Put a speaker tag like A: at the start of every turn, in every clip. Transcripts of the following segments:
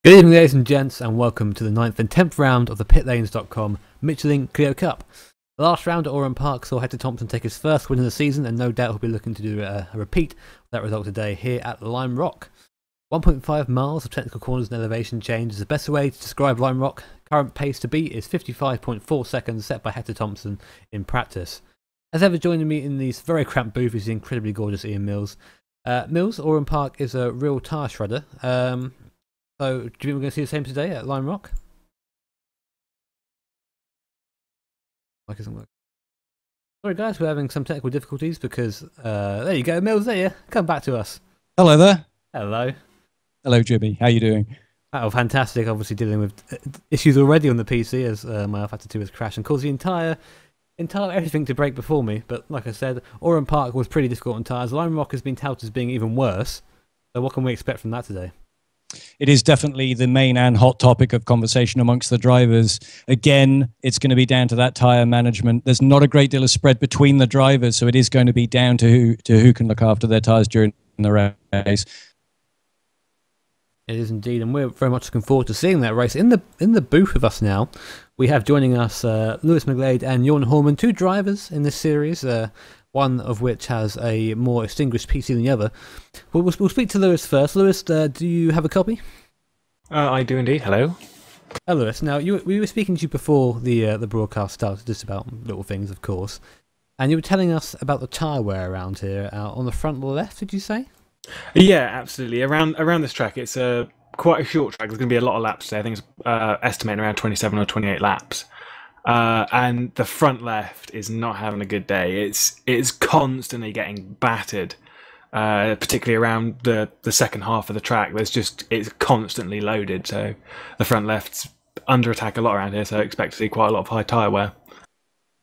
A: Good evening, ladies and gents, and welcome to the 9th and 10th round of the pitlanes.com Michelin Clio Cup. The last round at Oran Park saw Hector Thompson take his first win of the season, and no doubt he'll be looking to do a repeat of that result today here at Lime Rock. 1.5 miles of technical corners and elevation change is the best way to describe Lime Rock. Current pace to beat is 55.4 seconds, set by Hector Thompson in practice. As ever, joining me in this very cramped booth is the incredibly gorgeous Ian Mills. Mills, Oran Park is a real tyre shredder. So, do you think we're going to see the same today at Lime Rock? Like isn't working. Sorry guys, we're having some technical difficulties because, there you go, Mills, there you come back to us.
B: Hello there.
A: Hello.
B: Hello Jimmy, how you doing?
A: Oh, fantastic, obviously dealing with issues already on the PC as my Alpha 2 has crashed and caused the entire everything to break before me. But like I said, Oran Park was pretty difficult on tyres. Lime Rock has been touted as being even worse. So what can we expect from that today?
B: It is definitely the main and hot topic of conversation amongst the drivers. Again, it's going to be down to that tyre management. There's not a great deal of spread between the drivers, so it is going to be down to who can look after their tyres during the race.
A: It is indeed, and we're very much looking forward to seeing that race. In the booth with us now, we have joining us Lewis McGlade and Jorn Horman, two drivers in this series. One of which has a more extinguished PC than the other. We'll speak to Lewis first. Lewis, do you have a copy?
C: I do indeed. Hello.
A: Hello, Lewis. Now, we were speaking to you before the broadcast started, just about little things, of course. And you were telling us about the tyre wear around here. On the front left, did you say?
C: Yeah, absolutely. Around this track, it's quite a short track. There's going to be a lot of laps today. I think it's estimating around 27 or 28 laps. And the front left is not having a good day. It's constantly getting battered, particularly around the second half of the track. It's constantly loaded, so the front left's under attack a lot around here. So I expect to see quite a lot of high tyre wear.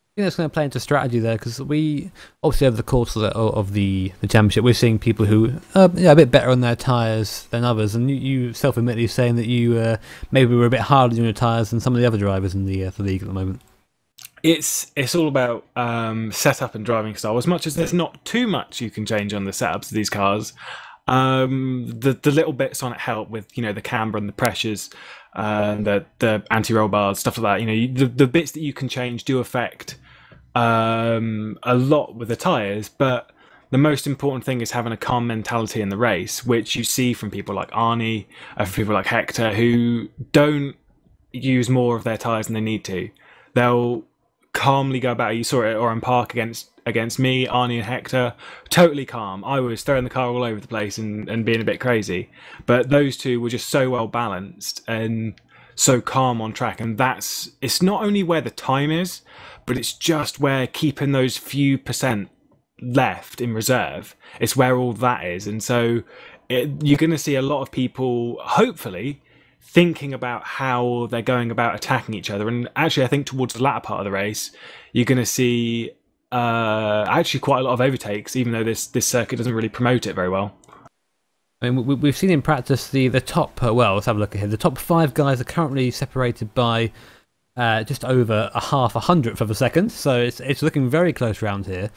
A: I think that's going to play into strategy there, because we obviously over the course of the championship, we're seeing people who are a bit better on their tyres than others, and you self-admittedly saying that you maybe were a bit harder on your tyres than some of the other drivers in the league at the moment.
C: It's all about setup and driving style. As much as there's not too much you can change on the setups of these cars, the little bits on it help with the camber and the pressures, the anti-roll bars, stuff like that. The bits that you can change do affect a lot with the tyres, but the most important thing is having a calm mentality in the race, which you see from people like Arnie, from people like Hector, who don't use more of their tyres than they need to. They'll calmly go about it. You saw it at Oran Park against me, Arnie and Hector, totally calm. I was throwing the car all over the place and being a bit crazy, but those two were just so well balanced and so calm on track. And it's not only where the time is, but it's just where keeping those few percent left in reserve, it's where all that is. And so you're going to see a lot of people, hopefully, thinking about how they're going about attacking each other. And actually, I think towards the latter part of the race, you're going to see actually quite a lot of overtakes, even though this circuit doesn't really promote it very well.
A: I mean, we've seen in practice the top, well, let's have a look at here. The top 5 guys are currently separated by just over a hundredth of a second, so it's looking very close around here.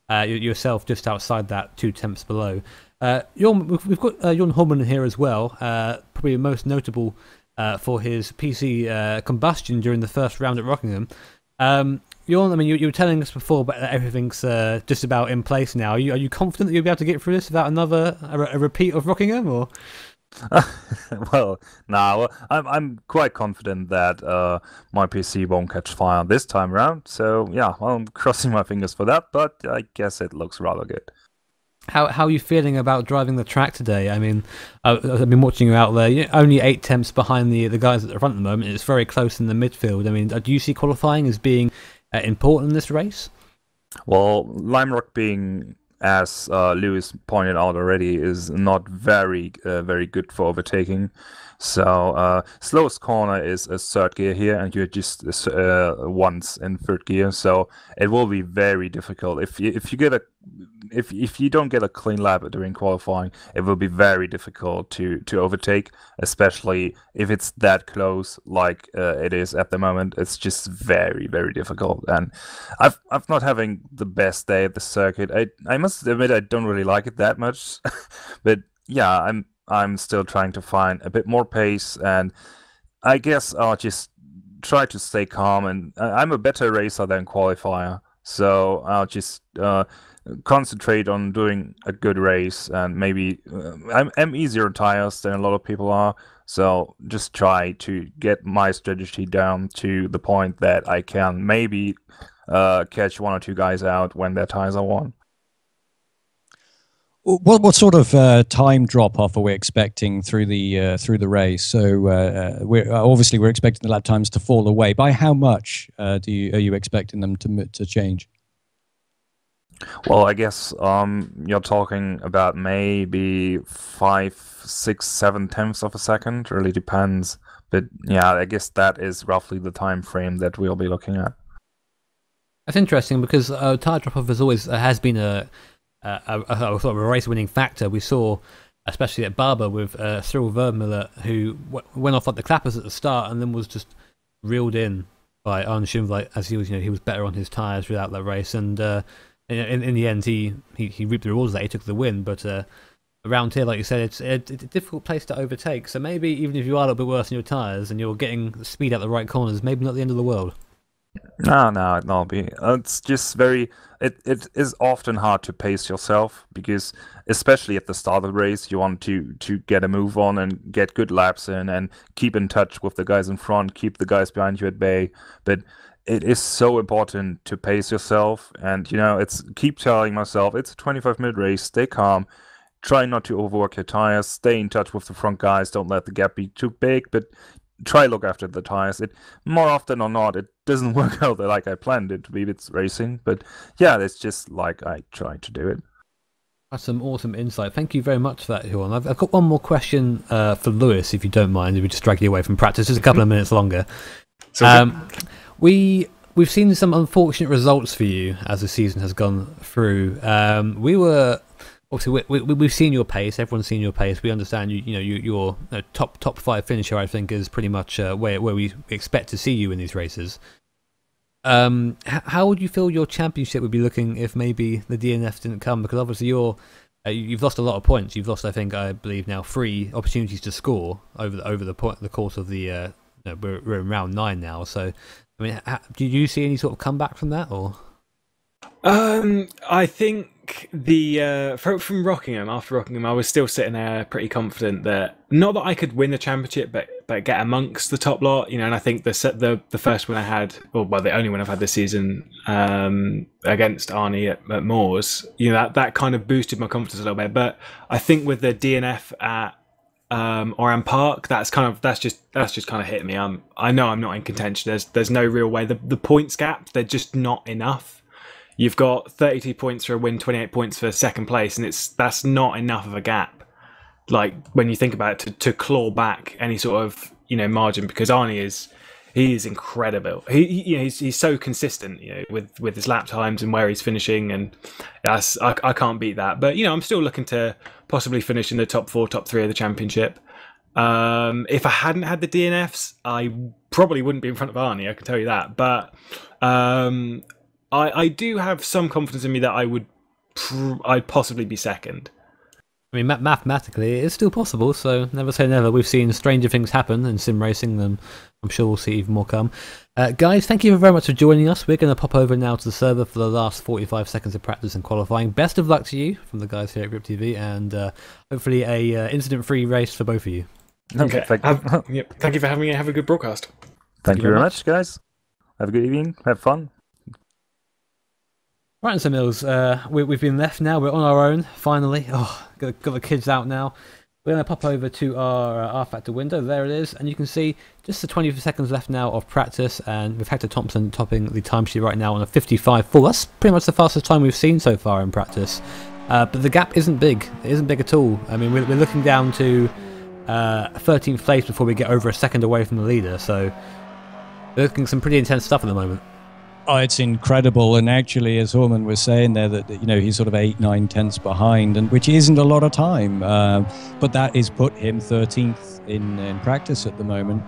A: Yourself just outside that 2 tenths below. We've got Jorn Horman here as well, probably most notable for his PC combustion during the first round at Rockingham. Jorn, I mean, you were telling us before but everything's just about in place now. Are you confident that you'll be able to get through this without a repeat of Rockingham, or?
D: Well, no, I'm quite confident that my PC won't catch fire this time around. So yeah, I'm crossing my fingers for that, but I guess it looks rather good.
A: How are you feeling about driving the track today? I mean, I've been watching you out there. You're only 8 tenths behind the guys at the front at the moment. It's very close in the midfield. I mean, do you see qualifying as being important in this race?
D: Well, Lime Rock being, as Lewis pointed out already, is not very good for overtaking. So slowest corner is a third gear here, and you're just once in third gear. So it will be very difficult if you don't get a clean lap during qualifying. It will be very difficult to overtake, especially if it's that close like it is at the moment. It's just very difficult, and I've not having the best day at the circuit. I must admit I don't really like it that much, but yeah, I'm still trying to find a bit more pace, and I guess I'll just try to stay calm. And I'm a better racer than qualifier, so I'll just concentrate on doing a good race, and maybe I'm easier on tires than a lot of people are. So just try to get my strategy down to the point that I can maybe catch one or two guys out when their tires are on.
B: What sort of time drop off are we expecting through the race? So we're expecting the lap times to fall away. By how much are you expecting them to change?
D: Well, I guess you're talking about maybe 5, 6, 7 tenths of a second. Really depends, but yeah, I guess that is roughly the time frame that we'll be looking at.
A: That's interesting because tire drop off has been a sort of a race-winning factor. We saw, especially at Barber, with Cyril Vermeulen, who went off like the clappers at the start and then was just reeled in by Arne Schoenvliet as he was better on his tires throughout that race, and in the end he reaped the rewards of that. He took the win, but around here, like you said, it's a difficult place to overtake. So maybe even if you are a little bit worse on your tires and you're getting speed out the right corners, maybe not the end of the world.
D: No, it won't be. It's just it is often hard to pace yourself, because especially at the start of the race, you want to get a move on and get good laps in and keep in touch with the guys in front, keep the guys behind you at bay. But it is so important to pace yourself, and keep telling myself it's a 25-minute race, stay calm, try not to overwork your tires, stay in touch with the front guys, don't let the gap be too big, but try look after the tires. It more often or not, it doesn't work out like I planned it to be. It's racing, but yeah, it's just like I try to do it.
A: That's some awesome insight. Thank you very much for that, Johan. I've got one more question for Lewis, if you don't mind. If we just drag you away from practice, just a couple of minutes longer. We've seen some unfortunate results for you as the season has gone through. We've seen your pace. Everyone's seen your pace. We understand your top 5 finisher, I think, is pretty much where we expect to see you in these races. How would you feel your championship would be looking if maybe the DNF didn't come? Because obviously you've lost a lot of points. You've lost, I believe now 3 opportunities to score over the course of the. We're in round 9 now. So, I mean, do you see any sort of comeback from that, or?
C: I think from Rockingham, after Rockingham, I was still sitting there pretty confident that not that I could win the championship, but get amongst the top lot. And I think the first win I had, the only win I've had this season against Arnie at Moors, that kind of boosted my confidence a little bit. But I think with the DNF at Oran Park, that's just kind of hit me. I know I'm not in contention. There's no real way. The points gap, they're just not enough. You've got 32 points for a win, 28 points for second place, and that's not enough of a gap. Like when you think about it, to claw back any sort of margin, because Arnie is incredible. He's so consistent, with his lap times and where he's finishing, and I can't beat that. But I'm still looking to possibly finish in the top 4, top 3 of the championship. If I hadn't had the DNFs, I probably wouldn't be in front of Arnie. I can tell you that. But I do have some confidence in me that I'd possibly be second.
A: I mean, mathematically, it is still possible, so never say never. We've seen stranger things happen in sim racing, and I'm sure we'll see even more come. Guys, thank you very much for joining us. We're going to pop over now to the server for the last 45 seconds of practice and qualifying. Best of luck to you from the guys here at Grip TV, and hopefully a incident-free race for both of you.
C: Okay, thank you for having me. Have a good broadcast.
D: Thank you very much, guys. Have a good evening. Have fun.
A: Right, and so Mills, we've been left now. We're on our own, finally. Got the kids out now. We're going to pop over to our R-Factor window. There it is. And you can see just the 20 seconds left now of practice. And with Hector Thompson topping the timesheet right now on a 55.4. That's pretty much the fastest time we've seen so far in practice. But the gap isn't big. It isn't big at all. I mean, we're looking down to 13th place before we get over a second away from the leader. So we're looking at some pretty intense stuff at the moment.
B: Oh, it's incredible. And actually, as Horman was saying there, that he's sort of 8, 9 tenths behind, and which isn't a lot of time. But that is put him 13th in practice at the moment.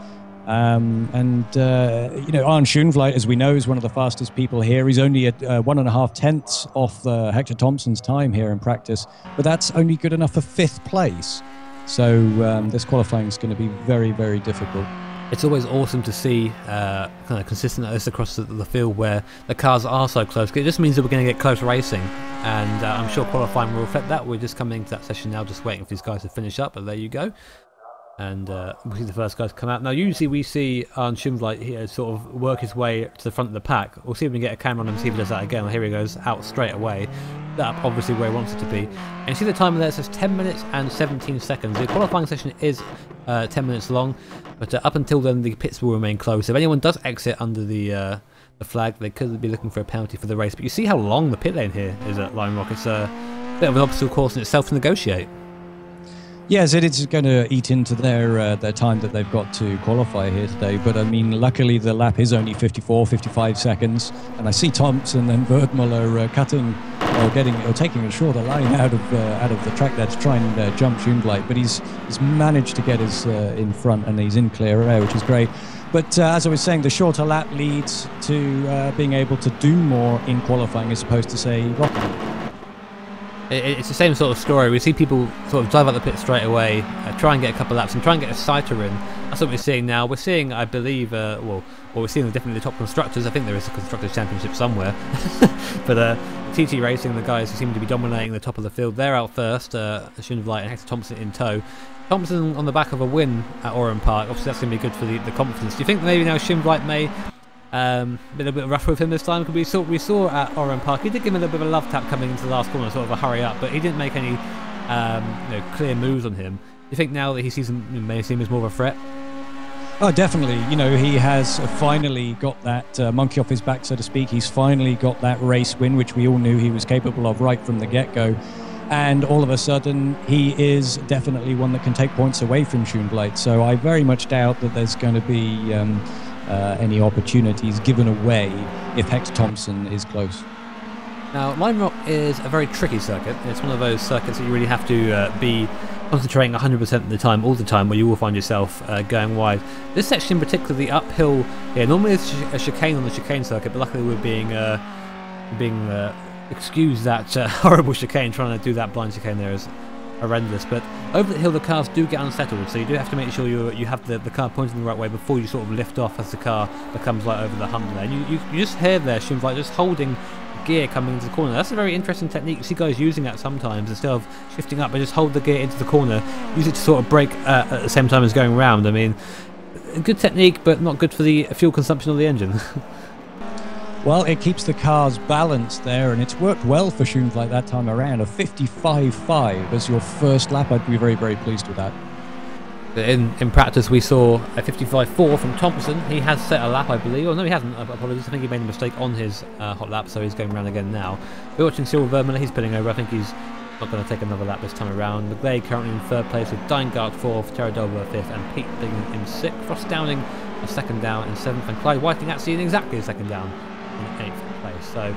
B: Arne Schoenvliet, as we know, is one of the fastest people here. He's only at 1.5 tenths off Hector Thompson's time here in practice, but that's only good enough for 5th place. So this qualifying is going to be very, very difficult.
A: It's always awesome to see kind of consistent like this across the field where the cars are so close. It just means that we're going to get close racing, and I'm sure qualifying will reflect that. We're just coming into that session now, just waiting for these guys to finish up, but there you go. And we see the first guys come out. Now usually we see Arne Schumbleit here sort of work his way to the front of the pack. We'll see if we can get a camera on him and see if he does that again. Here he goes, out straight away. That obviously where he wants it to be. And you see the timer there, it says 10 minutes and 17 seconds. The qualifying session is 10 minutes long, but up until then the pits will remain closed. If anyone does exit under the flag, they could be looking for a penalty for the race. But you see how long the pit lane here is at Lime Rock. It's a bit of an obstacle course in itself to negotiate.
B: Yes, it is going to eat into their time that they've got to qualify here today. But I mean, luckily the lap is only 54, 55 seconds, and I see Thompson and Verdmuller cutting or taking a shorter line out of the track there to try and jump Schumbleit. But he's managed to get us in front, and he's in clear air, which is great. But as I was saying, the shorter lap leads to being able to do more in qualifying as opposed to, say, rocking.
A: It's the same sort of story. We see people sort of drive out the pit straight away, try and get a couple of laps and try and get a sighter in. That's what we're seeing now. We're seeing, I believe, we're seeing definitely the top constructors. I think there is a constructors championship somewhere. But TT Racing, the guys who seem to be dominating the top of the field, they're out first. Schumbleit and Hector Thompson in tow. Thompson on the back of a win at Oran Park. Obviously, that's going to be good for the confidence. Do you think maybe now Schumbleit may be a little bit rougher with him this time? Because we saw at Oran Park, he did give him a little bit of a love tap coming into the last corner, sort of a hurry up, but he didn't make any clear moves on him. Do you think now that he sees him, may see him as more of a threat?
B: Oh, definitely. You know, he has finally got that monkey off his back, so to speak. He's finally got that race win, which we all knew he was capable of right from the get-go. And all of a sudden, he is definitely one that can take points away from Schumbleit. So I very much doubt that there's going to be any opportunities given away if Hector Thompson is close.
A: Now, Lime Rock is a very tricky circuit. It's one of those circuits that you really have to be concentrating 100% of the time, all the time, where you will find yourself going wide. This section in particular, the uphill here, normally it's a chicane on the chicane circuit, but luckily we're being excuse that horrible chicane. Trying to do that blind chicane there is horrendous. But over the hill the cars do get unsettled, so you do have to make sure you have the car pointing the right way before you sort of lift off as the car becomes like over the hump there. And you just hear there Schumbleit just holding gear coming into the corner. That's a very interesting technique. You see guys using that sometimes. Instead of shifting up, they just hold the gear into the corner, use it to sort of brake at the same time as going round. I mean, a good technique, but not good for the fuel consumption of the engine.
B: Well, it keeps the cars balanced there, and it's worked well for Schumbleit that time around. A 55.5 as your first lap. I'd be very, very pleased with that.
A: In practice, we saw a 55.4 from Thompson. He has set a lap, I believe. Oh, no, he hasn't. Apologies. I think he made a mistake on his hot lap, so he's going around again now. We're watching Cyril Vermeulen. He's pulling over. I think he's not going to take another lap this time around. McGlade currently in third place with Deingart 4th, Terradova 5th, and Pete being in 6th. Frost Downing a second down in 7th, and Clyde Whiting actually in exactly a second down in 8th place. So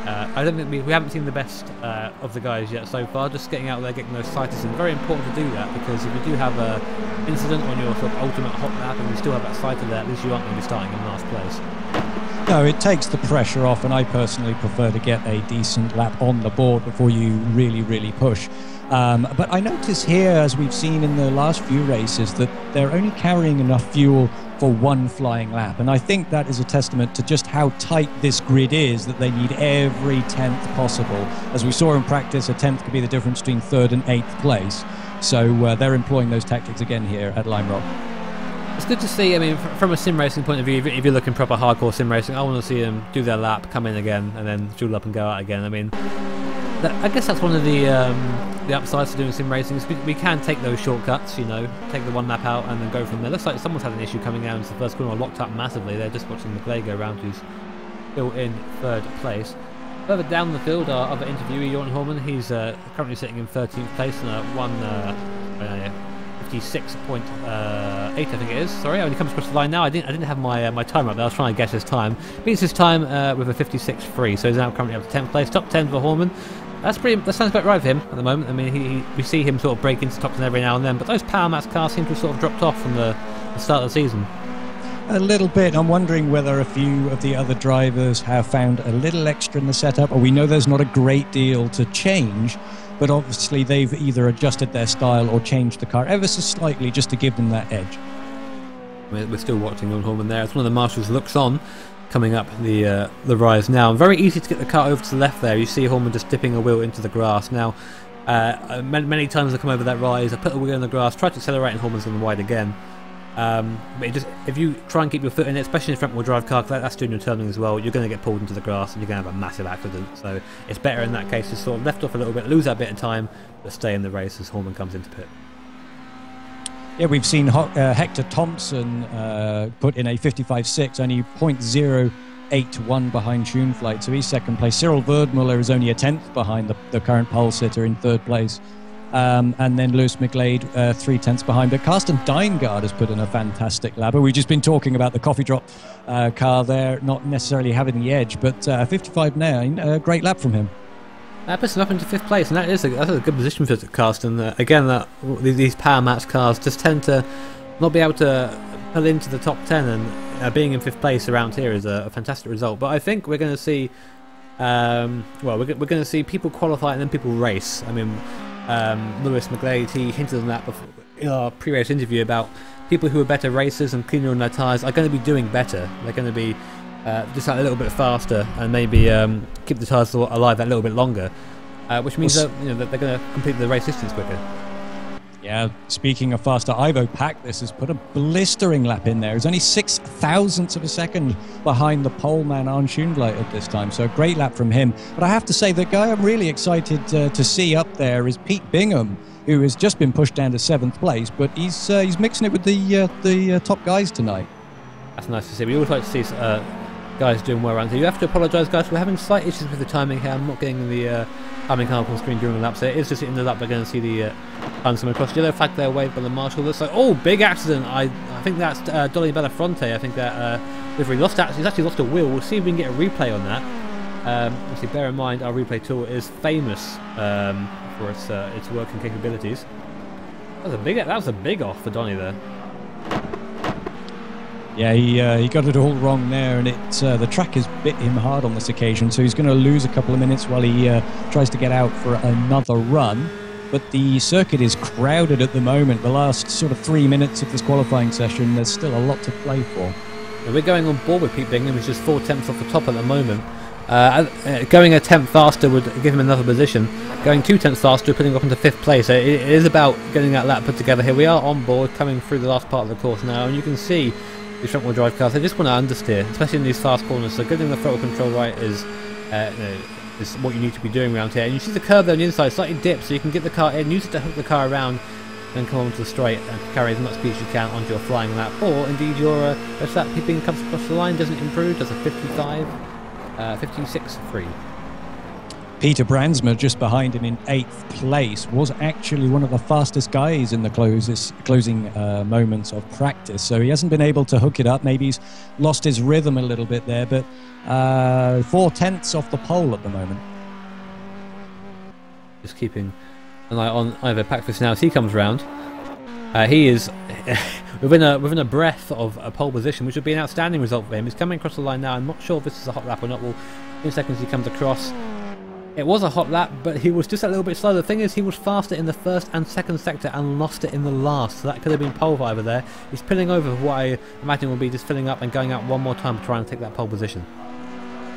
A: I don't think we haven't seen the best of the guys yet so far. Just getting out there, getting those sighters in. Very important to do that, because if you do have an incident on your sort of ultimate hot lap and you still have that sighter there, at least you aren't going to be starting in last place.
B: No, it takes the pressure off, and I personally prefer to get a decent lap on the board before you really, really push. But I notice here, as we've seen in the last few races, that they're only carrying enough fuel for one flying lap. And I think that is a testament to just how tight this grid is, that they need every 10th possible. As we saw in practice, a 10th could be the difference between 3rd and 8th place. So they're employing those tactics again here at Lime Rock.
A: It's good to see. I mean, from a sim racing point of view, if you're looking proper hardcore sim racing, I want to see them do their lap, come in again, and then fuel up and go out again. I mean, I guess that's one of the upsides to doing sim racing. Is we can take those shortcuts, you know, take the one lap out and then go from there. Looks like someone's had an issue coming out into the first corner, locked up massively. They're just watching McGlade go around, who's still in 3rd place. Further down the field, our other interviewee, Jorn Horman, he's currently sitting in 13th place and 56.8, I think it is. Sorry, when he comes across the line now, I didn't have my timer up there. I was trying to guess his time. Beats his time with a 56.3, so he's now currently up to 10th place. Top 10 for Horman. That sounds about right for him at the moment. I mean, we see him sort of break into top 10 every now and then, but those Power Max cars seem to have sort of dropped off from the start of the season.
B: A little bit. I'm wondering whether a few of the other drivers have found a little extra in the setup. We know there's not a great deal to change, but obviously they've either adjusted their style or changed the car ever so slightly just to give them that edge.
A: We're still watching on Horman there. It's one of the marshals looks on, coming up the rise now. Very easy to get the car over to the left there. You see Horman just dipping a wheel into the grass. Now, many times I come over that rise, I put the wheel in the grass, try to accelerate, and Horman's on the wide again. But if you try and keep your foot in it, especially in a front wheel drive car, that's doing your turning as well, you're going to get pulled into the grass and you're going to have a massive accident. So it's better in that case to sort of left off a little bit, lose that bit of time, but stay in the race as Horman comes into pit.
B: Yeah, we've seen Hector Thompson put in a 55.6, only 0.081 behind Schoenflight, so he's second place. Cyril Verdmuller is only a 10th behind the current pole sitter in third place. And then Lewis McGlade 3/10 behind. But Carsten Deingard has put in a fantastic lap. We've just been talking about the coffee drop car there, not necessarily having the edge, but 55.9, a great lap from him.
A: That puts him up into 5th place, and that's a good position for Carsten. Again, these Power Match cars just tend to not be able to pull into the top 10, and being in 5th place around here is a fantastic result. But I think we're going to see, we're going to see people qualify and then people race. I mean, Lewis McGlade, he hinted on that before, in our pre-race interview, about people who are better racers and cleaner on their tyres are going to be doing better. They're going to be just a little bit faster and maybe keep the tyres alive that little bit longer, which means that they're going to complete the race distance quicker.
B: Yeah, speaking of faster, Ivo Packless has put a blistering lap in there. He's only 0.06 of a second behind the pole man Arne Schoenflight at this time, so a great lap from him. But I have to say, the guy I'm really excited to see up there is Pete Bingham, who has just been pushed down to 7th place, but he's mixing it with the top guys tonight. That's
A: nice to see. We always like to see guys doing well around here. You have to apologise, guys, we're having slight issues with the timing here. I'm not getting the timing car up on screen during the lap, so it is just in the lap. We're going to see the times coming across. Yellow flag there waved by the marshal. Looks like, oh, big accident. I think that's Dolly Bellafronte. I think that he's actually lost a wheel. We'll see if we can get a replay on that. Obviously, bear in mind our replay tool is famous for its working capabilities. That was a big off for Donny there.
B: Yeah, he got it all wrong there, and the track has bit him hard on this occasion, so he's going to lose a couple of minutes while he tries to get out for another run. But the circuit is crowded at the moment. The last sort of 3 minutes of this qualifying session, there's still a lot to play for.
A: Yeah, we're going on board with Pete Bingham, who's just 4/10 off the top at the moment. Going a 10th faster would give him another position. Going 2/10 faster, putting up into 5th place. It is about getting that lap put together here. We are on board, coming through the last part of the course now, and you can see these front-wheel drive cars, they just want to understeer, especially in these fast corners. So getting the throttle control right is what you need to be doing around here. And you see the curve there on the inside slightly dip, so you can get the car in, use it to hook the car around, and come onto the straight and carry as much speed as you can onto your flying lap. Or indeed your if that peeping comes across the line, doesn't improve, does a 56.3.
B: Peter Brandsma, just behind him in 8th place, was actually one of the fastest guys in the closing moments of practice. So he hasn't been able to hook it up. Maybe he's lost his rhythm a little bit there, but 4/10 off the pole at the moment.
A: Just keeping an eye on Ivo Packless now as he comes round. He is within a breath of a pole position, which would be an outstanding result for him. He's coming across the line now. I'm not sure if this is a hot lap or not. Well, in seconds he comes across. It was a hot lap, but he was just a little bit slow. The thing is, he was faster in the first and second sector and lost it in the last, so that could have been pole over there. He's pulling over for what I imagine will be just filling up and going out one more time to try and take that pole position.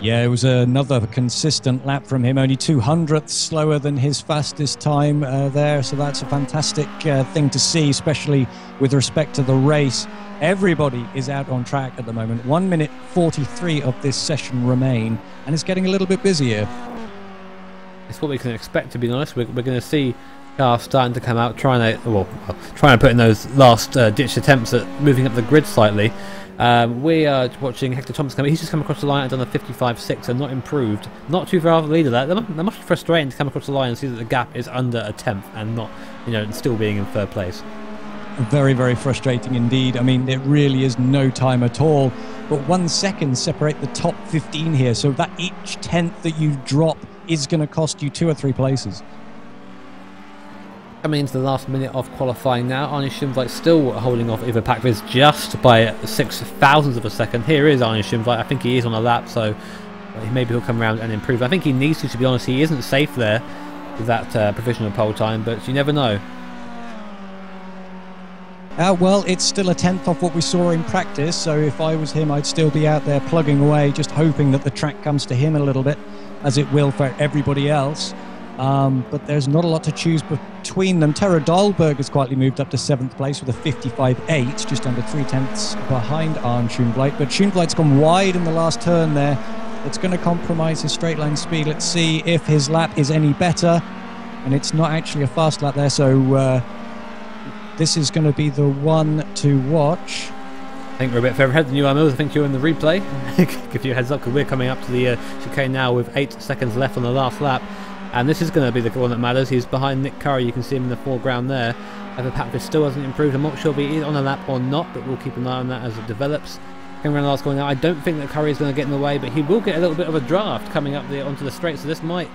B: Yeah, it was another consistent lap from him, only 200ths slower than his fastest time there, so that's a fantastic thing to see, especially with respect to the race. Everybody is out on track at the moment. 1 minute 43 of this session remain, and it's getting a little bit busier.
A: It's what we can expect, to be honest. We're going to see cars starting to come out, trying to put in those last ditch attempts at moving up the grid slightly. We are watching Hector Thompson come. He's just come across the line and done a 55.6 and not improved. Not too far off the leader. That must be frustrating to come across the line and see that the gap is under a 10th and not, still being in 3rd place.
B: Very, very frustrating indeed. I mean, it really is no time at all. But 1 second separate the top 15 here, so that each 10th that you drop is going to cost you 2 or 3 places.
A: Coming into the last minute of qualifying now, Arne Schoenflight still holding off Ivo Packless just by 0.06 of a second. Here is Arne Schoenflight. I think he is on a lap, so maybe he'll come around and improve. I think he needs to be honest. He isn't safe there. with that provisional pole time, but you never know.
B: Well, it's still a tenth off what we saw in practice, so if I was him, I'd still be out there plugging away, just hoping that the track comes to him a little bit, as it will for everybody else. But there's not a lot to choose between them. Tara Dahlberg has quietly moved up to 7th place with a 55.8, just under 3/10 behind Arne Schoenbleit. But Schoenbleit's gone wide in the last turn there. It's going to compromise his straight line speed. Let's see if his lap is any better. And it's not actually a fast lap there, so this is going to be the one to watch.
A: I think we're a bit further ahead than you are, Mills. I think you're in the replay. Give you a heads up, because we're coming up to the chicane now with 8 seconds left on the last lap. And this is going to be the one that matters. He's behind Nick Curry. You can see him in the foreground there. Ever Patvis still hasn't improved. I'm not sure if he is on a lap or not, but we'll keep an eye on that as it develops. Coming around the last going out, I don't think that Curry is going to get in the way, but he will get a little bit of a draft coming up onto the straight, so this might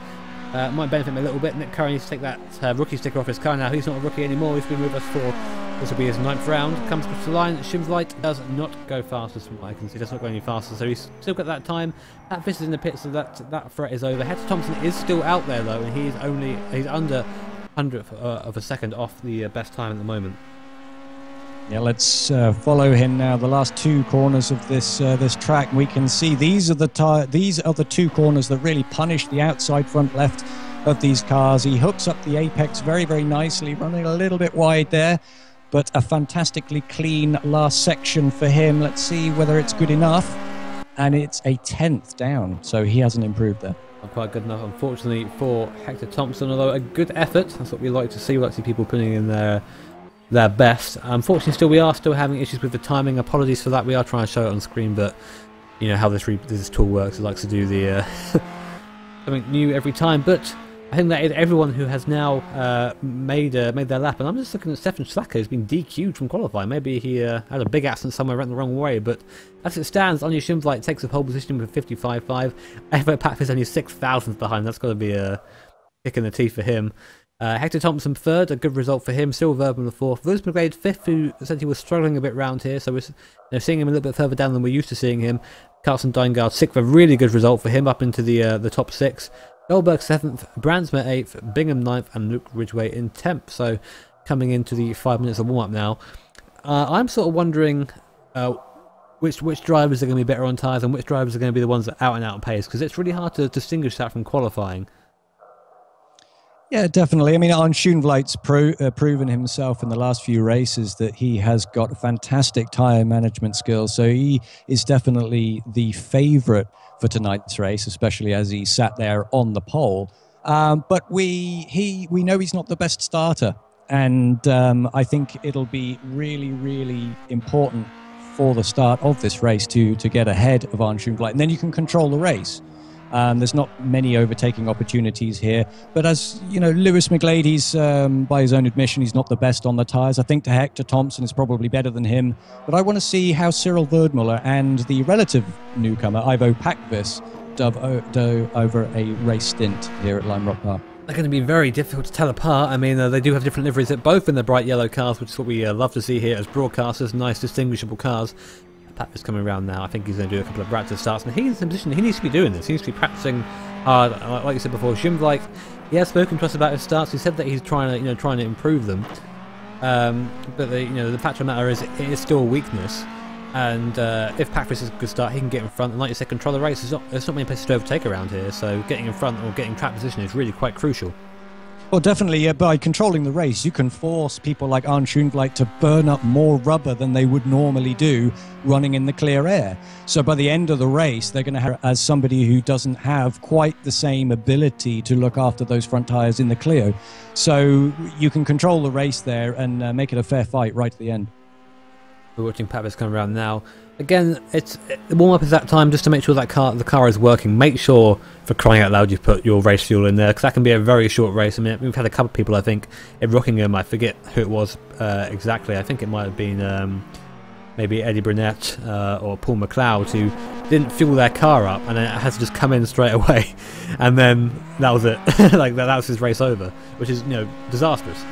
A: benefit him a little bit. Nick Curry needs to take that rookie sticker off his car now. He's not a rookie anymore. He's been with us for, this will be his 9th round. Comes across the line. Schoenbleit does not go fastest from what I can see. He does not go any faster, so he's still got that time. Patvis is in the pit, so that threat is over. Hector Thompson is still out there though, and he's under 100th of a second off the best time at the moment.
B: Yeah, let's follow him now. The last 2 corners of this track, we can see these are the 2 corners that really punish the outside front left of these cars. He hooks up the apex very, very nicely, running a little bit wide there, but a fantastically clean last section for him. Let's see whether it's good enough, and it's a 10th down, so he hasn't improved there.
A: Not quite good enough, unfortunately, for Hector Thompson, although a good effort. That's what we like to see. We like to see people putting in their best. Unfortunately, we are still having issues with the timing. Apologies for that. We are trying to show it on screen, but you know how this tool works. It likes to do the something new every time. But I think that is everyone who has now made their lap. And I'm just looking at Stefan Schlacker, who's been DQ'd from qualifying. Maybe he had a big accident somewhere, went the wrong way. But as it stands, Anja Schoenbleit takes the pole position with 55.5. Evo Patvis only 6,000th behind. That's got to be a kick in the teeth for him. Hector Thompson 3rd, a good result for him. Still Verben the 4th. Lewis McGlade 5th, who essentially was struggling a bit round here, so we're seeing him a little bit further down than we're used to seeing him. Carlson Deingard 6th, a really good result for him, up into the top 6. Goldberg 7th, Brandsma 8th, Bingham 9th, and Luke Ridgway in 10th. So coming into the 5 minutes of warm-up now. I'm sort of wondering which drivers are going to be better on tyres and which drivers are going to be the ones that out-and-out pace, because it's really hard to distinguish that from qualifying.
B: Yeah, definitely. I mean, Arne Schoenbleit's proven himself in the last few races that he has got fantastic tyre management skills. So he is definitely the favourite for tonight's race, especially as he sat there on the pole. But we know he's not the best starter. And I think it'll be really, really important for the start of this race to get ahead of Arne Schoenbleit. And then you can control the race. There's not many overtaking opportunities here, but as you know, Lewis McGlade, he's by his own admission, he's not the best on the tyres. I think Hector Thompson is probably better than him, but I want to see how Cyril Verdmuller and the relative newcomer Ivo Pakvis do over a race stint here at Lime Rock Park.
A: They're going to be very difficult to tell apart. I mean, they do have different liveries, both in the bright yellow cars, which is what we love to see here as broadcasters. Nice, distinguishable cars. Patvis coming around now. I think he's going to do a couple of practice starts, and he's in a position. He needs to be doing this. He needs to be practicing hard. Like you said before, Schoenbleit, he has spoken to us about his starts. He said that he's trying to improve them. But the fact of the matter is, it is still a weakness. And if Patvis is a good start, he can get in front. And like you said, control the race. There's not many places to overtake around here. So getting in front or getting track position is really quite crucial.
B: Well, definitely, by controlling the race, you can force people like Arne Schoenbleit to burn up more rubber than they would normally do running in the clear air. So by the end of the race, they're going to have, as somebody who doesn't have quite the same ability to look after those front tyres in the Clio. So you can control the race there and make it a fair fight right to the end.
A: We're watching Patvis come around now. Again, the warm-up is that time just to make sure that the car is working. Make sure, for crying out loud, you put your race fuel in there, because that can be a very short race. I mean, we've had a couple of people, I think, in Rockingham, I forget who it was exactly. I think it might have been maybe Eddie Burnett or Paul McLeod, who didn't fuel their car up, and then it had to just come in straight away. And then that was it. Like that was his race over, which is, disastrous.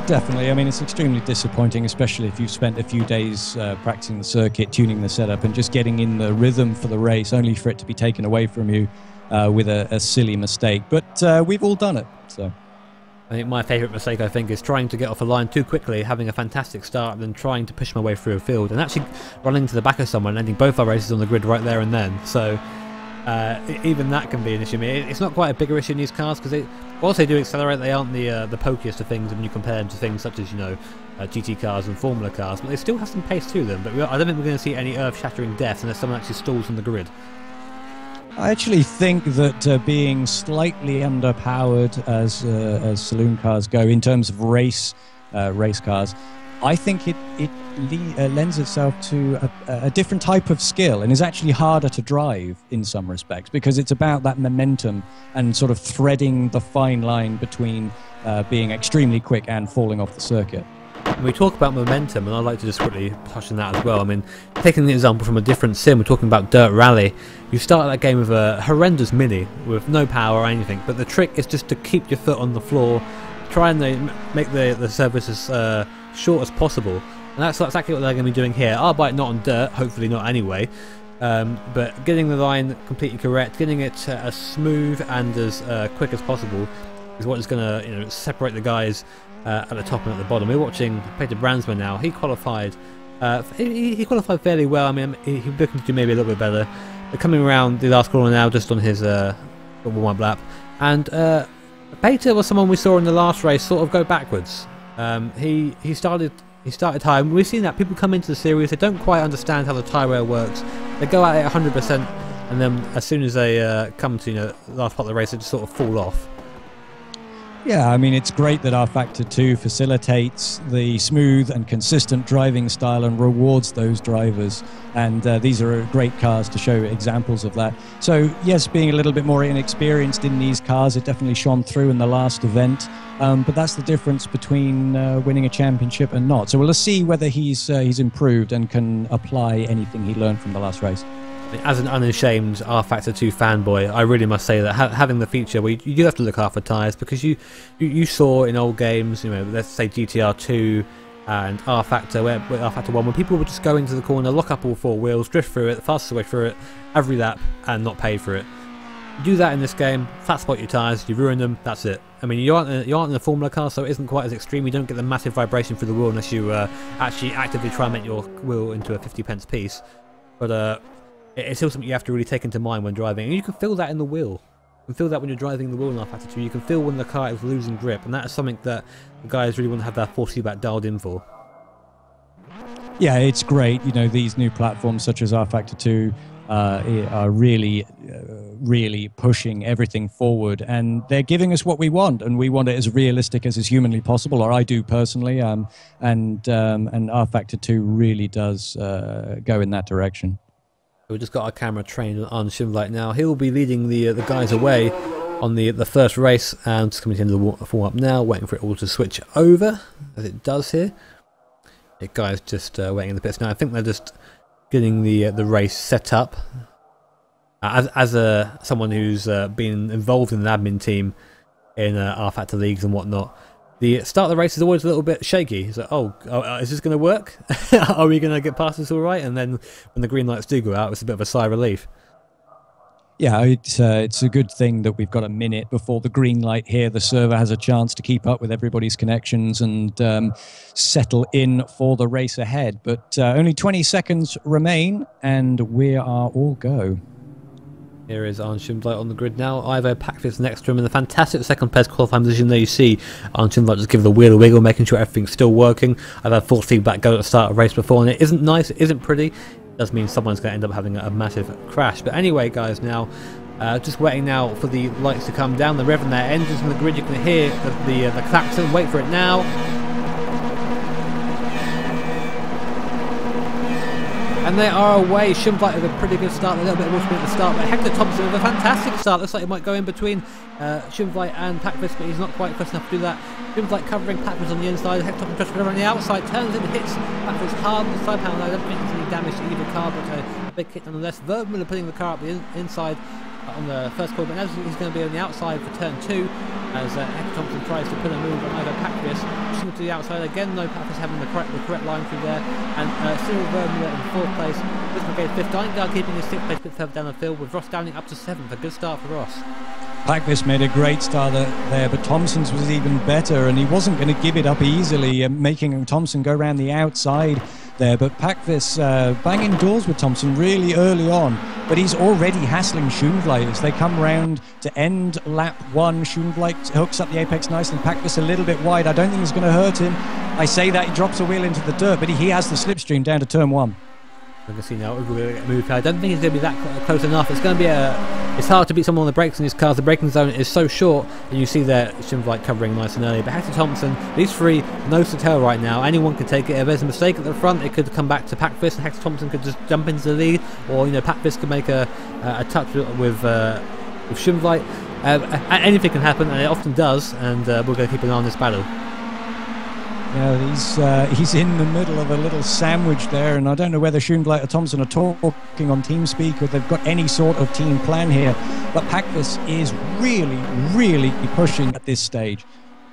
B: Definitely. I mean, it's extremely disappointing, especially if you've spent a few days practicing the circuit, tuning the setup, and just getting in the rhythm for the race, only for it to be taken away from you with a silly mistake. But we've all done it. So
A: I think my favourite mistake, is trying to get off a line too quickly, having a fantastic start, and then trying to push my way through a field, and actually running to the back of someone, ending both our races on the grid right there and then. So even that can be an issue. I mean, it's not quite a bigger issue in these cars, because whilst they do accelerate, they aren't the pokiest of things when you compare them to things such as, GT cars and Formula cars, but they still have some pace to them. But I don't think we're going to see any earth-shattering deaths unless someone actually stalls on the grid.
B: I actually think that being slightly underpowered as saloon cars go in terms of race cars, I think it lends itself to a different type of skill and is actually harder to drive in some respects, because it's about that momentum and sort of threading the fine line between being extremely quick and falling off the circuit.
A: We talk about momentum, and I'd like to just quickly touch on that as well. I mean, taking the example from a different sim, we're talking about Dirt Rally. You start that game with a horrendous Mini with no power or anything, but the trick is just to keep your foot on the floor, try and make the surface as short as possible, and that's exactly what they're going to be doing here. Albeit not on dirt, hopefully not anyway, but getting the line completely correct, getting it as smooth and as quick as possible is what is going to separate the guys at the top and at the bottom. We're watching Peter Brandsma now. He qualified. He qualified fairly well. I mean, he's looking to do maybe a little bit better. They're coming around the last corner now, just on his warm-up lap. And Peter was someone we saw in the last race sort of go backwards. He started high. And we've seen that people come into the series, they don't quite understand how the tyre wear works. They go at it 100%, and then as soon as they come to the last part of the race, they just sort of fall off.
B: Yeah, I mean, it's great that rFactor 2 facilitates the smooth and consistent driving style and rewards those drivers. And these are great cars to show examples of that. So, yes, being a little bit more inexperienced in these cars, it definitely shone through in the last event. But that's the difference between winning a championship and not. So we'll see whether he's improved and can apply anything he learned from the last race.
A: As an unashamed rFactor 2 fanboy, I really must say that having the feature where you do have to look after tyres, because you saw in old games, let's say GTR 2 and rFactor, rFactor 1, when people would just go into the corner, lock up all four wheels, drift through it, the fastest way through it, every lap, and not pay for it. You do that in this game, flat spot your tyres, you ruin them, that's it. I mean, you aren't in a Formula car, so it isn't quite as extreme. You don't get the massive vibration through the wheel unless you actually actively try and make your wheel into a 50p piece. But it's still something you have to really take into mind when driving, and you can feel that in the wheel. You can feel that when you're driving the wheel in rFactor 2. You can feel when the car is losing grip, and that is something that the guys really want to have their force feedback dialed in for.
B: Yeah, it's great. These new platforms such as rFactor 2 are really pushing everything forward, and they're giving us what we want, and we want it as realistic as is humanly possible, or I do personally. And rFactor 2 really does go in that direction.
A: We've just got our camera trained on Shimlight now. He'll be leading the guys away on the first race, and just coming into the warm-up now, waiting for it all to switch over, as it does here. The guys just waiting in the pits now. I think they're just getting the race set up. As someone who's been involved in an admin team in rFactor leagues and whatnot, the start of the race is always a little bit shaky. It's like, is this going to work? Are we going to get past this all right? And then when the green lights do go out, it's a bit of a sigh of relief.
B: Yeah, it's a good thing that we've got a minute before the green light here. The server has a chance to keep up with everybody's connections and settle in for the race ahead. But only 20 seconds remain, and we are all go.
A: Here is Arne Schindler on the grid now. Ivo Packfist next to him in the fantastic second place qualifying position. There you see Arne Schindler just give the wheel a wiggle, making sure everything's still working. I've had force feedback go at the start of the race before, and it isn't nice, it isn't pretty. It does mean someone's going to end up having a massive crash. But anyway, guys, now just waiting now for the lights to come down. They're revving their engines on the grid. You can hear the klaxon. Wait for it now. And they are away. Schindler with a pretty good start, a little bit of speed at the start, but Hector Thompson with a fantastic start. Looks like he might go in between Schindler and Packfist, but he's not quite quick enough to do that. Schindler covering Packfist on the inside, Hector Thompson just around the outside, turns and hits Packfist hard on the side panel. I don't think there's any damage to either car, but a big hit nonetheless. Vergmuller putting the car up the inside. on the first corner, but now he's going to be on the outside for turn 2 as Hector Thompson tries to put a move on Ivo Pakvis, pushing to the outside again. No, Pakvis having the correct line through there, and Cyril Vermeulen in 4th place, Chris McGade 5th, Dynegard keeping his 6th place a bit further down the field, with Ross Downing up to 7th. A good start for Ross.
B: Pakvis made a great start there, but Thompson's was even better, and he wasn't going to give it up easily, making Thompson go around the outside there. But Pakvis banging doors with Thompson really early on, but he's already hassling Schoenvliet as they come round to end lap 1. Schoenvliet hooks up the apex nicely, Pakvis a little bit wide. I don't think it's going to hurt him. I say that, he drops a wheel into the dirt, but he has the slipstream down to turn 1.
A: You can see now we're going to get moved. I don't think it's going to be that close enough. It's going to be it's hard to beat someone on the brakes in these cars. The braking zone is so short, and you see there Schoenvliet covering nice and early. But Hector Thompson, these three, nose to tail right now. Anyone can take it. If there's a mistake at the front, it could come back to Pakvis, and Hector Thompson could just jump into the lead, or Pakvis could make a touch with Schoenvliet. Anything can happen, and it often does. And we're going to keep an eye on this battle.
B: Yeah, he's in the middle of a little sandwich there, and I don't know whether Schoenvliet or Thompson are talking on TeamSpeak or they've got any sort of team plan here. But Pakvis is really, really pushing at this stage.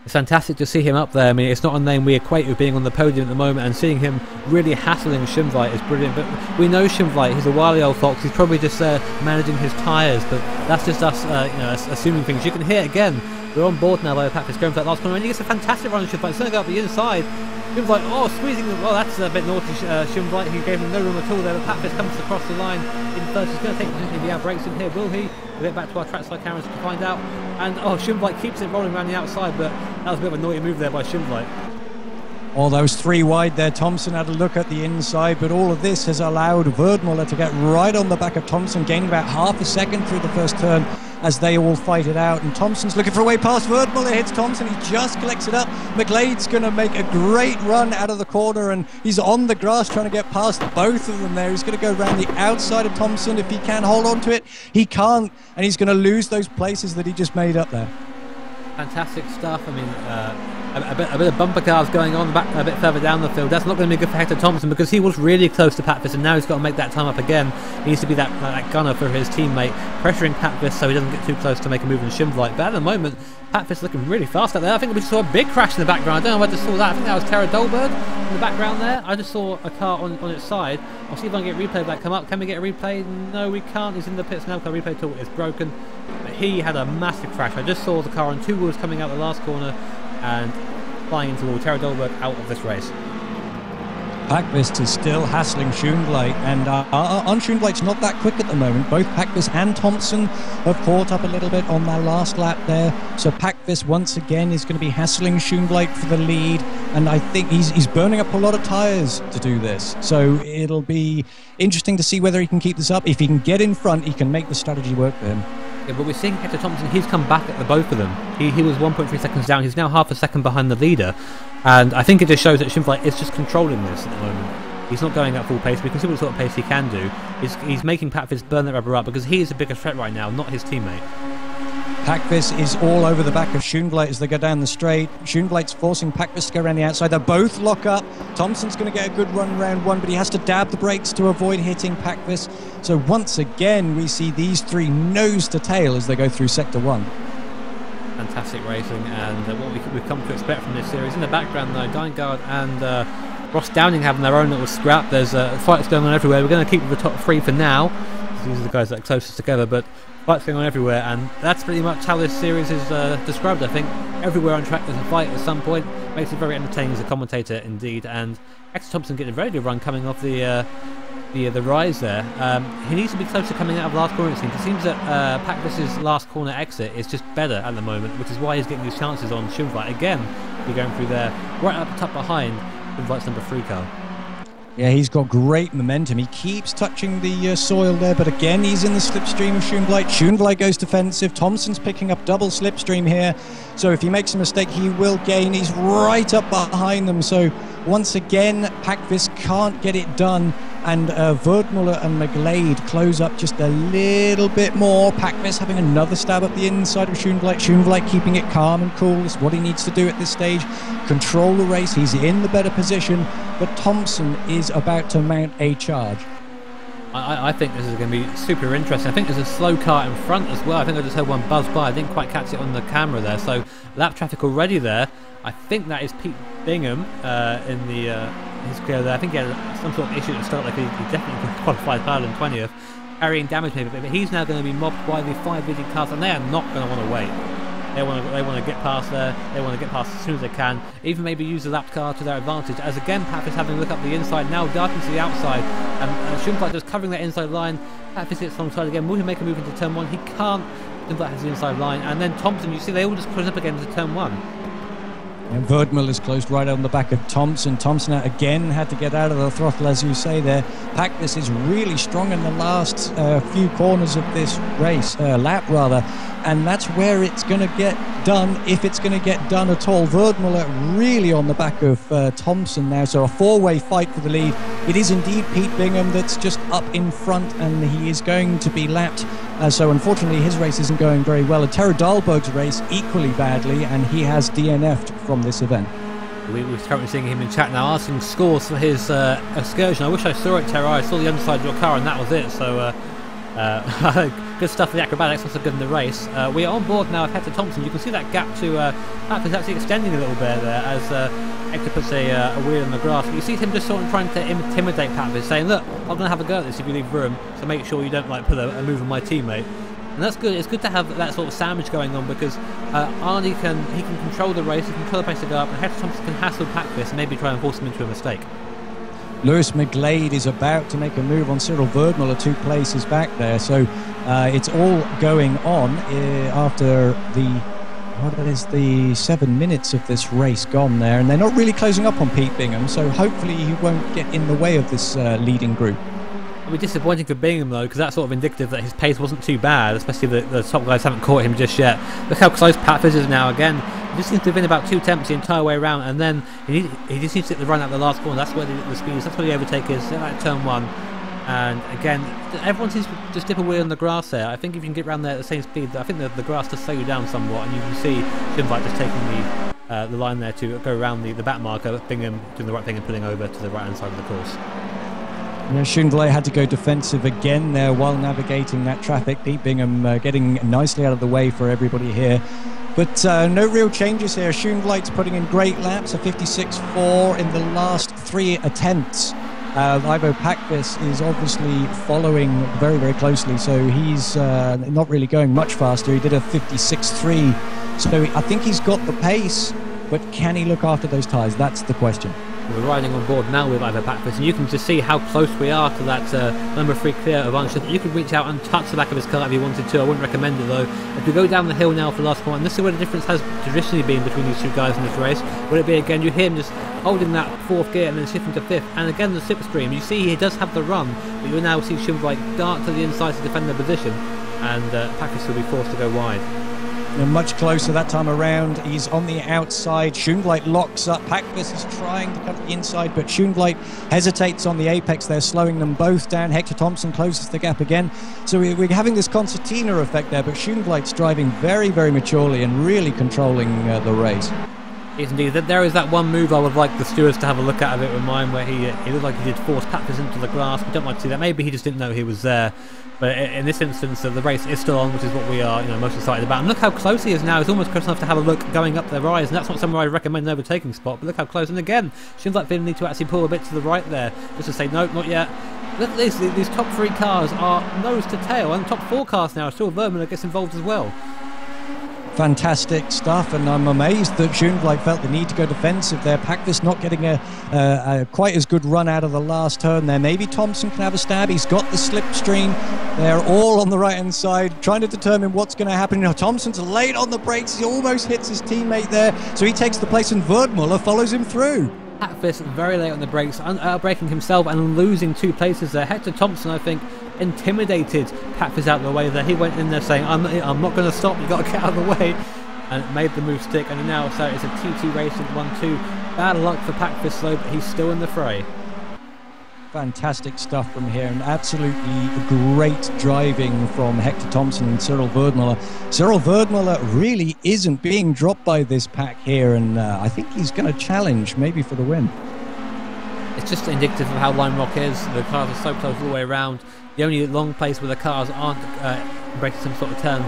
A: It's fantastic to see him up there. I mean, it's not a name we equate with being on the podium at the moment, and seeing him really hassling Schoenvliet is brilliant. But we know Schoenvliet, he's a wily old fox. He's probably just managing his tyres, but that's just us, assuming things. You can hear again. We're on board now by Pakvis going for that last corner, and he gets a fantastic run on Schoenvliet. He's going to go up the inside. Schoenvliet, squeezing them. Well, that's a bit naughty. Schoenvliet, he gave him no room at all there, but Pakvis comes across the line in first. He's going to take the outbreaks in here, will he? We'll get back to our trackside cameras to find out. And Schoenvliet keeps it rolling around the outside, but that was a bit of a naughty move there by Schoenvliet.
B: All those 3 wide there. Thompson had a look at the inside, but all of this has allowed Verdmuller to get right on the back of Thompson, gaining about half a second through the first turn as they all fight it out. And Thompson's looking for a way past Verdmuller, hits Thompson, he just collects it up. McGlade's going to make a great run out of the corner, and he's on the grass trying to get past both of them there. He's going to go around the outside of Thompson. If he can hold on to it, he can't, and he's going to lose those places that he just made up there.
A: Fantastic stuff. I mean, a bit of bumper cars going on back a bit further down the field. That's not going to be good for Hector Thompson, because he was really close to Pakvis, and now he's got to make that time up again. He needs to be that gunner for his teammate, pressuring Pakvis so he doesn't get too close to make a move in Schoenvliet. But at the moment, Pakvis looking really fast out there. I think we saw a big crash in the background. I don't know whether I just saw that. I think that was Tara Dolberg in the background there. I just saw a car on its side. I'll see if I can get a replay of that come up. Can we get a replay? No, we can't. He's in the pits now. The replay tool is broken. But he had a massive crash. I just saw the car on 2 wheels coming out the last corner and flying into the wall. Tara Dolberg out of this race.
B: Pakvis is still hassling Schoenvliet, and on Schoenvliet's not that quick at the moment. Both Pakvis and Thompson have caught up a little bit on that last lap there. So Pakvis once again is going to be hassling Schoenvliet for the lead, and I think he's burning up a lot of tyres to do this. So it'll be interesting to see whether he can keep this up. If he can get in front, he can make the strategy work for him.
A: Yeah, but we're seeing Hector Thompson, he's come back at the both of them. He was 1.3 seconds down, he's now half a second behind the leader. And I think it just shows that Schoenvliet is just controlling this at the moment. He's not going at full pace. We can see what sort of pace he can do. He's making Pakvis burn that rubber up, because he is the biggest threat right now, not his teammate.
B: Pakvis is all over the back of Schoenvliet as they go down the straight. Schoenvliet's forcing Pakvis to go around the outside. They both lock up. Thompson's going to get a good run round 1, but he has to dab the brakes to avoid hitting Pakvis. So once again, we see these 3 nose to tail as they go through Sector 1.
A: Fantastic racing, and what we've come to expect from this series. In the background, though, Dynegard and Ross Downing having their own little scrap. There's fights going on everywhere. We're going to keep with the top 3 for now. These are the guys that are closest together, but fights going on everywhere, and that's pretty much how this series is described. I think everywhere on track there's a fight at some point. Makes it very entertaining as a commentator indeed. And Hector Thompson getting a very good run coming off the rise there. He needs to be close to coming out of last corner, it seems. It seems that Pakvis's last corner exit is just better at the moment, which is why he's getting these chances on Schoenvliet. Again, he's going through there, right up the top behind Schoenvliet's number 3 car.
B: Yeah, he's got great momentum. He keeps touching the soil there, but again, he's in the slipstream of Schoenvliet. Schoenvliet goes defensive. Thompson's picking up double slipstream here. So if he makes a mistake, he will gain. He's right up behind them. So once again, Pakvis can't get it done. And Verdmuller and McGlade close up just a little bit more. Pakvis having another stab at the inside of Schoenvliet. Schoenvliet keeping it calm and cool is what he needs to do at this stage. Control the race. He's in the better position, but Thompson is about to mount a charge.
A: I think this is going to be super interesting. I think there's a slow car in front as well. I think I just heard one buzz by. I didn't quite catch it on the camera there. So lap traffic already there. I think that is Pete Bingham in his Clio there. I think he had some sort of issue at the start. Like he definitely qualified higher than 20th, carrying damage maybe. But he's now going to be mobbed by the 5 leading cars, and they are not going to want to wait. They want to get past there. They want to get past as soon as they can. Even maybe use the lap car to their advantage. As again, Pat is having a look up the inside now, darting to the outside, and Schumpeter just covering that inside line. Pat gets alongside again. Will he make a move into turn 1? He can't. Schumpeter has the inside line, and then Thompson. You see, they all just close up again into turn 1.
B: And Verdmel is closed right on the back of Thompson. Thompson again had to get out of the throttle, as you say there. Packness is really strong in the last few corners of this race, lap rather, and that's where it's going to get done, if it's going to get done at all. Verdmel really on the back of Thompson now, so a 4-way fight for the lead. It is indeed Pete Bingham that's just up in front, and he is going to be lapped. So unfortunately his race isn't going very well. And Terra Dahlberg's race equally badly, and he has DNF'd from this event.
A: We're currently seeing him in chat now asking scores for his excursion. I wish I saw it, Terra. I saw the underside of your car and that was it. So good stuff for the acrobatics. Also good in the race. We are on board now with Hector Thompson. You can see that gap to Pat is actually extending a little bit there as Hector puts a wheel in the grass. But you see him just sort of trying to intimidate Pat, saying, look, I'm going to have a go at this if you leave room, so make sure you don't like put a move on my teammate. And that's good. It's good to have that sort of sandwich going on, because Arnie can control the race, he can control the pace to go up, and Hector Thompson can hassle Packfist and maybe try and force him into a mistake.
B: Lewis McGlade is about to make a move on Cyril Verdmel, 2 places back there. So it's all going on after the 7 minutes of this race gone there, and they're not really closing up on Pete Bingham, so hopefully he won't get in the way of this leading group.
A: It'll be disappointing for Bingham though, because that's sort of indicative that his pace wasn't too bad, especially the top guys haven't caught him just yet. Look how close Pat Fizz is now again. He just seems to have been about 2 attempts the entire way around, and then he just needs to get the run out the last corner. That's where the speed is, that's where the overtake is, at turn 1. And again, everyone seems to just dip a wheel in the grass there. I think if you can get around there at the same speed, I think the grass does slow you down somewhat, and you can see Schumpeter just taking the line there to go around the back marker, Bingham doing the right thing and pulling over to the right hand side of the course.
B: Schumpeter had to go defensive again there while navigating that traffic. Pete Bingham getting nicely out of the way for everybody here. But no real changes here. Schumpeter's putting in great laps, a 56.4 in the last 3 attempts. Ivo Packvis is obviously following very, very closely, so he's not really going much faster. He did a 56.3, so I think he's got the pace, but can he look after those tyres? That's the question.
A: We're riding on board now with Ivo Packvis, and you can just see how close we are to that number 3 Clio of Arndt. You could reach out and touch the back of his car if you wanted to. I wouldn't recommend it though. If we go down the hill now for the last point, and this is where the difference has traditionally been between these 2 guys in this race. Will it be again? You hear him just holding that 4th gear and then shifting to 5th, and again the slipstream. You see he does have the run, but you will now see Schumpeter dart to the inside to defend the position, and Packvis will be forced to go wide.
B: Much closer that time around. He's on the outside. Schumpeter locks up. Packvis is trying to cut the inside, but Schumpeter hesitates on the apex. They're slowing them both down. Hector Thompson closes the gap again. So we're having this concertina effect there, but Schumpeter's driving very, very maturely and really controlling the race.
A: Yes, indeed. There is that one move I would like the stewards to have a look at of it with mine, where he looked like he did force Packvis into the grass. We don't like to see that. Maybe he just didn't know he was there. But in this instance, the race is still on, which is what we are most excited about. And look how close he is now. He's almost close enough to have a look going up the rise, and that's not somewhere I recommend an overtaking spot. But look how close. And again, seems like they need to actually pull a bit to the right there, just to say, no, not yet. Look at this. These top 3 cars are nose to tail, and top 4 cars now. Still Vermeulen gets involved as well.
B: Fantastic stuff, and I'm amazed that Schumpeter felt the need to go defensive there. Packvis not getting a quite as good run out of the last turn there. Maybe Thompson can have a stab. He's got the slipstream. They're all on the right hand side trying to determine what's going to happen. Now Thompson's late on the brakes. He almost hits his teammate there, so he takes the place, and Verdmel follows him through.
A: Packvis very late on the brakes, outbraking himself and losing 2 places there. Hector Thompson, I think, intimidated Packvis out of the way there. He went in there saying, I'm not going to stop, you've got to get out of the way, and made the move stick. And now so it's a TT race in 1-2. Bad luck for Packvis though, but he's still in the fray.
B: Fantastic stuff from here, and absolutely great driving from Hector Thompson and Cyril Verdmel. Cyril Verdmel really isn't being dropped by this pack here, and I think he's going to challenge maybe for the win.
A: It's just indicative of how Lime Rock is. The cars are so close all the way around. The only long place where the cars aren't breaking some sort of turn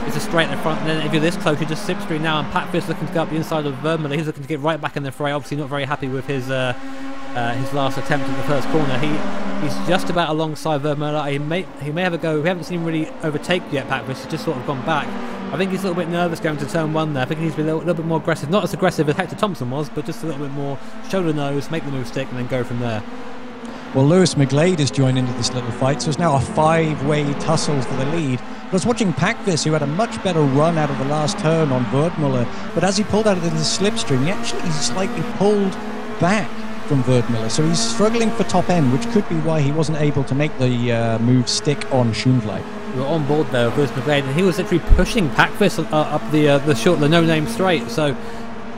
A: is a straight at the front. And then if you're this close, you're just slipstream now. And Pat Fish looking to go up the inside of Vermeulen. He's looking to get right back in the fray. Obviously not very happy with his last attempt at the first corner. He's just about alongside Vermeulen. He may have a go. We haven't seen him really overtake yet, Pat Fish. He's just sort of gone back. I think he's a little bit nervous going to turn 1 there. I think he needs to be a little bit more aggressive. Not as aggressive as Hector Thompson was, but just a little bit more shoulder nose, make the move stick, and then go from there.
B: Well, Lewis McGlade has joined into this little fight, so it's now a 5-way tussle for the lead. I was watching Pakvis, who had a much better run out of the last turn on Verdmuller, but as he pulled out of the slipstream, he slightly pulled back from Verdmuller, so he's struggling for top end, which could be why he wasn't able to make the move stick on Schoenvliet.
A: We were on board there with Lewis McGlade, and he was literally pushing Pakvis up the no-name straight, so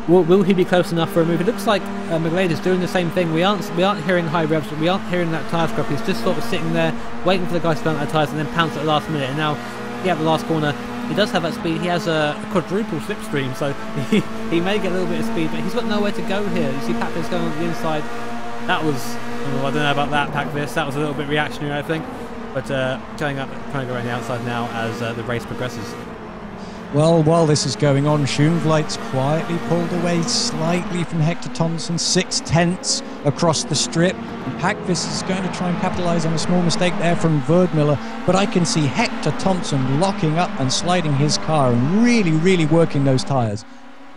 A: will he be close enough for a move? It looks like McGlade is doing the same thing. We aren't hearing high revs, we aren't hearing that tyre scrap. He's just sort of sitting there waiting for the guys to burn out their tyres and then pounce at the last minute. And now, yeah, the last corner, he does have that speed. He has a quadruple slipstream, so he may get a little bit of speed, but he's got nowhere to go here. You see Pakvis going on the inside. That was, I don't know about that, Pakvis. That was a little bit reactionary, I think. But going up, trying to go around the outside now as the race progresses.
B: Well, while this is going on, Schoenvliet's quietly pulled away slightly from Hector Thompson, 6/10 across the strip. And Pakvis is going to try and capitalise on a small mistake there from Verdmuller, but I can see Hector Thompson locking up and sliding his car and really working those tyres.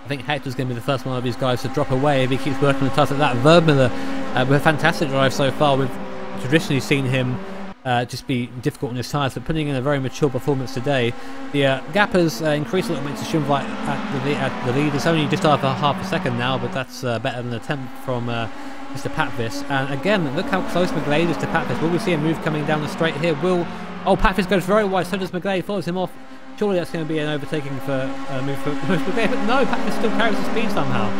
A: I think Hector's going to be the first one of these guys to drop away if he keeps working the tyres like that. Verdmuller, with a fantastic drive so far, we've traditionally seen him just be difficult on his tyres, but putting in a very mature performance today. The gap has increased a little bit to Schoenvliet at the lead. It's only just over half a second now, but that's better than an attempt from Mr. Patvis. And again, look how close McGlade is to Patvis. Will we see a move coming down the straight here? Patvis goes very wide, so does McGlade, follows him off. Surely that's going to be an overtaking for a move for McGlade, but no, Patvis still carries the speed somehow.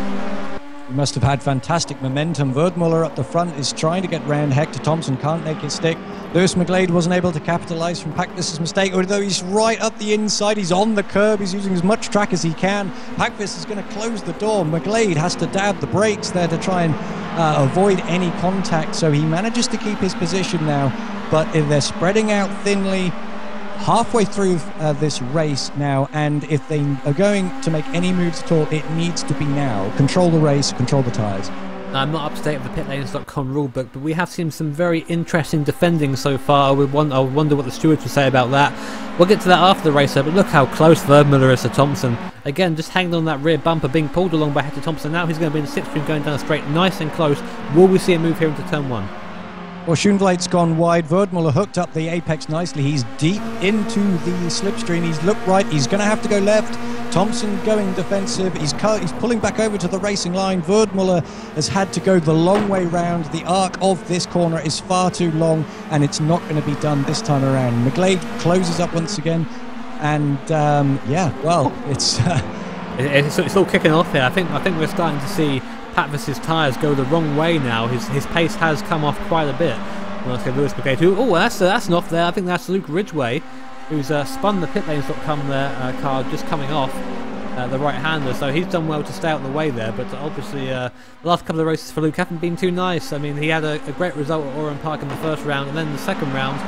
B: He must have had fantastic momentum. Verdmuller up the front is trying to get round Hector Thompson, can't make it stick. Lewis McGlade wasn't able to capitalise from Pakvis' mistake, although he's right up the inside, he's on the curb, he's using as much track as he can. Pakvis is going to close the door. McGlade has to dab the brakes there to try and avoid any contact, so he manages to keep his position now, but if they're spreading out thinly halfway through this race now, and if they are going to make any moves at all, it needs to be now. Control the race, control the tyres.
A: I'm not up to date with the pitlanes.com rulebook, but we have seen some very interesting defending so far. I wonder what the stewards will say about that. We'll get to that after the race, but look how close Verdmuller is to Thompson. Again, just hanging on that rear bumper, being pulled along by Hector Thompson. Now he's going to be in the sixth string going down the straight, nice and close. Will we see a move here into turn 1?
B: Well, Schoenvliet's gone wide. Verdmuller hooked up the apex nicely. He's deep into the slipstream. He's looked right. He's going to have to go left. Thompson going defensive. He's pulling back over to the racing line. Verdmuller has had to go the long way round. The arc of this corner is far too long, and it's not going to be done this time around. McGlade closes up once again, and
A: it's all kicking off here. I think we're starting to see Patvis's tyres go the wrong way now. His pace has come off quite a bit. Well, let's go Lewis McGlade, that's an off there. I think that's Luke Ridgway, who's spun the pitlanes.com car just coming off the right-hander, so he's done well to stay out of the way there, but obviously the last couple of races for Luke haven't been too nice. I mean, he had a great result at Oran Park in the first round, and then the second round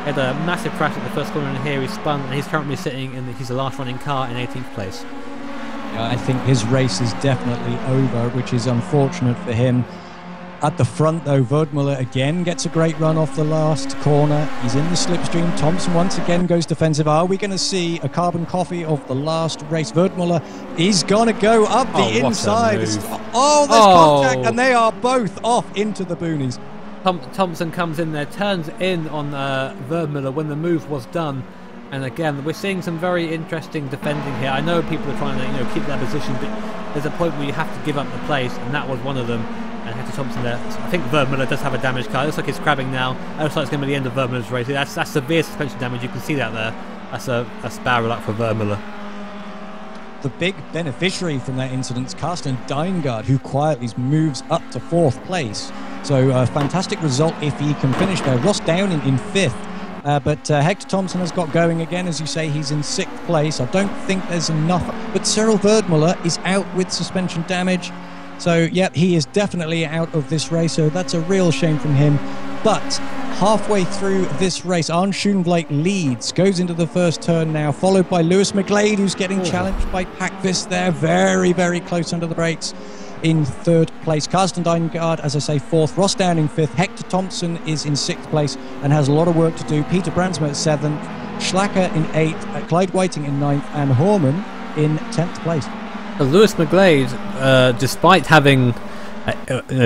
A: he had a massive crash at the first corner, and here he spun, and he's currently sitting in he's the last running car in 18th place.
B: I think his race is definitely over, which is unfortunate for him. At the front, though, Verdmuller again gets a great run off the last corner. He's in the slipstream. Thompson once again goes defensive. Are we going to see a carbon copy of the last race? Verdmuller is going to go up the inside. There's contact, and they are both off into the boonies.
A: Thompson comes in there, turns in on Verdmuller when the move was done. And again, we're seeing some very interesting defending here. I know people are trying to keep their position, but there's a point where you have to give up the place, and that was one of them. And Hector Thompson there. I think Verdmuller does have a damaged car. It looks like he's crabbing now. It looks like it's going to be the end of Verdmuller's race. That's severe suspension damage. You can see that there. That's bad luck for Verdmuller.
B: The big beneficiary from that incident is Carsten Deingard, who quietly moves up to 4th place. So a fantastic result if he can finish there. Ross Downing in 5th. But Hector Thompson has got going again. As you say, he's in 6th place. I don't think there's enough. But Cyril Verdmuller is out with suspension damage. So, yeah, he is definitely out of this race. So that's a real shame from him. But halfway through this race. Arne Schoenvliet leads, goes into the first turn now, followed by Lewis McGlade, who's getting challenged by Pakvis there. Very, very close under the brakes in third place. Carsten Deingard, as I say, fourth. Ross Downing fifth. Hector Thompson is in sixth place and has a lot of work to do. Peter Brandsma at seventh. Schlacker in eighth. Clyde Whiting in ninth. And Horman in 10th place.
A: Lewis McGlade, despite having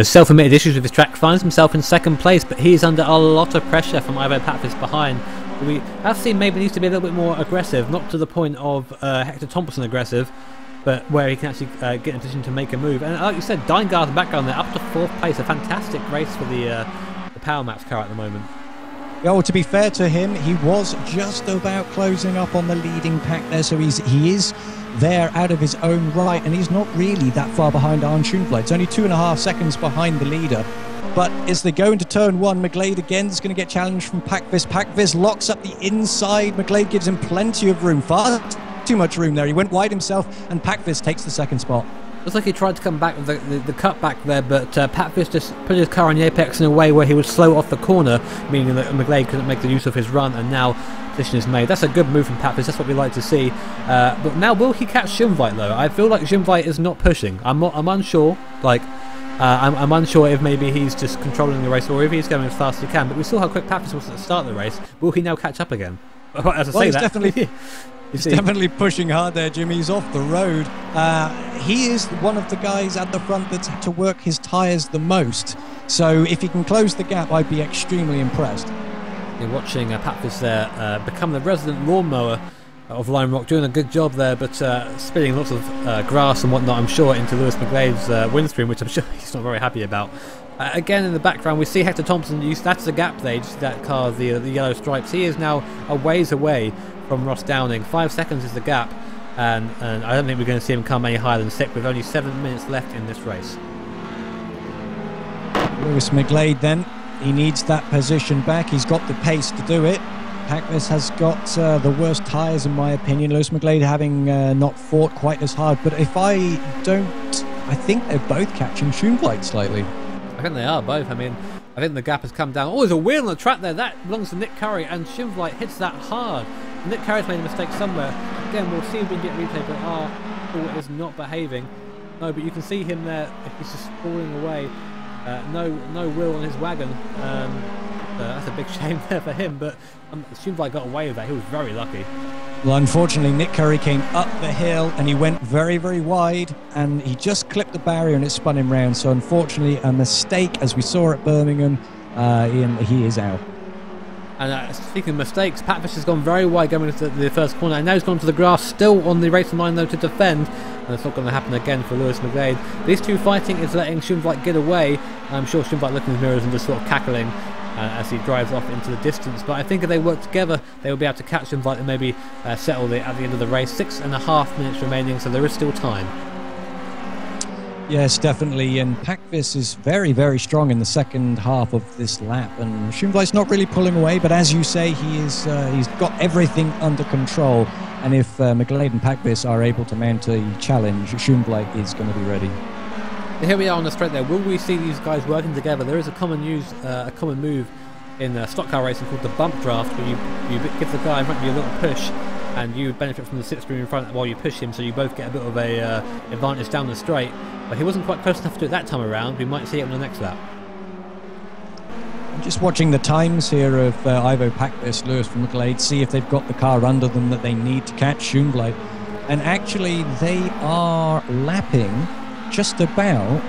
A: self-admitted issues with his track, finds himself in second place, but he's under a lot of pressure from Ivo Pakvis behind. We have seen maybe needs to be a little bit more aggressive, not to the point of Hector Thompson aggressive, but where he can actually get in a position to make a move. And like you said, Deingard's background there, up to fourth place, a fantastic race for the Power Max car at the moment.
B: Yeah, well, to be fair to him, he was just about closing up on the leading pack there, so he is there out of his own right, and he's not really that far behind Arne Schoenvliet. It's only 2.5 seconds behind the leader. But as they go into turn one, McGlade again is going to get challenged from Pakvis. Pakvis locks up the inside. McGlade gives him plenty of room, far too much room there. He went wide himself, and Pakvis takes the second spot.
A: Looks like he tried to come back with the cut back there, but Pakvis just put his car on the apex in a way where he would slow off the corner, meaning that McGlade couldn't make the use of his run, and now position is made. That's a good move from Pakvis, that's what we like to see. But now, will he catch Schoenvliet though? I feel like Schoenvliet is not pushing. I'm unsure. I'm unsure if maybe he's just controlling the race or if he's going as fast as he can. But we saw how quick Pakvis was at the start of the race. Will he now catch up again? As I say,
B: he's definitely. He's definitely pushing hard there, Jimmy. He's off the road. He is one of the guys at the front that's had to work his tyres the most. So if he can close the gap, I'd be extremely impressed.
A: You're watching Pakvis there become the resident lawnmower of Lime Rock, doing a good job there, but spilling lots of grass and whatnot, I'm sure, into Lewis McGlade's windscreen, which I'm sure he's not very happy about. Again, in the background, we see Hector Thompson. That's the gap there. You see that car, the yellow stripes. He is now a ways away from Ross Downing. 5 seconds is the gap, and I don't think we're going to see him come any higher than 6 with only 7 minutes left in this race.
B: Lewis McGlade then, he needs that position back. He's got the pace to do it. Pakvis has got the worst tyres in my opinion. Lewis McGlade having not fought quite as hard, but if I think they're both catching Schoenvliet slightly.
A: I think they are both. I mean, I think the gap has come down. Oh, there's a wheel on the track there. That belongs to Nick Curry, and Schoenvliet hits that hard. Nick Curry's made a mistake somewhere. Again, we'll see if we can get replay, but is not behaving. No, but you can see him there. He's just falling away. No wheel on his wagon. That's a big shame there for him, but Schoenvliet got away with that. He was very lucky.
B: Well, unfortunately, Nick Curry came up the hill and he went very, very wide, and he just clipped the barrier and it spun him round. So unfortunately, a mistake, as we saw at Birmingham, he is out.
A: And speaking of mistakes, Pakvis has gone very wide going into the first corner, and now he's gone to the grass, still on the racing line though to defend, and it's not going to happen again for Lewis McGlade. These two fighting is letting Schoenvliet get away. I'm sure Schoenvliet looking in his mirrors and just sort of cackling as he drives off into the distance, but I think if they work together they will be able to catch Schoenvliet and maybe settle it at the end of the race. 6.5 minutes remaining, so there is still time.
B: Yes, definitely, and Pakvis is very, very strong in the second half of this lap, and Schoenvliet's not really pulling away, but as you say, he's got everything under control, and if McGlade and Pakvis are able to mount a challenge, Schoenvliet is going to be ready.
A: Here we are on the straight there. Will we see these guys working together? There is a common move in stock car racing called the bump draft, where you give the guy in front of you a little push, and you benefit from the slipstream in front while you push him, so you both get a bit of a advantage down the straight. But he wasn't quite close enough to do it that time around. We might see it on the next lap.
B: I'm just watching the times here of Ivo Pakvis, Lewis from McGlade, see if they've got the car under them that they need to catch Schoenvliet. And actually, they are lapping just about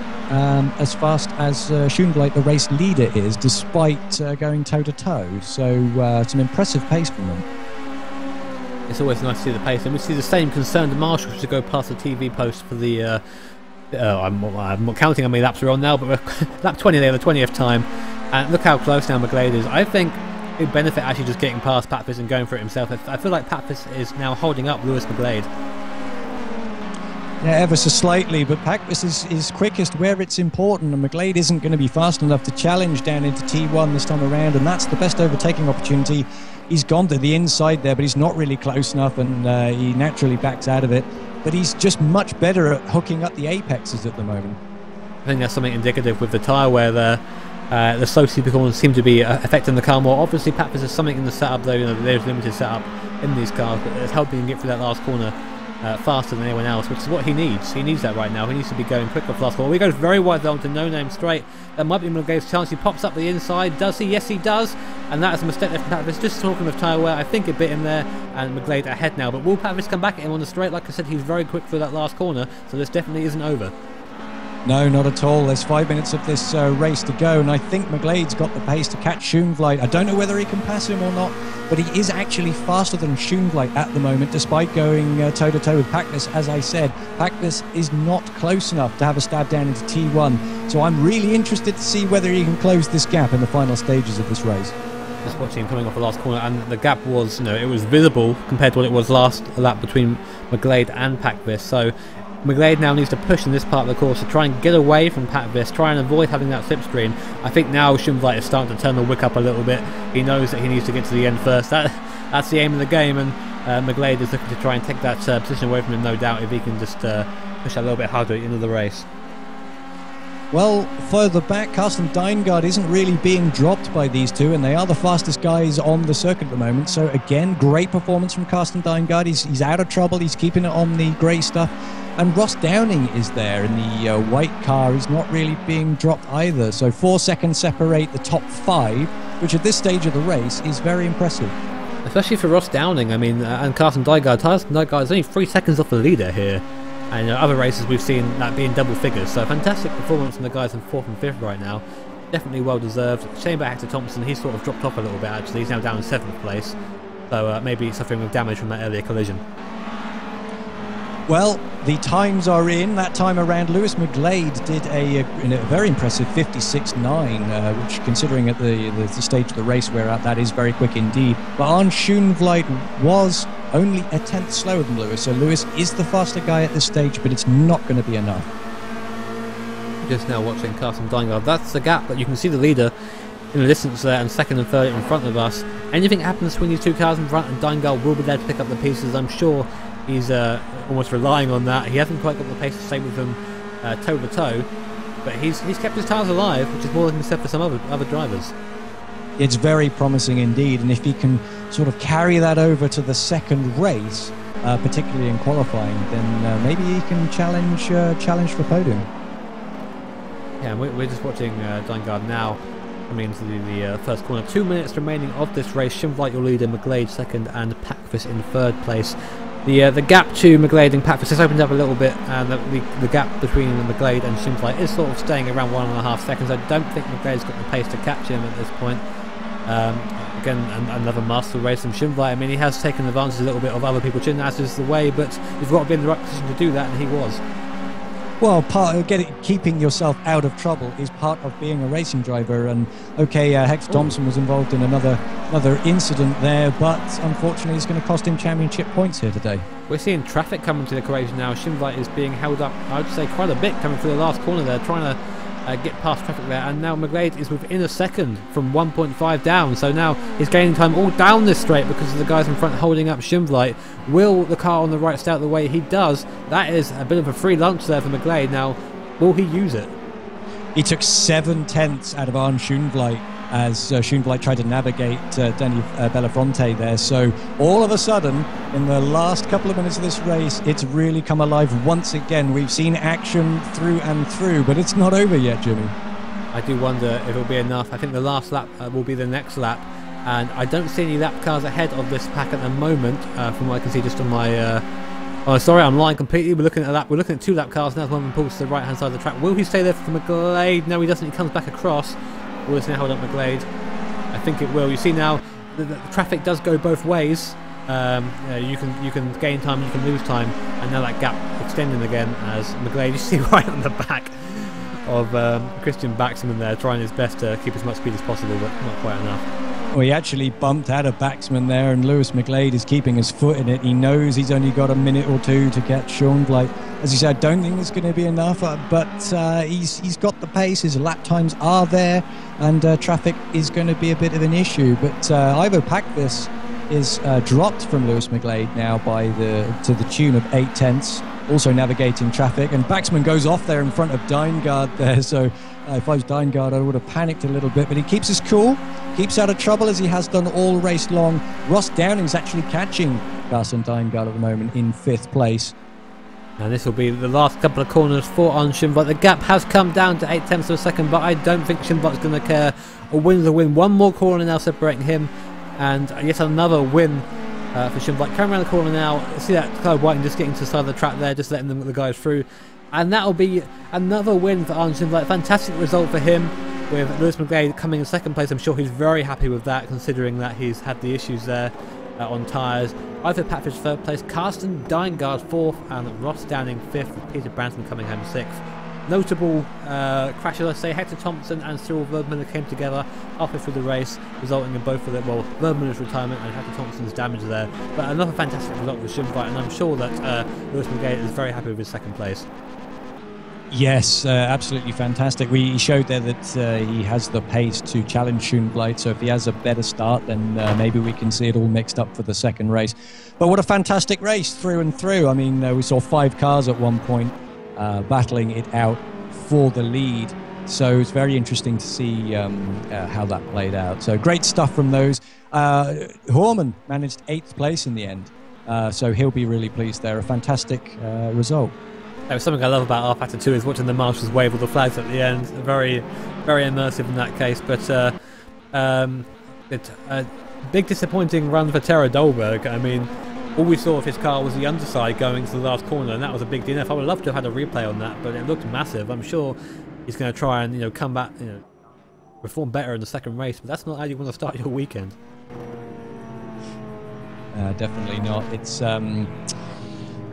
B: as fast as Schoenvliet, the race leader, is, despite going toe-to-toe. So it's an impressive pace from them.
A: It's always nice to see the pace, and we see the same concerned marshals to go past the TV post for the I'm not counting how many laps we're on now, but we're lap 20 there, the 20th time, and look how close now McGlade is. I think it would benefit actually just getting past Pakvis and going for it himself. I feel like Pakvis is now holding up Lewis McGlade.
B: Yeah, ever so slightly, but Pakvis is quickest where it's important, and McGlade isn't going to be fast enough to challenge down into T1 this time around, and that's the best overtaking opportunity. He's gone to the inside there, but he's not really close enough, and he naturally backs out of it. But he's just much better at hooking up the apexes at the moment.
A: I think that's something indicative with the tyre wear there. The slow CP corners seem to be affecting the car more. Obviously, Pappas has something in the setup, though. There's limited setup in these cars, but it's helping him get through that last corner faster than anyone else, which is what he needs. He needs that right now. He needs to be going quick off the last corner. He goes very wide though onto No Name straight. That might be McGlade's chance. He pops up the inside. Does he? Yes, he does. And that is a mistake there from Pappas. Just talking of tyre wear, I think it bit him there, and McGlade ahead now. But will Pappas come back at him on the straight? Like I said, he's very quick through that last corner, so this definitely isn't over.
B: No, not at all. There's 5 minutes of this race to go, and I think McGlade's got the pace to catch Schoenvliet. I don't know whether he can pass him or not, but he is actually faster than Schoenvliet at the moment, despite going toe-to-toe with Packness. As I said, Packness is not close enough to have a stab down into T1, so I'm really interested to see whether he can close this gap in the final stages of this race.
A: Just watching him coming off the last corner, and the gap was, it was visible compared to what it was last lap between McGlade and Packvis. So McGlade now needs to push in this part of the course to try and get away from Packvis, try and avoid having that slipstream. I think now Schoenvliet is starting to turn the wick up a little bit. He knows that he needs to get to the end first. That's the aim of the game, and McGlade is looking to try and take that position away from him, no doubt, if he can just push a little bit harder at the end of the race.
B: Well, further back, Carsten Deingard isn't really being dropped by these two, and they are the fastest guys on the circuit at the moment. So again, great performance from Carsten Deingard. He's out of trouble. He's keeping it on the grey stuff. And Ross Downing is there in the white car. He's not really being dropped either. So 4 seconds separate the top 5, which at this stage of the race is very impressive.
A: Especially for Ross Downing, I mean, and Carsten Deingard. Carsten Deingard is only 3 seconds off the leader here. And other races we've seen that being double figures. So fantastic performance from the guys in 4th and 5th right now. Definitely well deserved. Shame about Hector Thompson. He's sort of dropped off a little bit actually. He's now down in 7th place. So maybe suffering with damage from that earlier collision.
B: Well, the times are in. That time around, Lewis McGlade did a very impressive 56.9, which, considering at the stage of the race we're at, that is very quick indeed. But Arne Schoenvliet was only a tenth slower than Lewis, so Lewis is the faster guy at this stage, but it's not going to be enough.
A: Just now watching Carsten Deingard. That's the gap, but you can see the leader in the distance there, and 2nd and 3rd in front of us. Anything happens between these two cars in front, and Deingard will be there to pick up the pieces. I'm sure he's almost relying on that. He hasn't quite got the pace to stay with them toe to toe, but he's kept his tyres alive, which is more than he said for some other drivers.
B: It's very promising indeed, and if he can sort of carry that over to the second race, particularly in qualifying, then maybe he can challenge for podium.
A: Yeah, we're just watching Deingard now coming into the first corner. 2 minutes remaining of this race. Schoenvliet your leader, McGlade 2nd, and Packvis in 3rd place. The gap to McGlade and Packvis has opened up a little bit, and the gap between McGlade and Schoenvliet is sort of staying around 1.5 seconds. I don't think McGlade's got the pace to catch him at this point. Again, another master race from Schoenvliet. I mean, he has taken advantage a little bit of other people, as is the way, but you've got to be in the right position to do that, and he was.
B: Well, part of keeping yourself out of trouble is part of being a racing driver. And okay, Hector Thompson was involved in another incident there, but unfortunately, it's going to cost him championship points here today. We're
A: seeing traffic coming to the equation now. Schoenvliet is being held up, I would say, quite a bit coming through the last corner there, trying to get past traffic there, and now McGlade is within a second from 1.5 down, so now he's gaining time all down this straight because of the guys in front holding up Schoenvliet. Will the car on the right stay out of the way? He does. That is a bit of a free lunch there for McGlade. Now, will he use it?
B: He took 7 tenths out of Arne Schoenvliet as Schoenvliet tried to navigate Danny Belafonte there. So all of a sudden, in the last couple of minutes of this race, it's really come alive once again. We've seen action through and through, but it's not over yet, Jimmy.
A: I do wonder if it'll be enough. I think the last lap will be the next lap, and I don't see any lap cars ahead of this pack at the moment, from what I can see just on my... Oh, sorry, I'm lying completely. We're looking at 2 lap cars now. One of them pulls to the right-hand side of the track. Will he stay there for McGlade? No, he doesn't. He comes back across. Will this now hold up McGlade? I think it will. You see now, the traffic does go both ways. You can gain time, you can lose time, and now that gap extending again as McGlade, you see right on the back of Christian Baxman there, trying his best to keep as much speed as possible, but not quite enough.
B: Well, he actually bumped out of Baxman there, and Lewis McGlade is keeping his foot in it. He knows he's only got a minute or 2 to catch Schoenvliet. As you said, I don't think it's going to be enough, but he's got the pace. His lap times are there, and traffic is going to be a bit of an issue. But Ivo Packvis is dropped from Lewis McGlade now to the tune of 8 tenths. also navigating traffic. And Baxman goes off there in front of Deingard there. So if I was Deingard, I would have panicked a little bit. But he keeps his cool, keeps out of trouble as he has done all race long. Ross Downing's actually catching Carsten Deingard at the moment in 5th place.
A: And this will be the last couple of corners for Arne Schindler. The gap has come down to 0.8 of a second, but I don't think Schindler's going to care. A win's a win. One more corner now separating him, and yet another win for Schindler. Coming around the corner now, see that Clio Whiting just getting to the side of the track there, just letting the guys through. And that'll be another win for Arne Schindler. Fantastic result for him, with Lewis McGlade coming in 2nd place. I'm sure he's very happy with that, considering that he's had the issues there on tyres. Ivor Patfish 3rd place, Carsten Deingard 4th, and Ross Downing 5th, with Peter Branson coming home 6th. Notable crashes, I say. Hector Thompson and Cyril Verdmüller came together halfway through the race, resulting in both of them, well, Verdmüller's retirement and Hector Thompson's damage there. But another fantastic result for Schindler, and I'm sure that Lewis McGlade is very happy with his 2nd place.
B: Yes, absolutely fantastic. He showed there that he has the pace to challenge Schoenbleit, so if he has a better start, then maybe we can see it all mixed up for the 2nd race. But what a fantastic race through and through. I mean, we saw 5 cars at one point battling it out for the lead, so it's very interesting to see how that played out. So great stuff from those. Horman managed 8th place in the end, so he'll be really pleased there. A fantastic result.
A: Something I love about R-Factor 2 is watching the marshals wave all the flags at the end. Very, very immersive in that case. But it's a big disappointing run for Tero Dolberg. I mean, all we saw of his car was the underside going to the last corner, and that was a big DNF. I would love to have had a replay on that, but it looked massive. I'm sure he's going to try and come back, perform better in the 2nd race. But that's not how you want to start your weekend.
B: Definitely not. It's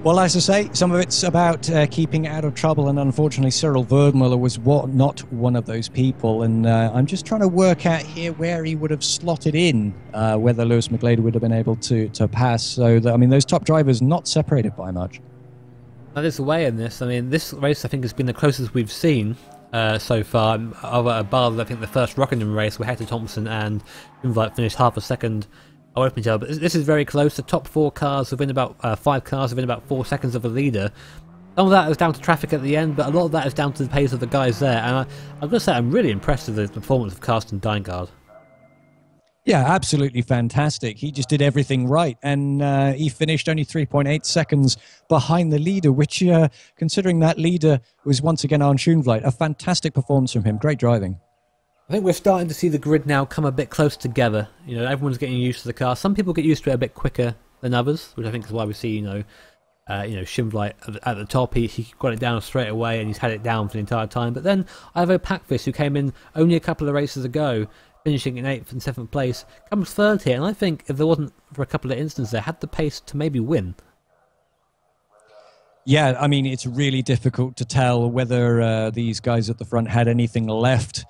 B: well, as I say, some of it's about keeping out of trouble, and unfortunately Cyril Verdmüller was not one of those people, and I'm just trying to work out here where he would have slotted in, whether Lewis McGlade would have been able to pass. So, I mean, those top drivers not separated by much.
A: Now, there's a way in this. I mean, this race I think has been the closest we've seen so far. Bar, I think the first Rockingham race where Hector Thompson and Invite finished half a second. But this is very close. The top 4 cars within about 5 cars within about 4 seconds of the leader. Some of that is down to traffic at the end, but a lot of that is down to the pace of the guys there. And I've got to say, I'm really impressed with the performance of Carsten Deingard.
B: Yeah, absolutely fantastic. He just did everything right, and he finished only 3.8 seconds behind the leader, which, considering that leader was once again Arne Schoenbleit, a fantastic performance from him. Great driving.
A: I think we're starting to see the grid now come a bit close together. Everyone's getting used to the car. Some people get used to it a bit quicker than others, which I think is why we see, Schindler at the top. He got it down straight away, and he's had it down for the entire time. But then Ivo Packfish, who came in only a couple of races ago, finishing in 8th and 7th place, comes 3rd here. And I think if there wasn't for a couple of instances there, had the pace to maybe win.
B: Yeah, I mean, it's really difficult to tell whether these guys at the front had anything left.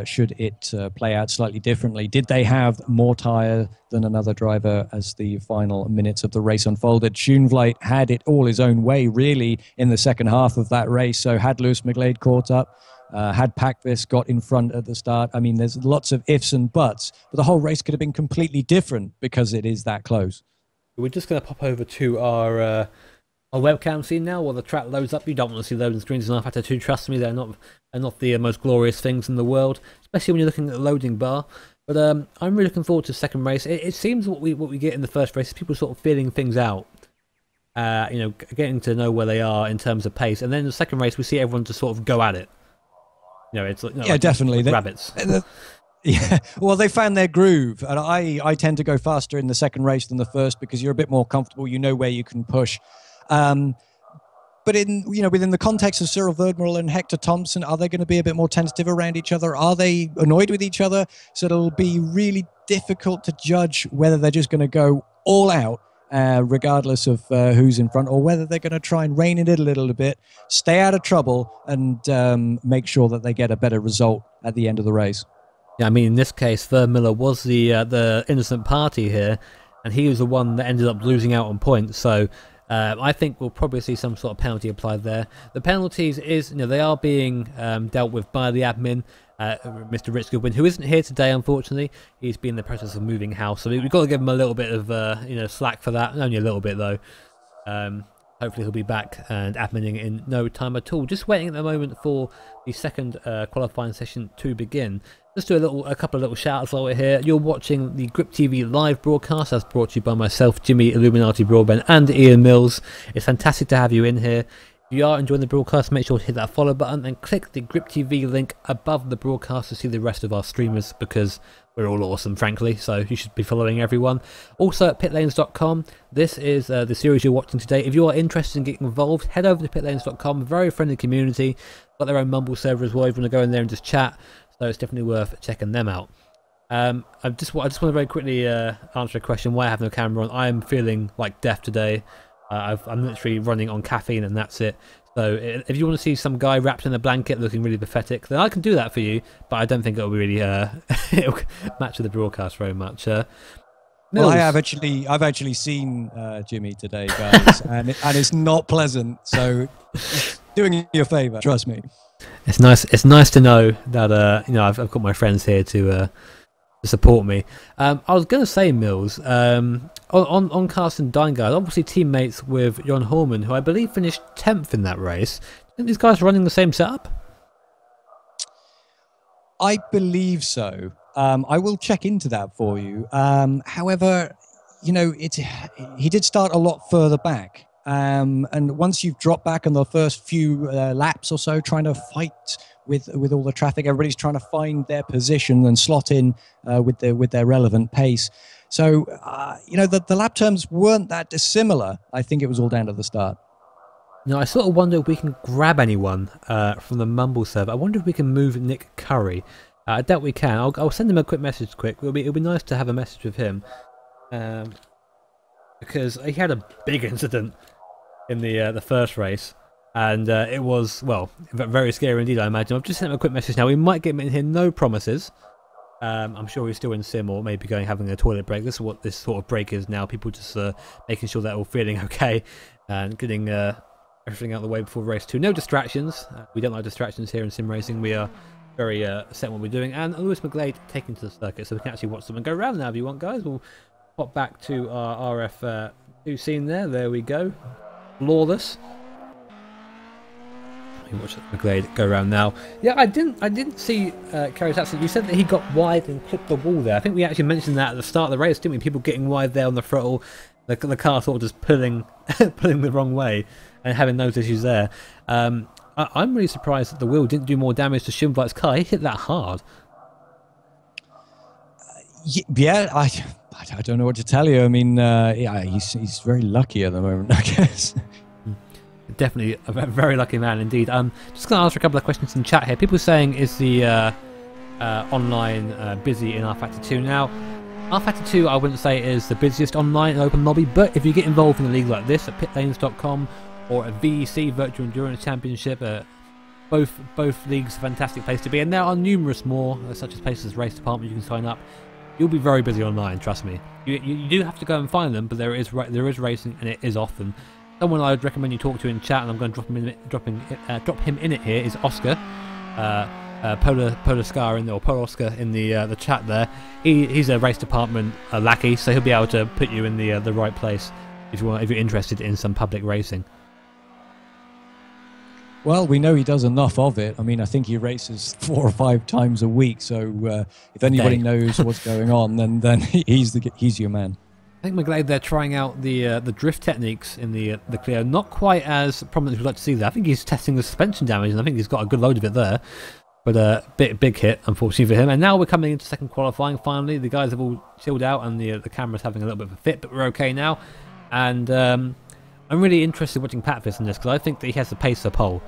B: Should it play out slightly differently? Did they have more tyre than another driver as the final minutes of the race unfolded? Schoenbleit had it all his own way, really, in the 2nd half of that race. So had Lewis McGlade caught up, had Packvis got in front at the start, I mean, there's lots of ifs and buts, but the whole race could have been completely different because it is that close.
A: We're just going to pop over to our webcam scene now while the track loads up. You don't want to see loading screens in R-Factor 2, trust me, they're not the most glorious things in the world, especially when you're looking at the loading bar. But I'm really looking forward to the 2nd race. It seems what we get in the 1st race is people sort of feeling things out, getting to know where they are in terms of pace, and then in the 2nd race we see everyone just sort of go at it. It's like
B: definitely
A: like rabbits.
B: Yeah, well, they found their groove, and I tend to go faster in the 2nd race than the 1st because you're a bit more comfortable. You know where you can push. But within the context of Cyril Verdmüller and Hector Thompson, are they going to be a bit more tentative around each other? Are they annoyed with each other? So it'll be really difficult to judge whether they're just going to go all out, regardless of who's in front, or whether they're going to try and rein it in a little bit, stay out of trouble, and make sure that they get a better result at the end of the race.
A: Yeah, I mean, in this case, Verdmüller was the innocent party here, and he was the one that ended up losing out on points. So I think we'll probably see some sort of penalty applied there. The penalties they are being dealt with by the admin, Mr. Rich Goodwin, who isn't here today, unfortunately. He's been in the process of moving house, so we've got to give him a little bit of slack for that. Only a little bit though. hopefully he'll be back and adminning in no time at all. Just waiting at the moment for the second qualifying session to begin. Just do a couple of little shout outs while we're here. You're watching the Grip TV live broadcast, as brought to you by myself, Jimmy Illuminati Broadbent, and Ian Mills. It's fantastic to have you in here. If you are enjoying the broadcast, make sure to hit that follow button and click the Grip TV link above the broadcast to see the rest of our streamers, because we're all awesome, frankly, so you should be following everyone. Also at pitlanes.com, this is the series you're watching today. If you are interested in getting involved, head over to pitlanes.com, very friendly community, got their own Mumble server as well if you want to go in there and just chat, so it's definitely worth checking them out. I just want to very quickly answer a question why I have no camera on. I am feeling like death today. I'm literally running on caffeine and that's it. So if you want to see some guy wrapped in a blanket looking really pathetic, then I can do that for you, but I don't think it'll be really it'll match with the broadcast very much.
B: Well, I've actually seen Jimmy today, guys, and it's not pleasant. So it's doing you a favour, trust me.
A: It's nice. It's nice to know that you know, I've got my friends here to support me. I was going to say, Mills, on Carsten Deingard, obviously teammates with Jon Horman, who I believe finished 10th in that race. Do you think these guys are running the same setup?
B: I believe so. I will check into that for you. However, you know, he did start a lot further back. And once you've dropped back on the first few laps or so, trying to fight with all the traffic, everybody's trying to find their position and slot in with their relevant pace. So, you know, the lap terms weren't that dissimilar. I think it was all down to the start.
A: No, I sort of wonder if we can grab anyone from the Mumble server. I wonder if we can move Nick Curry. I doubt we can. I'll send him a quick message quick. It'll be nice to have a message with him. Because he had a big incident in the first race. And it was, well, very scary indeed, I imagine. I've just sent him a quick message now. We might get him in here, no promises. I'm sure he's still in sim or maybe having a toilet break. This is what this sort of break is now. People just making sure they're all feeling okay and getting everything out of the way before race 2. No distractions. We don't like distractions here in sim racing. We are very set on what we're doing. And Lewis McGlade taken to the circuit, so we can actually watch them and go around now if you want, guys. We'll pop back to our RF2 scene there. There we go. Flawless. Watch McGlade go around now. Yeah, I didn't see Kerry's accident. You said that he got wide and clipped the wall there. I think we actually mentioned that at the start of the race, didn't we? People getting wide there on the throttle, the car sort of just pulling the wrong way and having those issues there. I'm really surprised that the wheel didn't do more damage to Schimvlight's car. He hit that hard.
B: Yeah, I don't know what to tell you. I mean, yeah, he's very lucky at the moment, I guess.
A: Definitely a very lucky man indeed. Just going to answer a couple of questions in chat here. People saying, is the online busy in rFactor 2 now? rFactor 2 I wouldn't say is the busiest online open lobby, but if you get involved in a league like this at pitlanes.com or at VEC, Virtual Endurance Championship, both leagues a fantastic place to be, and there are numerous more, such as places as Race Department you can sign up. You'll be very busy online, trust me. You do have to go and find them, but there is racing and it is often. Someone I would recommend you talk to in chat, and I'm going to drop him in it here, is Oscar, Polar Scar in there, or Polar Oscar in the chat there. He's a Race Department lackey, so he'll be able to put you in the right place if you're interested in some public racing.
B: Well, we know he does enough of it. I mean, I think he races 4 or 5 times a week. So if anybody knows what's going on, then he's your man.
A: I think McGlade they're trying out the drift techniques in the Clio, not quite as prominent as we'd like to see there. I think he's testing the suspension damage, and I think he's got a good load of it there. But big hit, unfortunately for him. And now we're coming into second qualifying. Finally, the guys have all chilled out, and the camera's having a little bit of a fit, but we're okay now. And I'm really interested watching Patvis in this because I think that he has the pace for pole.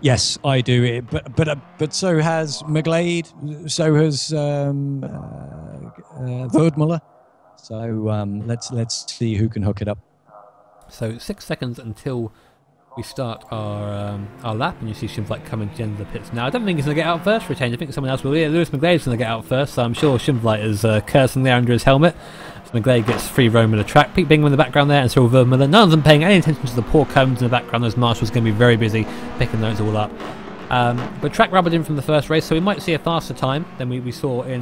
B: Yes, I do. But so has McGlade. So has Verdmuller. So let's see who can hook it up.
A: So 6 seconds until we start our lap, and you see Schimvlight coming to the end of the pits now. I don't think he's going to get out first for a change. I think someone else will. Yeah, Lewis McGlade's going to get out first, so I'm sure Schimvlight is cursing there under his helmet. So McGlade gets free roam of the track. Pete Bingham in the background there, and Cyril Verdmuller. None of them paying any attention to the poor cones in the background. Those marshals are going to be very busy picking those all up. But track rubbered in from the first race, so we might see a faster time than we saw in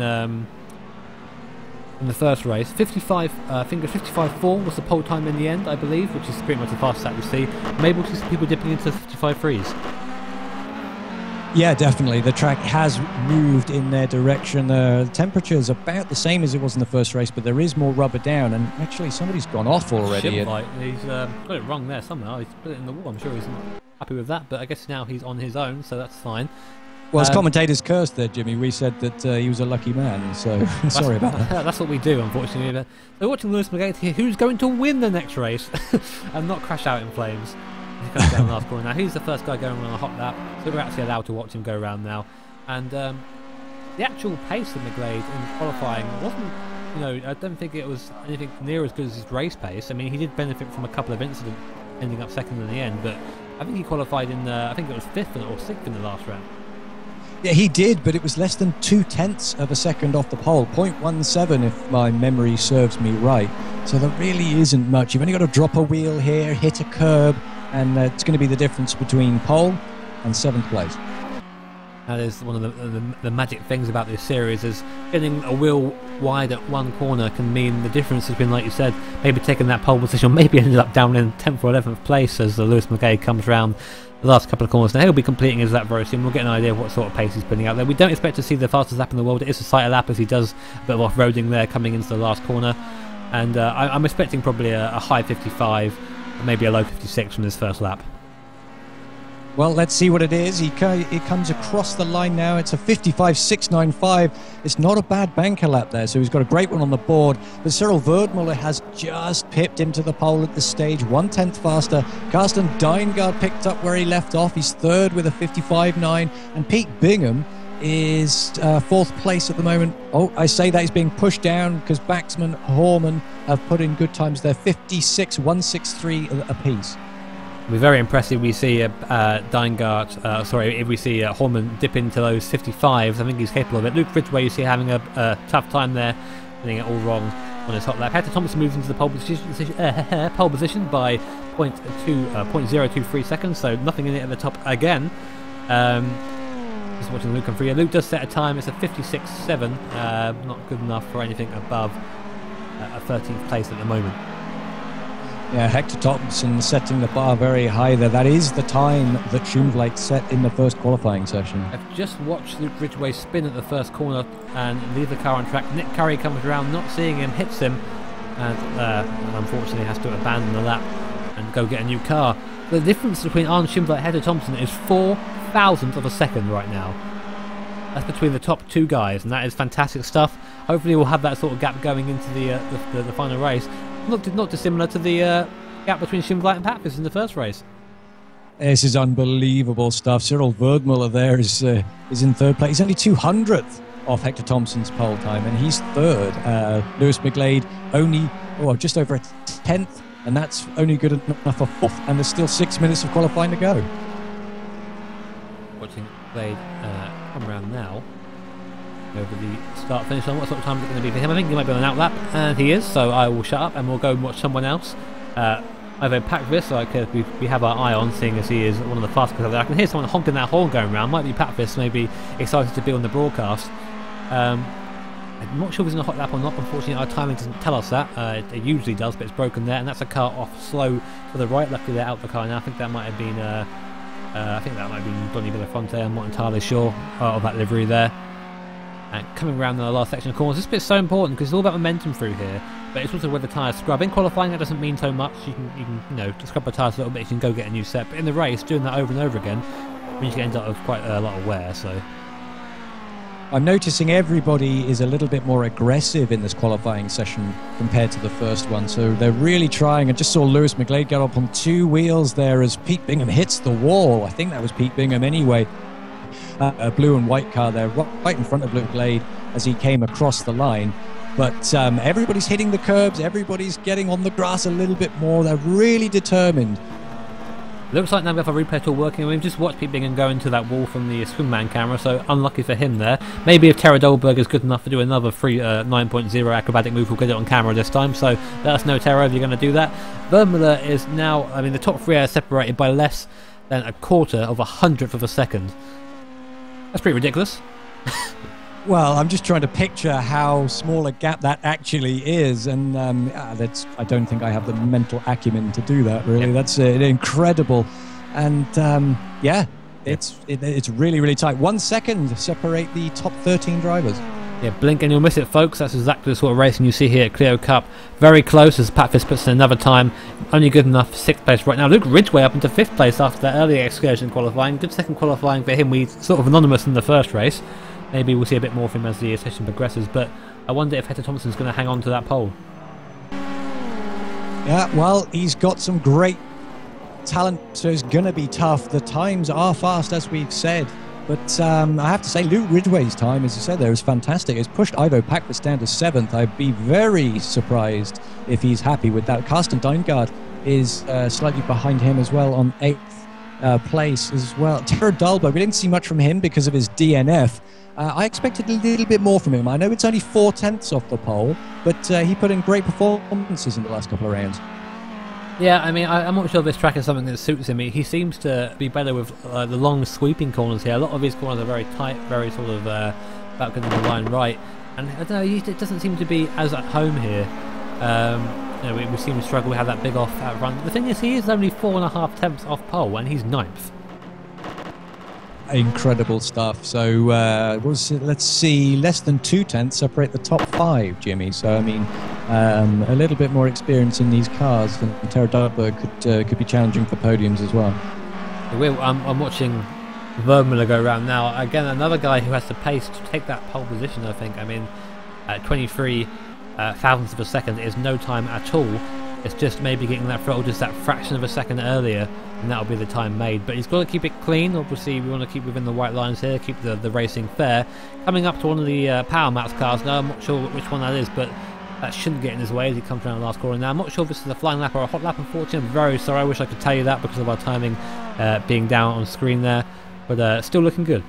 A: in the first race. 55, I think it was 55.4 was the pole time in the end, I believe, which is pretty much the fastest lap we see. Maybe we'll see some people dipping into 55.3s.
B: Yeah, definitely. The track has moved in their direction. The temperature is about the same as it was in the first race, but there is more rubber down, and actually somebody's gone off already.
A: He's got it wrong there somehow. He's put it in the wall. I'm sure he's not happy with that, but I guess now he's on his own, so that's fine.
B: Well, as commentators cursed there, Jimmy, we said that he was a lucky man, so sorry about that.
A: That's what we do, unfortunately. But we're watching Lewis McGate here, who's going to win the next race and not crash out in flames. He comes down the last corner now. He's the first guy going on a hot lap, so we're actually allowed to watch him go around now. And the actual pace of McGlade in qualifying wasn't, I don't think it was anything near as good as his race pace. I mean, he did benefit from a couple of incidents, ending up second in the end, but I think he qualified in, I think it was 5th or 6th in the last round.
B: Yeah, he did, but it was less than 0.2 of a second off the pole, 0.17 if my memory serves me right. So there really isn't much. You've only got to drop a wheel here, hit a curb, and it's going to be the difference between pole and 7th place.
A: That is one of the magic things about this series, is getting a wheel wide at one corner can mean the difference between, like you said, maybe taking that pole position, or maybe ended up down in 10th or 11th place as Lewis McGay comes round the last couple of corners. Now he'll be completing his lap very soon. We'll get an idea of what sort of pace he's putting out there. We don't expect to see the fastest lap in the world. It is a tighter lap as he does a bit of off-roading there coming into the last corner, and I'm expecting probably a high 55, maybe a low 56 from this first lap.
B: Well, let's see what it is. It comes across the line now. It's a 55.695. It's not a bad banker lap there, so he's got a great one on the board. But Cyril Verdmuller has just pipped him to the pole at this stage, 1/10 faster. Carsten Deingard picked up where he left off. He's third with a 55.9. And Pete Bingham is 4th place at the moment. Oh, I say that he's being pushed down because Baxman, Horman have put in good times there, 56.163 apiece.
A: It'll be very impressive. We see if we see Horman dip into those 55s. I think he's capable of it. Luke Ridgway, you see having a tough time there, getting it all wrong on his hot lap. Hector Thompson moves into the pole position by 0.023 seconds, so nothing in it at the top again. Just watching Luke come through. Luke does set a time. It's a 56.7, not good enough for anything above a 13th place at the moment.
B: Yeah, Hector Thompson setting the bar very high there. That is the time that Schumblake set in the first qualifying session.
A: I've just watched Luke Ridgway spin at the first corner and leave the car on track. Nick Curry comes around, not seeing him, hits him, and unfortunately has to abandon the lap and go get a new car. The difference between Arne Schumblake and Hector Thompson is 0.004 of a second right now. That's between the top two guys, and that is fantastic stuff. Hopefully we'll have that sort of gap going into the final race. Not dissimilar to the gap between Schumblake and Patvis in the first race.
B: This is unbelievable stuff. Cyril Verdmuller there is in 3rd place. He's only 200th off Hector Thompson's pole time, and he's 3rd. Lewis McGlade only just over a 10th, and that's only good enough for 4th, and there's still 6 minutes of qualifying to go.
A: Watching McGlade come around now over the start finish line. What sort of time is it going to be for him? I think he might be on an outlap, and he is, so I will shut up and we'll go and watch someone else. Ivo Pakvis, like we have our eye on, seeing as he is one of the fastest guys out there. I can hear someone honking that horn going around. Might be Pakvis, maybe excited to be on the broadcast. I'm not sure if he's in a hot lap or not. Unfortunately, our timing doesn't tell us that. It usually does, but it's broken there, and that's a car off slow to the right. Luckily, they're out the car now. I think that might have been Donny Villafonte. I'm not entirely sure of that livery there. And coming around the last section of corners, this bit's so important because it's all about momentum through here. But it's also where the tyres scrub. In qualifying, that doesn't mean so much. You can scrub the tyres a little bit. You can go get a new set. But in the race, doing that over and over again means you end up with quite a lot of wear. So
B: I'm noticing everybody is a little bit more aggressive in this qualifying session compared to the first one. So they're really trying. I just saw Lewis McGlade get up on 2 wheels there as Pete Bingham hits the wall. I think that was Pete Bingham anyway. A blue and white car there right in front of Luke Glade as he came across the line. But everybody's hitting the curbs, everybody's getting on the grass a little bit more. They're really determined.
A: Looks like now we have a replay tool working. We've just watched Pete Bingham go into that wall from the swingman camera, so unlucky for him there. Maybe if Tara Dolberg is good enough to do another free 9.0 acrobatic move, we'll get it on camera this time. So let us know, Tara, if you're going to do that. Vermeulen is now, the top 3 are separated by less than a quarter of a 100th of a second. That's pretty ridiculous.
B: Well, I'm just trying to picture how small a gap that actually is, and I don't think I have the mental acumen to do that. Really, that's incredible, and yeah, it's really, really tight. 1 second separate the top 13 drivers.
A: Yeah, blink and you'll miss it, folks. That's exactly the sort of racing you see here at Clio Cup. Very close as Pat Fisk puts in another time. Only good enough for 6th place right now. Luke Ridgway up into 5th place after that earlier excursion qualifying. Good second qualifying for him. We sort of anonymous in the first race. Maybe we'll see a bit more of him as the session progresses. But I wonder if Hector Thompson's going to hang on to that pole.
B: Yeah, well, he's got some great talent, so it's going to be tough. The times are fast, as we've said. But I have to say, Luke Ridgway's time, as you said there, is fantastic. It's pushed Ivo Pakvist down to 7th. I'd be very surprised if he's happy with that. Carsten Deingard is slightly behind him as well on 8th place as well. Tero Dahlberg, we didn't see much from him because of his DNF. I expected a little bit more from him. I know it's only 4/10 off the pole, but he put in great performances in the last couple of rounds.
A: Yeah, I mean, I'm not sure this track is something that suits him. He seems to be better with the long sweeping corners here. A lot of his corners are very tight, very sort of about getting the line right. And I don't know, it doesn't seem to be as at home here. You know, we seem to struggle to have that big off out front. The thing is, he is only 4.5 tenths off pole, and he's 9th.
B: Incredible stuff. So let's see, less than 2 tenths separate the top 5, Jimmy. So I mean, a little bit more experience in these cars, and Tero Dahlberg could be challenging for podiums as well.
A: I'm watching Vermeulen go around now. Again, another guy who has the pace to take that pole position. I think. I mean, 23 thousandths of a second is no time at all. It's just maybe getting that throttle just that fraction of a second earlier, and that'll be the time made. But he's got to keep it clean. Obviously, we want to keep within the white lines here, keep the racing fair. Coming up to one of the Power Max cars now, I'm not sure which one that is, but that shouldn't get in his way as he comes around the last corner now. I'm not sure if this is a flying lap or a hot lap, unfortunately. I'm very sorry. I wish I could tell you that because of our timing being down on screen there. But still looking good.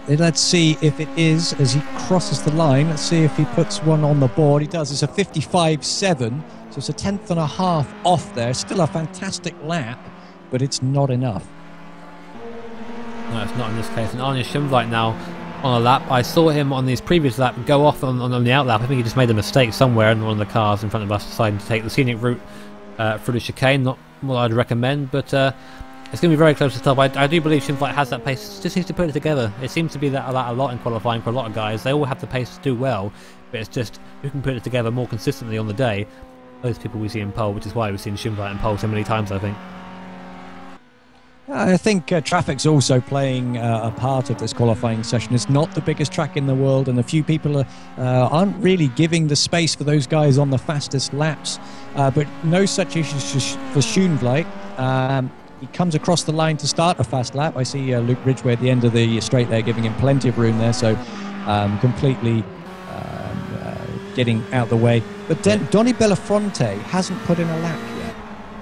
B: Let's see if it is as he crosses the line. Let's see if he puts one on the board. He does. It's a 55.7, so it's a 1/10.5 off there. Still a fantastic lap, but it's not enough.
A: No, it's not in this case. And Arne Schimvliet now on a lap. I saw him on his previous lap go off on the outlap. I think he just made a mistake somewhere, and one of the cars in front of us decided to take the scenic route through the chicane. Not what I'd recommend, but it's going to be very close to the top. I do believe Schimvliet has that pace. Just needs to put it together. It seems to be that a lot in qualifying for a lot of guys. They all have the pace to do well, but it's just who can put it together more consistently on the day. Those people we see in pole, which is why we've seen Schimvliet in pole so many times, I think.
B: I think traffic's also playing a part of this qualifying session. It's not the biggest track in the world, and a few people aren't really giving the space for those guys on the fastest laps. But no such issues for Schimvliet. He comes across the line to start a fast lap. I see Luke Ridgway at the end of the straight there, giving him plenty of room there, so completely getting out the way. But Donny Belafonte hasn't put in a lap yet.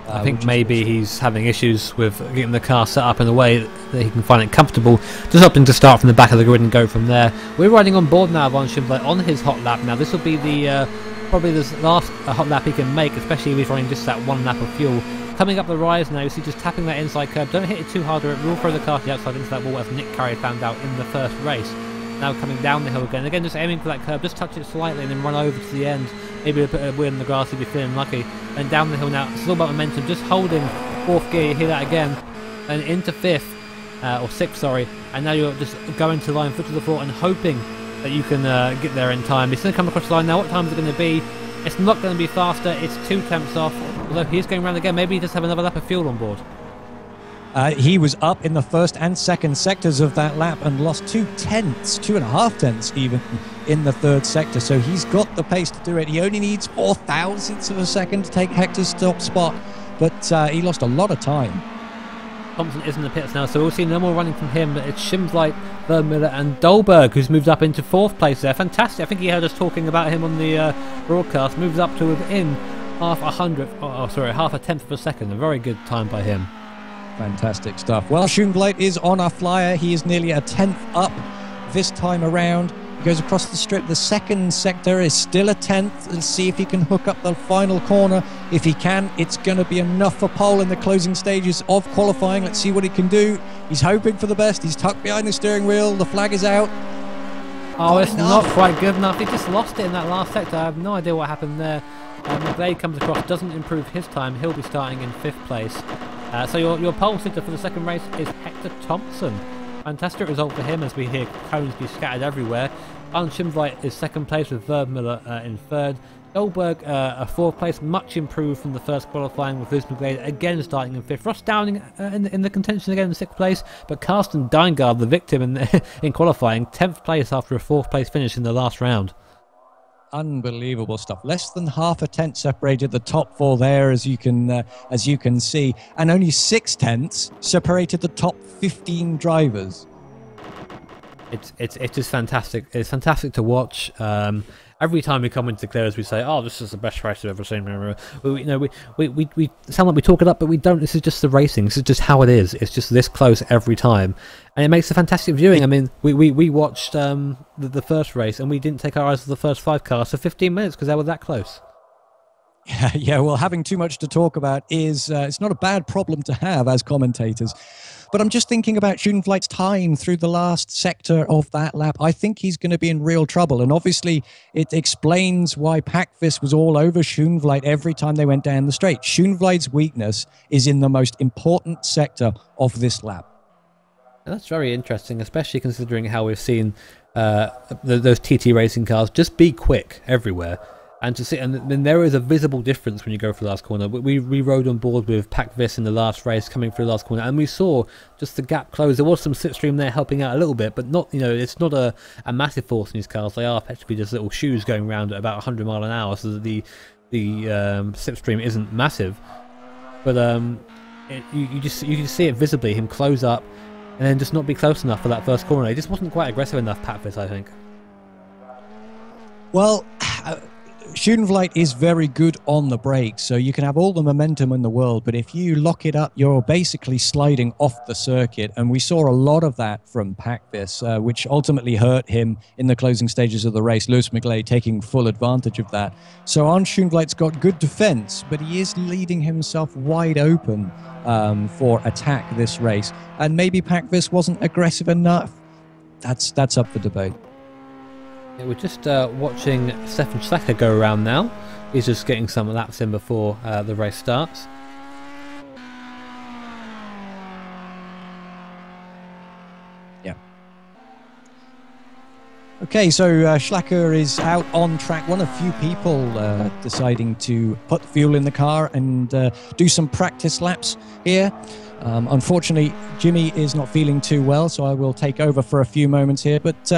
A: I think maybe he's having issues with getting the car set up in a way that he can find it comfortable. Just opting to start from the back of the grid and go from there. We're riding on board now of Arne Schimvliet on his hot lap. Now this will be the probably the last hot lap he can make, especially if he's running just that 1 lap of fuel. Coming up the rise now, you see just tapping that inside curb. Don't hit it too hard or it will throw the car to the outside into that wall, as Nick Carey found out in the first race. Now coming down the hill again. Again, just aiming for that curb, just touch it slightly and then run over to the end. Maybe put a wheel in the grass if you're feeling lucky. And down the hill now, it's all about momentum, just holding 4th gear, you hear that again. And into 5th, or 6th, sorry. And now you're just going to the line, foot to the floor, and hoping that you can get there in time. He's going to come across the line now. What time is it going to be? It's not going to be faster. It's 2 tenths off. Although he is going around again. Maybe he does have another lap of fuel on board.
B: He was up in the first and second sectors of that lap and lost 2 tenths, 2.5 tenths even, in the third sector. So he's got the pace to do it. He only needs 4 thousandths of a second to take Hector's top spot, but he lost a lot of time.
A: Thompson is in the pits now, so we'll see no more running from him. It's Schimvliet, Vermeulen and Dahlberg who's moved up into 4th place there. Fantastic. I think he heard us talking about him on the broadcast. Moves up to within half a tenth of a second. A very good time by him.
B: Fantastic stuff. Well, Schimvliet is on a flyer. He is nearly a 10th up this time around. He goes across the strip. The second sector is still a 10th. Let's see if he can hook up the final corner. If he can, it's going to be enough for pole in the closing stages of qualifying. Let's see what he can do. He's hoping for the best. He's tucked behind the steering wheel. The flag is out.
A: Oh, it's not quite good enough. He just lost it in that last sector. I have no idea what happened there. McGlade comes across, doesn't improve his time. He'll be starting in 5th place. So your pole sitter for the second race is Hector Thompson. Fantastic result for him as we hear cones be scattered everywhere. Arne Schimwright is 2nd place with Verdmüller in 3rd. Dolberg a 4th place, much improved from the first qualifying with Lewis McGlade again starting in 5th. Ross Downing in the contention again in 6th place, but Carsten Deingard, the victim in qualifying, 10th place after a 4th place finish in the last round.
B: Unbelievable stuff. Less than half a tenth separated the top 4 there, as you can see, and only 6 tenths separated the top 15 drivers.
A: It's just fantastic. It's fantastic to watch. Every time we come into Clio's, we say, "Oh, this is the best race I've ever seen." We sound like we talk it up, but we don't. This is just the racing. This is just how it is. It's just this close every time, and it makes a fantastic viewing. I mean, we watched the first race, and we didn't take our eyes off the first 5 cars for 15 minutes because they were that close.
B: Yeah, well, having too much to talk about is it's not a bad problem to have as commentators. But I'm just thinking about Schoenflight's time through the last sector of that lap. I think he's going to be in real trouble. And obviously, it explains why Packvis was all over Schoenflight every time they went down the straight. Schoenflight's weakness is in the most important sector of this lap.
A: And that's very interesting, especially considering how we've seen those TT racing cars just be quick everywhere. And to see, and then there is a visible difference when you go for the last corner. We rode on board with Packvis in the last race, coming through the last corner, and we saw just the gap close. There was some slipstream there helping out a little bit, but not, it's not a massive force in these cars. They are effectively just little shoes going around at about 100 miles an hour, so that the slipstream isn't massive. But you can see it visibly, him close up, and then just not be close enough for that first corner. He just wasn't quite aggressive enough, Packvis, I think.
B: Well, Schoenflight is very good on the brakes, so you can have all the momentum in the world, but if you lock it up, you're basically sliding off the circuit, and we saw a lot of that from Packvis, which ultimately hurt him in the closing stages of the race. Lewis McGlade taking full advantage of that. So Arne Schoenflight's got good defense, but he is leading himself wide open for attack this race, and maybe Packvis wasn't aggressive enough. That's up for debate.
A: Yeah, we're just watching Stefan Schlecker go around now. He's just getting some laps in before the race starts.
B: Yeah. Okay, so Schlecker is out on track. One of few people deciding to put fuel in the car and do some practice laps here. Unfortunately, Jimmy is not feeling too well, so I will take over for a few moments here. But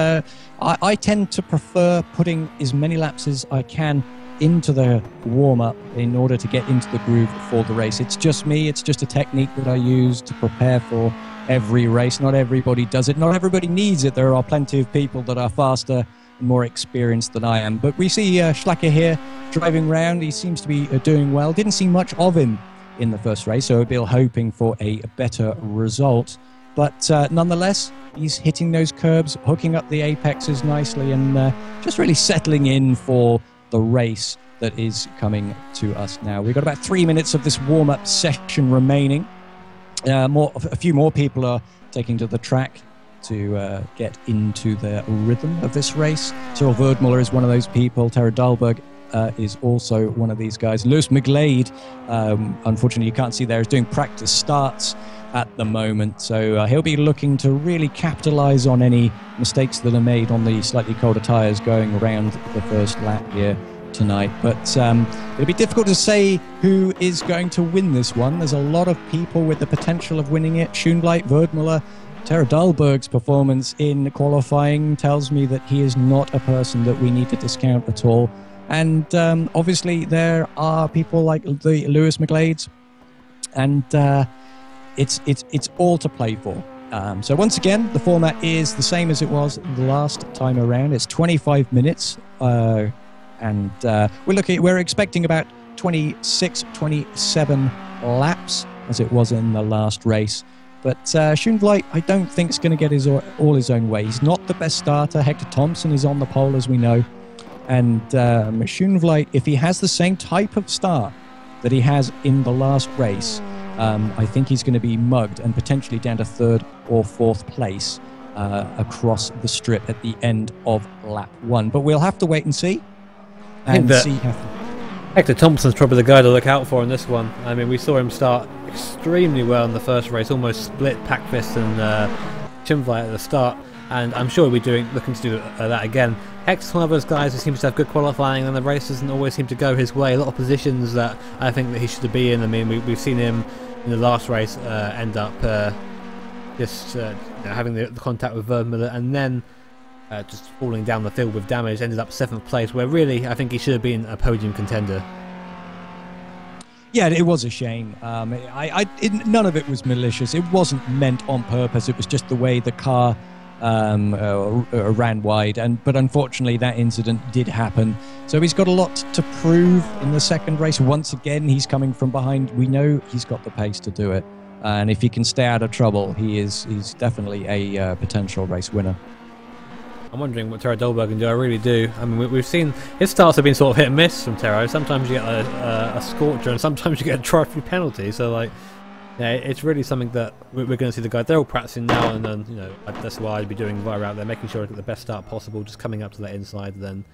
B: I tend to prefer putting as many laps as I can into the warm-up in order to get into the groove for the race. It's just me. It's just a technique that I use to prepare for every race. Not everybody does it. Not everybody needs it. There are plenty of people that are faster and more experienced than I am. But we see Schlecker here driving around. He seems to be doing well. Didn't see much of him in the first race, so we'll be hoping for a better result. But nonetheless, he's hitting those curbs, hooking up the apexes nicely, and just really settling in for the race that is coming to us now. We've got about 3 minutes of this warm-up session remaining. A few more people are taking to the track to get into the rhythm of this race. Cyril Verdmüller is one of those people. Tara Dahlberg is also one of these guys. Lewis McGlade, unfortunately you can't see there, is doing practice starts at the moment, so he'll be looking to really capitalize on any mistakes that are made on the slightly colder tires going around the first lap here tonight. But it'll be difficult to say who is going to win this one. There's a lot of people with the potential of winning it. Schoenflight, Verdmüller. Tara Dahlberg's performance in qualifying tells me that he is not a person that we need to discount at all. And obviously there are people like the Lewis McGlades, and it's all to play for. So once again, the format is the same as it was the last time around. It's 25 minutes, and we're expecting about 26, 27 laps as it was in the last race. But Schoenvliet, I don't think is going to get all his own way. He's not the best starter. Hector Thompson is on the pole, as we know. And Schoenvliet, if he has the same type of start that he has in the last race, I think he's going to be mugged and potentially down to 3rd or 4th place across the strip at the end of lap 1. But we'll have to wait and see.
A: Hector Thompson's probably the guy to look out for in this one. I mean, we saw him start extremely well in the first race, almost split Packfist and Schoenvliet at the start, and I'm sure we'll be looking to do that again. Hector's one of those guys who seems to have good qualifying, and the race doesn't always seem to go his way. A lot of positions that I think that he should be in. I mean, we've seen him in the last race end up having the contact with Verdmüller, and then just falling down the field with damage, ended up 7th place, where really I think he should have been a podium contender.
B: Yeah, it was a shame. None of it was malicious. It wasn't meant on purpose. It was just the way the car ran wide. But unfortunately, that incident did happen. So he's got a lot to prove in the second race. Once again, he's coming from behind. We know he's got the pace to do it. And if he can stay out of trouble, he's definitely a potential race winner.
A: I'm wondering what Tero Dolberg can do. I really do. I mean, we've seen his starts have been sort of hit and miss from Tero. Sometimes you get a scorcher, and sometimes you get a trophy penalty. So, like, yeah, it's really something that we're going to see the guys. They're all practicing now, and then that's why I'd be doing via out there, making sure I get the best start possible, just coming up to that inside, then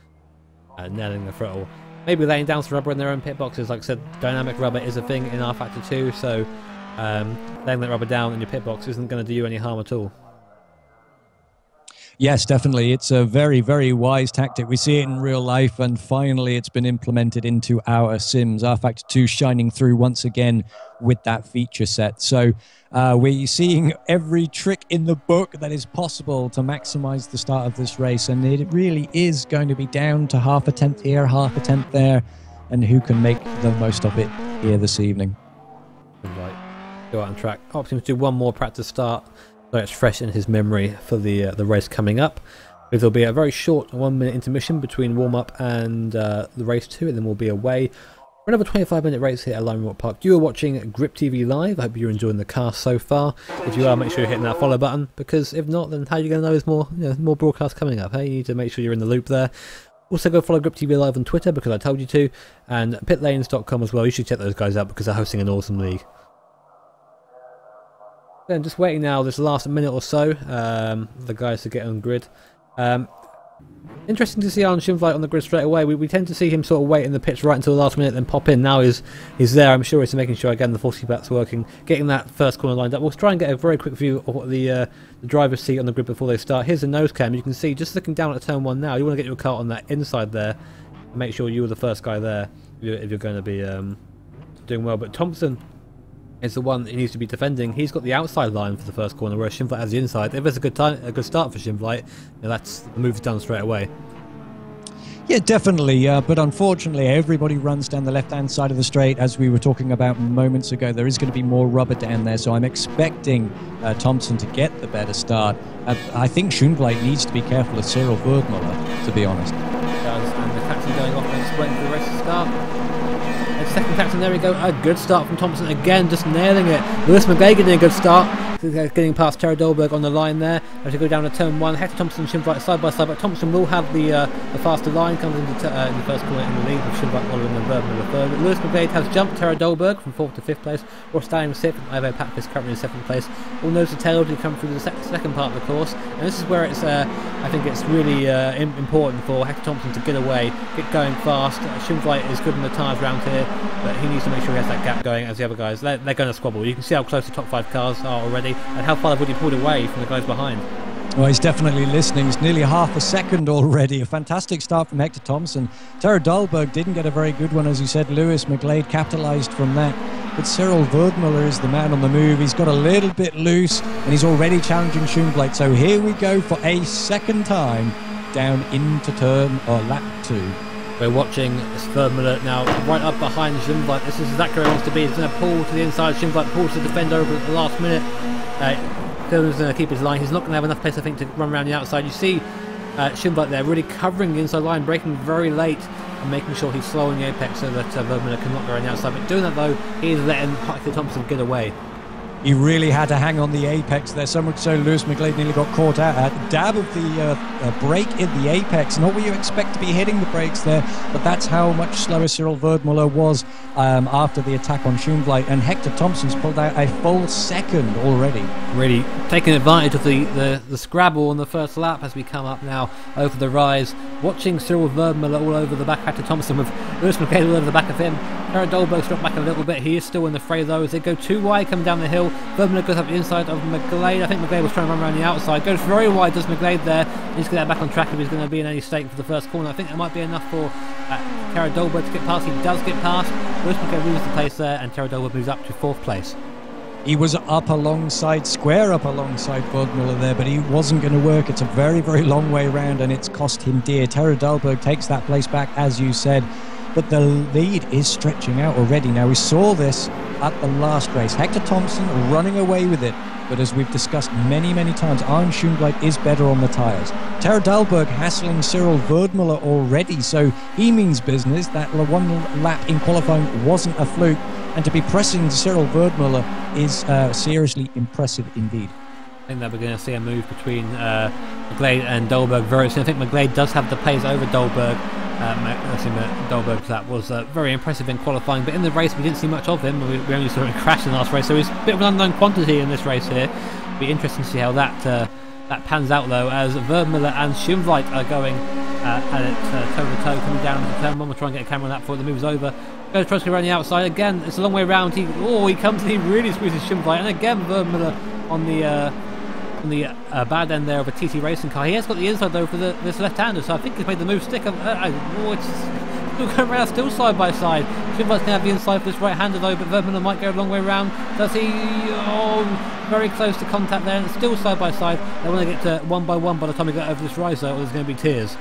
A: nailing the throttle. Maybe laying down some rubber in their own pit boxes. Like I said, dynamic rubber is a thing in R-Factor 2, so laying that rubber down in your pit box isn't going to do you any harm at all.
B: Yes, definitely. It's a very, very wise tactic. We see it in real life, and finally it's been implemented into our sims. R-Factor 2 shining through once again with that feature set. So we're seeing every trick in the book that is possible to maximize the start of this race, and it really is going to be down to half a tenth here, half a tenth there, and who can make the most of it here this evening.
A: Right, go out on track. Optimus do one more practice start, so it's fresh in his memory for the race coming up. There'll be a very short 1-minute intermission between warm-up and the race 2, and then we'll be away for another 25-minute race here at Lime Rock Park. You are watching Grip TV Live. I hope you're enjoying the cast so far. If you are, make sure you're hitting that follow button, because if not, then how are you going to know there's more broadcasts coming up? Hey, you need to make sure you're in the loop there. Also, go follow Grip TV Live on Twitter, because I told you to, and pitlanes.com as well. You should check those guys out, because they're hosting an awesome league. Then just waiting now this last minute or so, the guys to get on grid. Interesting to see Arne Schoenvliet on the grid straight away. We tend to see him sort of wait in the pits right until the last minute, then pop in. Now he's there. I'm sure he's making sure again the 40 bat's working, getting that first corner lined up. We'll try and get a very quick view of what the driver's seat on the grid before they start. Here's the nose cam. You can see just looking down at turn 1 now. You want to get your car on that inside there, and make sure you were the first guy there if you're going to be doing well. But Thompson is the one that he needs to be defending. He's got the outside line for the first corner, whereas Schoenvliet has the inside. If it's a good start for Schoenvliet, that's the move's done straight away.
B: Yeah, definitely. But unfortunately, everybody runs down the left-hand side of the straight, as we were talking about moments ago. There is going to be more rubber down there, so I'm expecting Thompson to get the better start. I think Schoenvliet needs to be careful of Cyril Verdmüller, to be honest.
A: And the captain going off and waiting for the race to start. Second captain, there we go. A good start from Thompson again, just nailing it. Lewis McGay getting a good start, getting past Tero Dolberg on the line there. As we go down to turn 1, Hector Thompson and Schoenvliet side by side, but Thompson will have the faster line, comes into in the first corner in the lead with Schoenvliet following and Verdmüller third. Lewis McGay has jumped Tero Dolberg from 4th to 5th place, Ross Stallion 6th, and Ivo Packfist currently in 7th place. All nose to tail to come through the second part of the course, and this is where it's I think it's really important for Hector Thompson to get away, get going fast. Schoenvliet is good in the tyres round here, but he needs to make sure he has that gap going as the other guys. They're going to squabble. You can see how close the top 5 cars are already, and how far they've already pulled away from the guys behind.
B: Well, he's definitely listening. It's nearly half a second already. A fantastic start from Hector Thompson. Tero Dolberg didn't get a very good one, as you said. Lewis McGlade capitalised from that. But Cyril Verdmüller is the man on the move. He's got a little bit loose, and he's already challenging Schoenvliet. So here we go for a second time down into lap 2.
A: We're watching Verdmüller now right up behind Schoenvliet. This is exactly where he wants to be. He's going to pull to the inside. Schoenvliet pulls to defend over at the last minute. Verdmüller's going to keep his line. He's not going to have enough pace, I think, to run around the outside. You see Schoenvliet there really covering the inside line, braking very late and making sure he's slowing the apex so that Verdmüller cannot go around the outside. But doing that, though, he is letting Hector Thompson get away.
B: He really had to hang on the apex there, so much so Lewis McGlade nearly got caught out. A dab of the brake in the apex, not what you expect to be hitting the brakes there, but that's how much slower Cyril Verdmuller was after the attack on Schoenvliet, and Hector Thompson's pulled out a full second already.
A: Really taking advantage of the scrabble on the first lap as we come up now over the rise, watching Cyril Verdmuller all over the back of Hector Thompson with Lewis McGlade all over the back of him. Jared Dahlberg's dropped back a little bit. He is still in the fray though as they go too wide coming down the hill. Verdmuller goes up the inside of McGlade. I think McGlade was trying to run around the outside. Goes very wide, does McGlade there. He's going to get back on track if he's going to be in any stake for the first corner. I think that might be enough for Jared Dahlberg to get past. He does get past. Lewis McGlade loses the place there, and Jared Dahlberg moves up to 4th place.
B: He was square up alongside Verdmuller there, but he wasn't going to work. It's a very, very long way around, and it's cost him dear. Jared Dahlberg takes that place back, as you said, but the lead is stretching out already. Now, we saw this at the last race. Hector Thompson running away with it, but as we've discussed many, many times, Arne Schoenvliet is better on the tyres. Jared Dahlberg hassling Cyril Verdmuller already, so he means business. That one lap in qualifying wasn't a fluke, and to be pressing Cyril Verdmuller is seriously impressive indeed.
A: I think that we're going to see a move between McGlade and Dahlberg very soon. I think McGlade does have the pace over Dahlberg. Dahlberg, that was very impressive in qualifying, but in the race we didn't see much of him. We only saw him crash in the last race, so he's a bit of an unknown quantity in this race here. It'll be interesting to see how that pans out though, as Verdmuller and Schoenvliet are going at it toe to toe, coming down to turn 1. We'll try and get a camera on that before the move's over. Goes tries to go around the outside again. It's a long way around. He comes and he really squeezes Schoenvliet, and again Verdmuller on the bad end there of a TT racing car. He has got the inside though for this left-hander, so I think he's made the move stick. It's still going around, still side by side. Schoenvliet's going to have the inside for this right-hander though, but Verdmuller might go a long way around. Does he? Very close to contact there, and it's still side by side. They want to get to 1 by 1 by the time we get over this rise though, or there's going to be tears.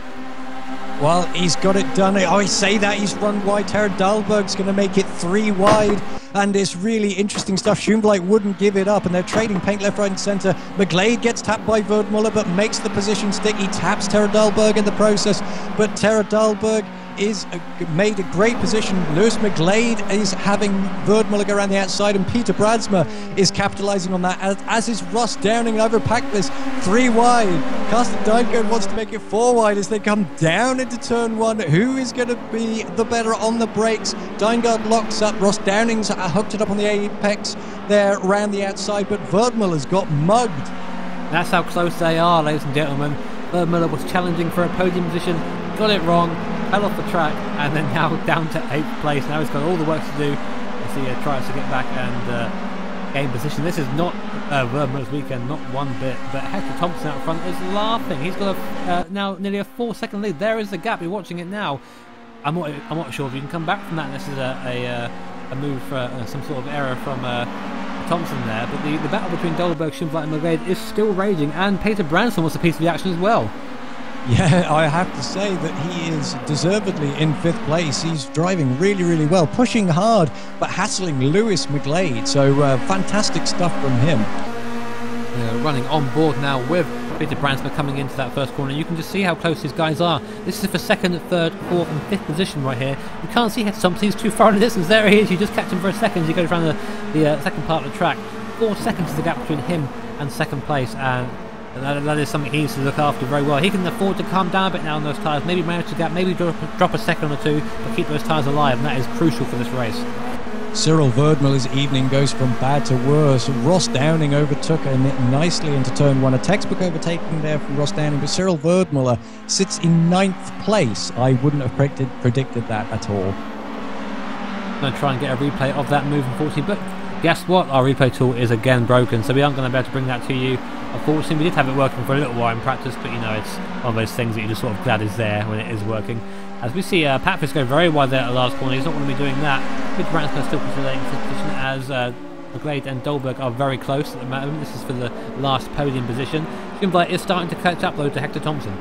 B: Well, he's got it done. I say that he's run wide. Jared Dahlberg's going to make it 3 wide, and it's really interesting stuff. Schoenvliet wouldn't give it up, and they're trading paint left, right, and centre. McGlade gets tapped by Verdmuller, but makes the position stick. He taps Jared Dahlberg in the process, but Jared Dahlberg is made a great position. Lewis McGlade is having Verdmuller go around the outside, and Peter Bradsma is capitalising on that, as is Ross Downing. Overpacked this 3 wide. Carsten Deingard wants to make it 4 wide as they come down into turn 1. Who is going to be the better on the brakes? Deingard locks up. Ross Downing's hooked it up on the apex there around the outside, but Verdmuller's got mugged.
A: That's how close they are, ladies and gentlemen. Verdmuller was challenging for a podium position, got it wrong, fell off the track, and then now down to 8th place. Now he's got all the work to do as he tries to get back and gain position. This is not Verdmuller's weekend, not one bit, but Hector Thompson out front is laughing. He's got now nearly a 4-second lead. There is the gap. You're watching it now. I'm not sure if you can come back from that. This is a move for some sort of error from Thompson there, but the battle between Dahlberg, Schoenvliet and McGlade is still raging, and Peter Branson wants a piece of the action as well.
B: Yeah, I have to say that he is deservedly in 5th place. He's driving really, really well, pushing hard, but hassling Lewis McGlade. So fantastic stuff from him.
A: Running on board now with Peter Branson coming into that first corner. You can just see how close these guys are. This is for 2nd, 3rd, 4th and 5th position right here. You can't see Hector Thompson, he's too far in the distance. There he is, you just catch him for a second as he goes around the second part of the track. 4 seconds is the gap between him and 2nd place, and that is something he needs to look after very well. He can afford to calm down a bit now on those tyres, maybe manage to gap, maybe drop a second or 2, but keep those tyres alive, and that is crucial for this race.
B: Cyril Verdmuller's evening goes from bad to worse. Ross Downing overtook him nicely into turn 1. A textbook overtaking there from Ross Downing, but Cyril Verdmuller sits in 9th place. I wouldn't have predicted that at all.
A: I'm going to try and get a replay of that move, unfortunately, but guess what? Our replay tool is again broken, so we aren't going to be able to bring that to you. Unfortunately, we did have it working for a little while in practice, but you know, it's one of those things that you're just sort of glad is there when it is working. As we see Patfis go very wide there at the last corner, he's not going to be doing that. Peter Branson's still consolidating his position as McGlade and Dahlberg are very close at the moment. This is for the last podium position. Schoenvliet is starting to catch up though to Hector Thompson.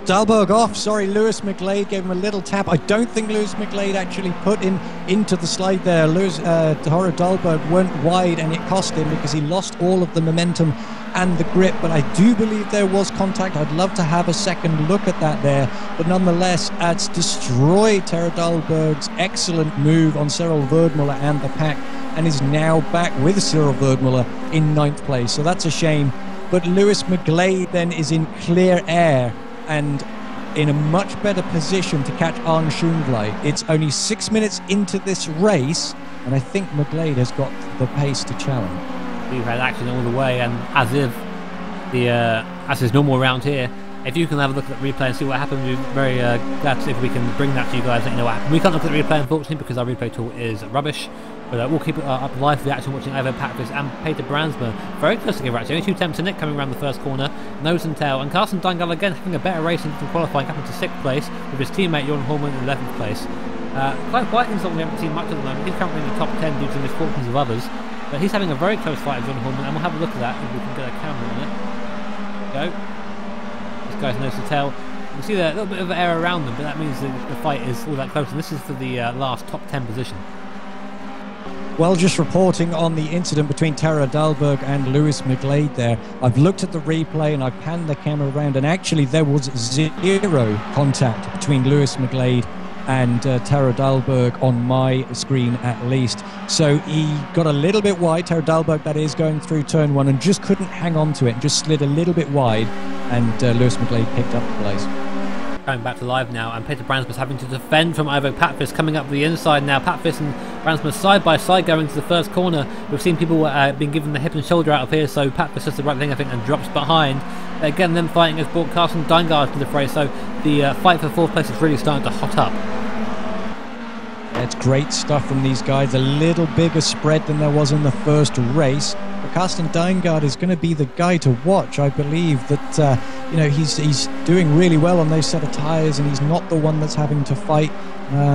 B: Dahlberg off, sorry, Lewis McGlade gave him a little tap. I don't think Lewis McGlade actually put into the slide there. Jared Dahlberg went wide and it cost him because he lost all of the momentum and the grip, but I do believe there was contact. I'd love to have a second look at that there, but nonetheless, it's destroyed Jared Dahlberg's excellent move on Cyril Verdmuller and the pack. and is now back with Cyril Verdmuller in 9th place. So that's a shame. But Lewis McGlade then is in clear air and in a much better position to catch Arne Schoenvliet. It's only 6 minutes into this race, and I think McGlade has got the pace to challenge.
A: We've had action all the way, and as is normal around here, if you can have a look at the replay and see what happened, we're very glad to see if we can bring that to you guys. Let you know what happened. We can't look at the replay, unfortunately, because our replay tool is rubbish. But we'll keep it up live for the action, watching Ivo Packvis and Peter Brandsma. Very close together, actually. Only 2 attempts in it, coming around the first corner, nose and tail. And Carsten Deingard again having a better race in qualifying, up into 6th place, with his teammate Jorn Holman in 11th place. Quite quiet in Zoltan, we haven't seen much at the moment. He's currently in the top 10 due to the misfortunes of others. But he's having a very close fight with Jorn Holman, and we'll have a look at that if we can get a camera on it. There we go. This guy's nose to tail. You can see there a little bit of air around them, but that means the fight is all that close. And this is for the last top 10 position.
B: Well, just reporting on the incident between Tara Dahlberg and Lewis McGlade there. I've looked at the replay and I've panned the camera around, and actually there was 0 contact between Lewis McGlade and Tara Dahlberg on my screen at least. So he got a little bit wide, Tara Dahlberg that is, going through turn 1, and just couldn't hang on to it and just slid a little bit wide, and Lewis McGlade picked up the place.
A: Going back to live now, and Peter Brandsma's having to defend from Ivo Packvis coming up the inside now. Packvis and Brandsma side by side going to the first corner. We've seen people being given the hip and shoulder out of here, so Packvis does the right thing, I think, and drops behind. Again, them fighting has brought Carsten Deingard to the fray, so the fight for 4th place is really starting to hot up.
B: It's great stuff from these guys. A little bigger spread than there was in the first race. But Carsten Deingard is going to be the guy to watch. I believe that he's doing really well on those set of tyres, and he's not the one that's having to fight.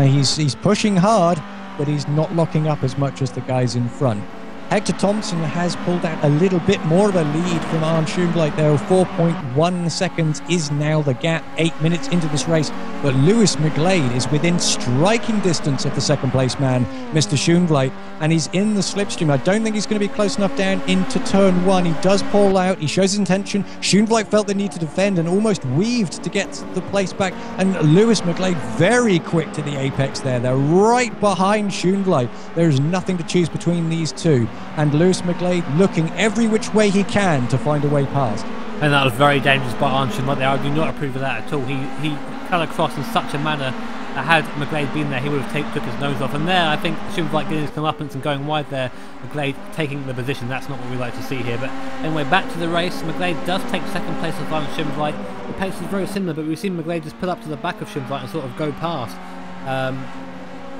B: He's pushing hard, but he's not locking up as much as the guys in front. Hector Thompson has pulled out a little bit more of a lead from Arne Schoenvliet there. 4.1 seconds is now the gap, 8 minutes into this race. But Lewis McGlade is within striking distance of the 2nd place man, Mr. Schoenvliet, and he's in the slipstream. I don't think he's going to be close enough down into turn 1. He does pull out, he shows his intention. Schoenvliet felt the need to defend and almost weaved to get the place back. And Lewis McGlade very quick to the apex there. They're right behind Schoenvliet. There's nothing to choose between these two. And Lewis McGlade looking every which way he can to find a way past.
A: And that was very dangerous by Arne Schoenvliet there. I do not approve of that at all. He cut across in such a manner that had McGlade been there, he would have took his nose off. And there, I think Schoenvliet getting his comeuppance and going wide there, McGlade taking the position. That's not what we like to see here. But anyway, back to the race. McGlade does take 2nd place of Arne Schoenvliet. The pace is very similar, but we've seen McGlade just pull up to the back of Schoenvliet and sort of go past.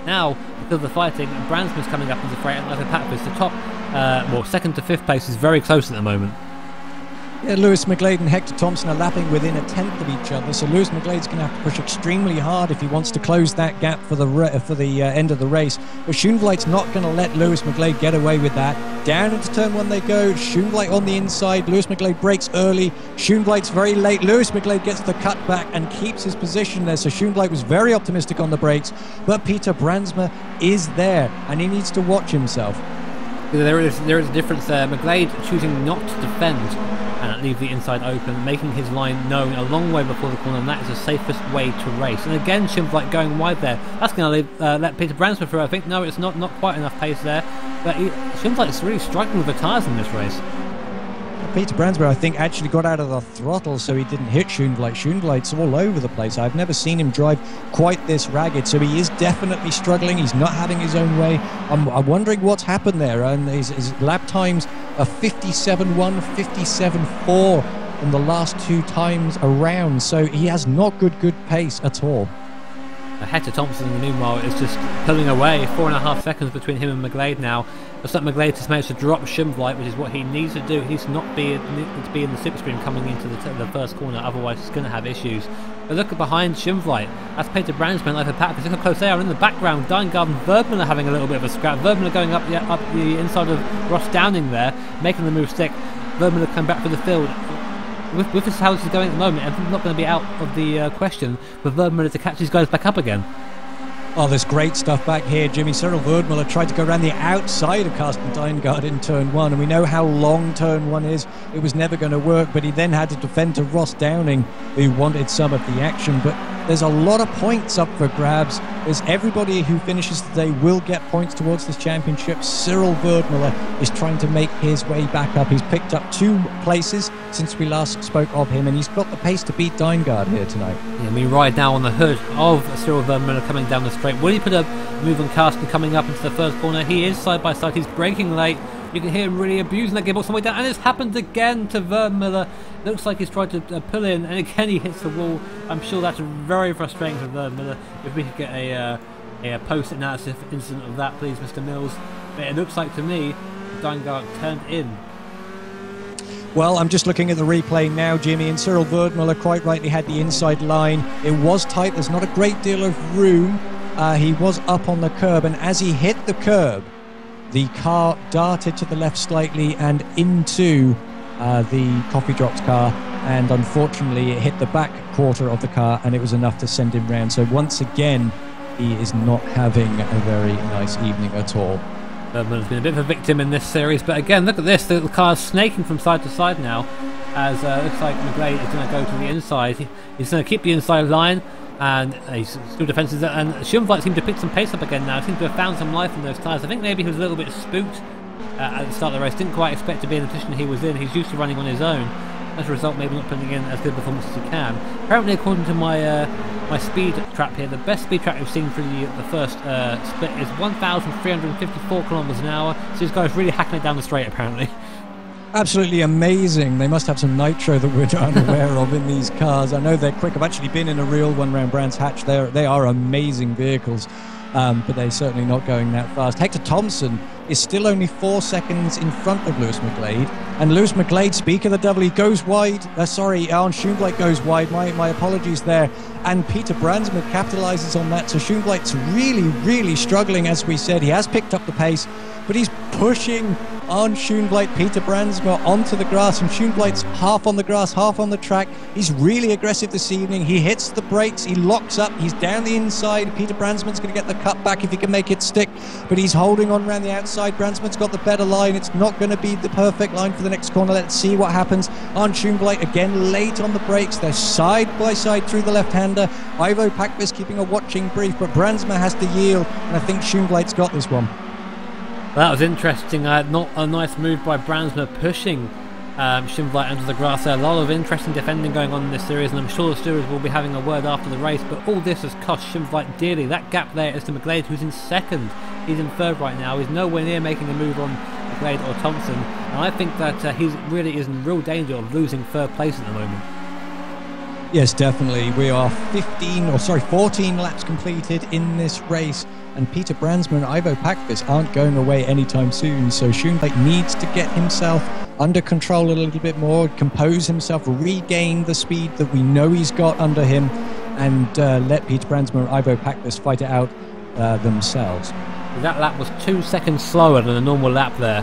A: Now, because of the fighting, Brandsma's coming up into the fray, and Ivo Packvis, the top, 2nd to 5th place, is very close at the moment.
B: Yeah, Lewis McGlade and Hector Thompson are lapping within a tenth of each other, so Lewis McGlade's going to have to push extremely hard if he wants to close that gap for the end of the race. But Schoenvliet's not going to let Lewis McGlade get away with that. Down into turn 1 they go. Schoenvliet on the inside. Lewis McGlade breaks early. Schoenvliet's very late. Lewis McGlade gets the cut back and keeps his position there. So Schoenvliet was very optimistic on the brakes, but Peter Brandsma is there, and he needs to watch himself.
A: There is a difference there. McGlade choosing not to defend and leave the inside open, making his line known a long way before the corner, and that is the safest way to race. And again, Schoenvliet going wide there. That's going to let Peter Brandsma through, I think. No, it's not quite enough pace there. But Schoenvliet is really striking with the tyres in this race.
B: Peter Brandsma, I think, actually got out of the throttle so he didn't hit Schoenvliet. Schoenvliet's all over the place. I've never seen him drive quite this ragged, so he is definitely struggling. He's not having his own way. I'm wondering what's happened there. And his lap times are 57.1, 57.4 in the last 2 times around, so he has not good pace at all.
A: Hector Thompson, in the meanwhile, is just pulling away. 4.5 seconds between him and McGlade now. Looks like McGlade has managed to drop Schoenvliet, which is what he needs to do. He needs to not be in the slipstream coming into the first corner, otherwise he's going to have issues. But look at behind Schoenvliet. That's Peter Brandsma and Ivo Packvis. Look how close they are. In the background, Deingard and Verdmuller having a little bit of a scrap. Verdmuller going up the inside of Ross Downing there, making the move stick. Verdmuller coming back for the field. With this how this is going at the moment, it's not going to be out of the question for Verdmuller to catch these guys back up again.
B: Oh, there's great stuff back here, Jimmy. Cyril Verdmuller tried to go around the outside of Carsten Deingard in turn 1, and we know how long turn 1 is. It was never going to work, but he then had to defend to Ross Downing, who wanted some of the action. But there's a lot of points up for grabs. As everybody who finishes today will get points towards this championship. Cyril Verdmüller is trying to make his way back up. He's picked up 2 places since we last spoke of him, and he's got the pace to beat Deingard here tonight.
A: Yeah, we ride now on the hood of Cyril Verdmüller coming down the straight. Will he put a move on Carsten coming up into the first corner? He is side by side. He's braking late. You can hear him really abusing that gearbox on the way down, and it's happened again to Verdmüller. Looks like he's tried to pull in, and again he hits the wall. I'm sure that's very frustrating for Verdmüller. If we could get a post-analysis incident of that, please, Mr. Mills. But it looks like to me, Deingard turned in.
B: Well, I'm just looking at the replay now, Jimmy, and Cyril Verdmüller quite rightly had the inside line. It was tight. There's not a great deal of room. He was up on the curb, and as he hit the curb, the car darted to the left slightly and into the Coffee Drops car, and unfortunately it hit the back quarter of the car, and it was enough to send him round. So once again, he is not having a very nice evening at all.
A: Verdmüller's been a bit of a victim in this series, but again, look at this. The car's snaking from side to side now, as looks like McGlade is going to go to the inside. He's going to keep the inside line, and he's still defensive. And Schumweit seemed to pick some pace up again now. Seemed to have found some life in those tyres. I think maybe he was a little bit spooked at the start of the race. Didn't quite expect to be in the position he was in. He's used to running on his own. As a result, maybe not putting in as good a performance as he can. Apparently, according to my my speed trap here, the best speed trap we've seen for the first split is 1,354 kilometers an hour. So this guy's really hacking it down the straight, apparently.
B: Absolutely amazing. They must have some nitro that we're unaware of in these cars. I know they're quick. I've actually been in a real one round Brands Hatch. They are amazing vehicles, but they're certainly not going that fast. Hector Thompson is still only 4 seconds in front of Lewis McGlade. And Lewis McGlade, speak of the devil, he goes wide. Sorry, Arne Schumbleit goes wide. My apologies there. And Peter Brandsma capitalizes on that. So Schumleit's really struggling, as we said. He has picked up the pace, but he's pushing on Schumbleit, Peter Brandsma onto the grass, and Schumleit's half on the grass, half on the track. He's really aggressive this evening. He hits the brakes, he locks up, he's down the inside. Peter Brandsman's going to get the cut back if he can make it stick, but he's holding on around the outside. Brandsman's got the better line. It's not going to be the perfect line for the next corner. Let's see what happens. Arne Schumbleit again late on the brakes. They're side by side through the left-hander. Ivo Pakvis keeping a watching brief, but Brandsma has to yield, and I think Schumbleit's got this one.
A: Well, that was interesting. Not a nice move by Brandsma pushing Schumbleit under the grass there. A lot of interesting defending going on in this series, and I'm sure the stewards will be having a word after the race, but all this has cost Schumbleit dearly. That gap there is to McGlade, who's in second. He's in third right now. He's nowhere near making a move on McGlade or Thompson, and I think that he really is in real danger of losing third place at the moment.
B: Yes, definitely. We are 14 laps completed in this race, and Peter Brandsma and Ivo Pakvis aren't going away anytime soon, so Schumbleit needs to get himself under control a little bit more, compose himself, regain the speed that we know he's got under him, and let Peter Brandsma and Ivo Pakvis fight it out themselves.
A: That lap was 2 seconds slower than a normal lap there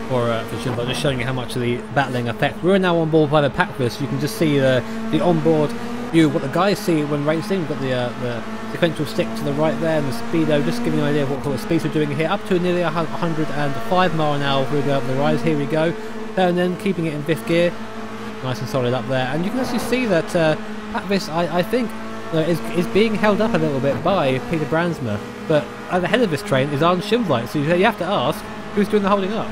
A: for Schumbleit, just showing you how much of the battling effect. We're now on board by the Pakvis. You can just see the onboard view, what the guys see when racing. We've got the sequential stick to the right there, and the speedo, just giving you an idea of what sort of speeds we're doing here, up to nearly 105 mile an hour if we go up the rise. Here we go, and then keeping it in fifth gear, nice and solid up there, and you can actually see that Pakvis, I think, is being held up a little bit by Peter Brandsma, but at the head of this train is Arne Schumbleit, so you have to ask, who's doing the holding up?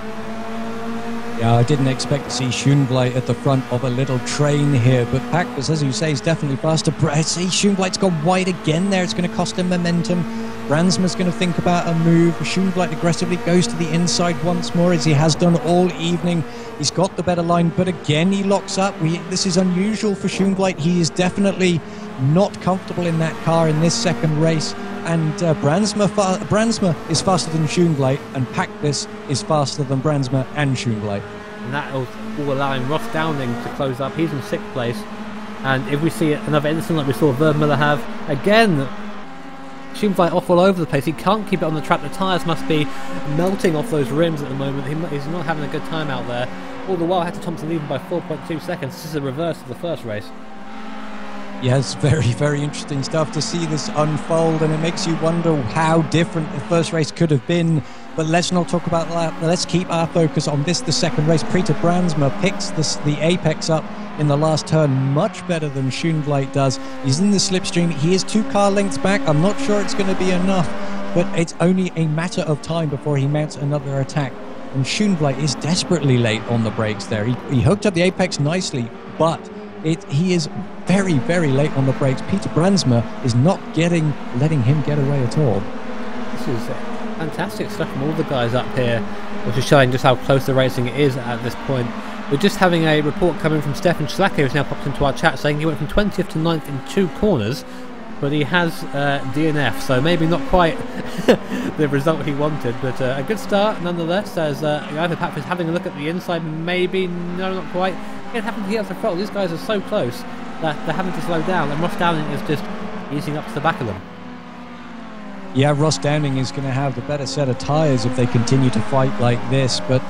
B: Yeah, I didn't expect to see Schumbleit at the front of a little train here, but Pakvis, as you say, is definitely faster. I see Schumleit's gone wide again there. It's going to cost him momentum. Brandsma's going to think about a move. Schumbleit aggressively goes to the inside once more, as he has done all evening. He's got the better line, but again he locks up. This is unusual for Schumbleit. He is definitely not comfortable in that car in this second race. And Brandsma is faster than Schumbleit, and Pakvis is faster than Brandsma and Schumbleit.
A: And that will allowing Ross Downing to close up. He's in sixth place. And if we see another incident like we saw Verdmüller have, again, Schumbleit off all over the place. He can't keep it on the track. The tyres must be melting off those rims at the moment. He's not having a good time out there. All the while, Hector Thompson leading by 4.2 seconds. This is a reverse of the first race.
B: Yes, very interesting stuff to see this unfold, and it makes you wonder how different the first race could have been. But let's not talk about that. Let's keep our focus on this, the second race. Peter Brandsma picks the apex up in the last turn, much better than Schoenbleit does. He's in the slipstream. He is 2 car lengths back. I'm not sure it's going to be enough, but it's only a matter of time before he mounts another attack. And Schoenbleit is desperately late on the brakes there. He hooked up the apex nicely, but he is very, very late on the brakes. Peter Brandsma is not letting him get away at all.
A: This is fantastic stuff from all the guys up here, which is showing just how close the racing is at this point. We're just having a report coming from Stefan Schlacke, who's now popped into our chat, saying he went from 20th to 9th in 2 corners, but he has DNF, so maybe not quite the result he wanted, but a good start nonetheless, as either Pat is having a look at the inside, maybe, no, not quite. It happened here at the throttle. These guys are so close that they're having to slow down, and Ross Downing is just easing up to the back of them.
B: Yeah, Ross Downing is going to have the better set of tyres if they continue to fight like this, but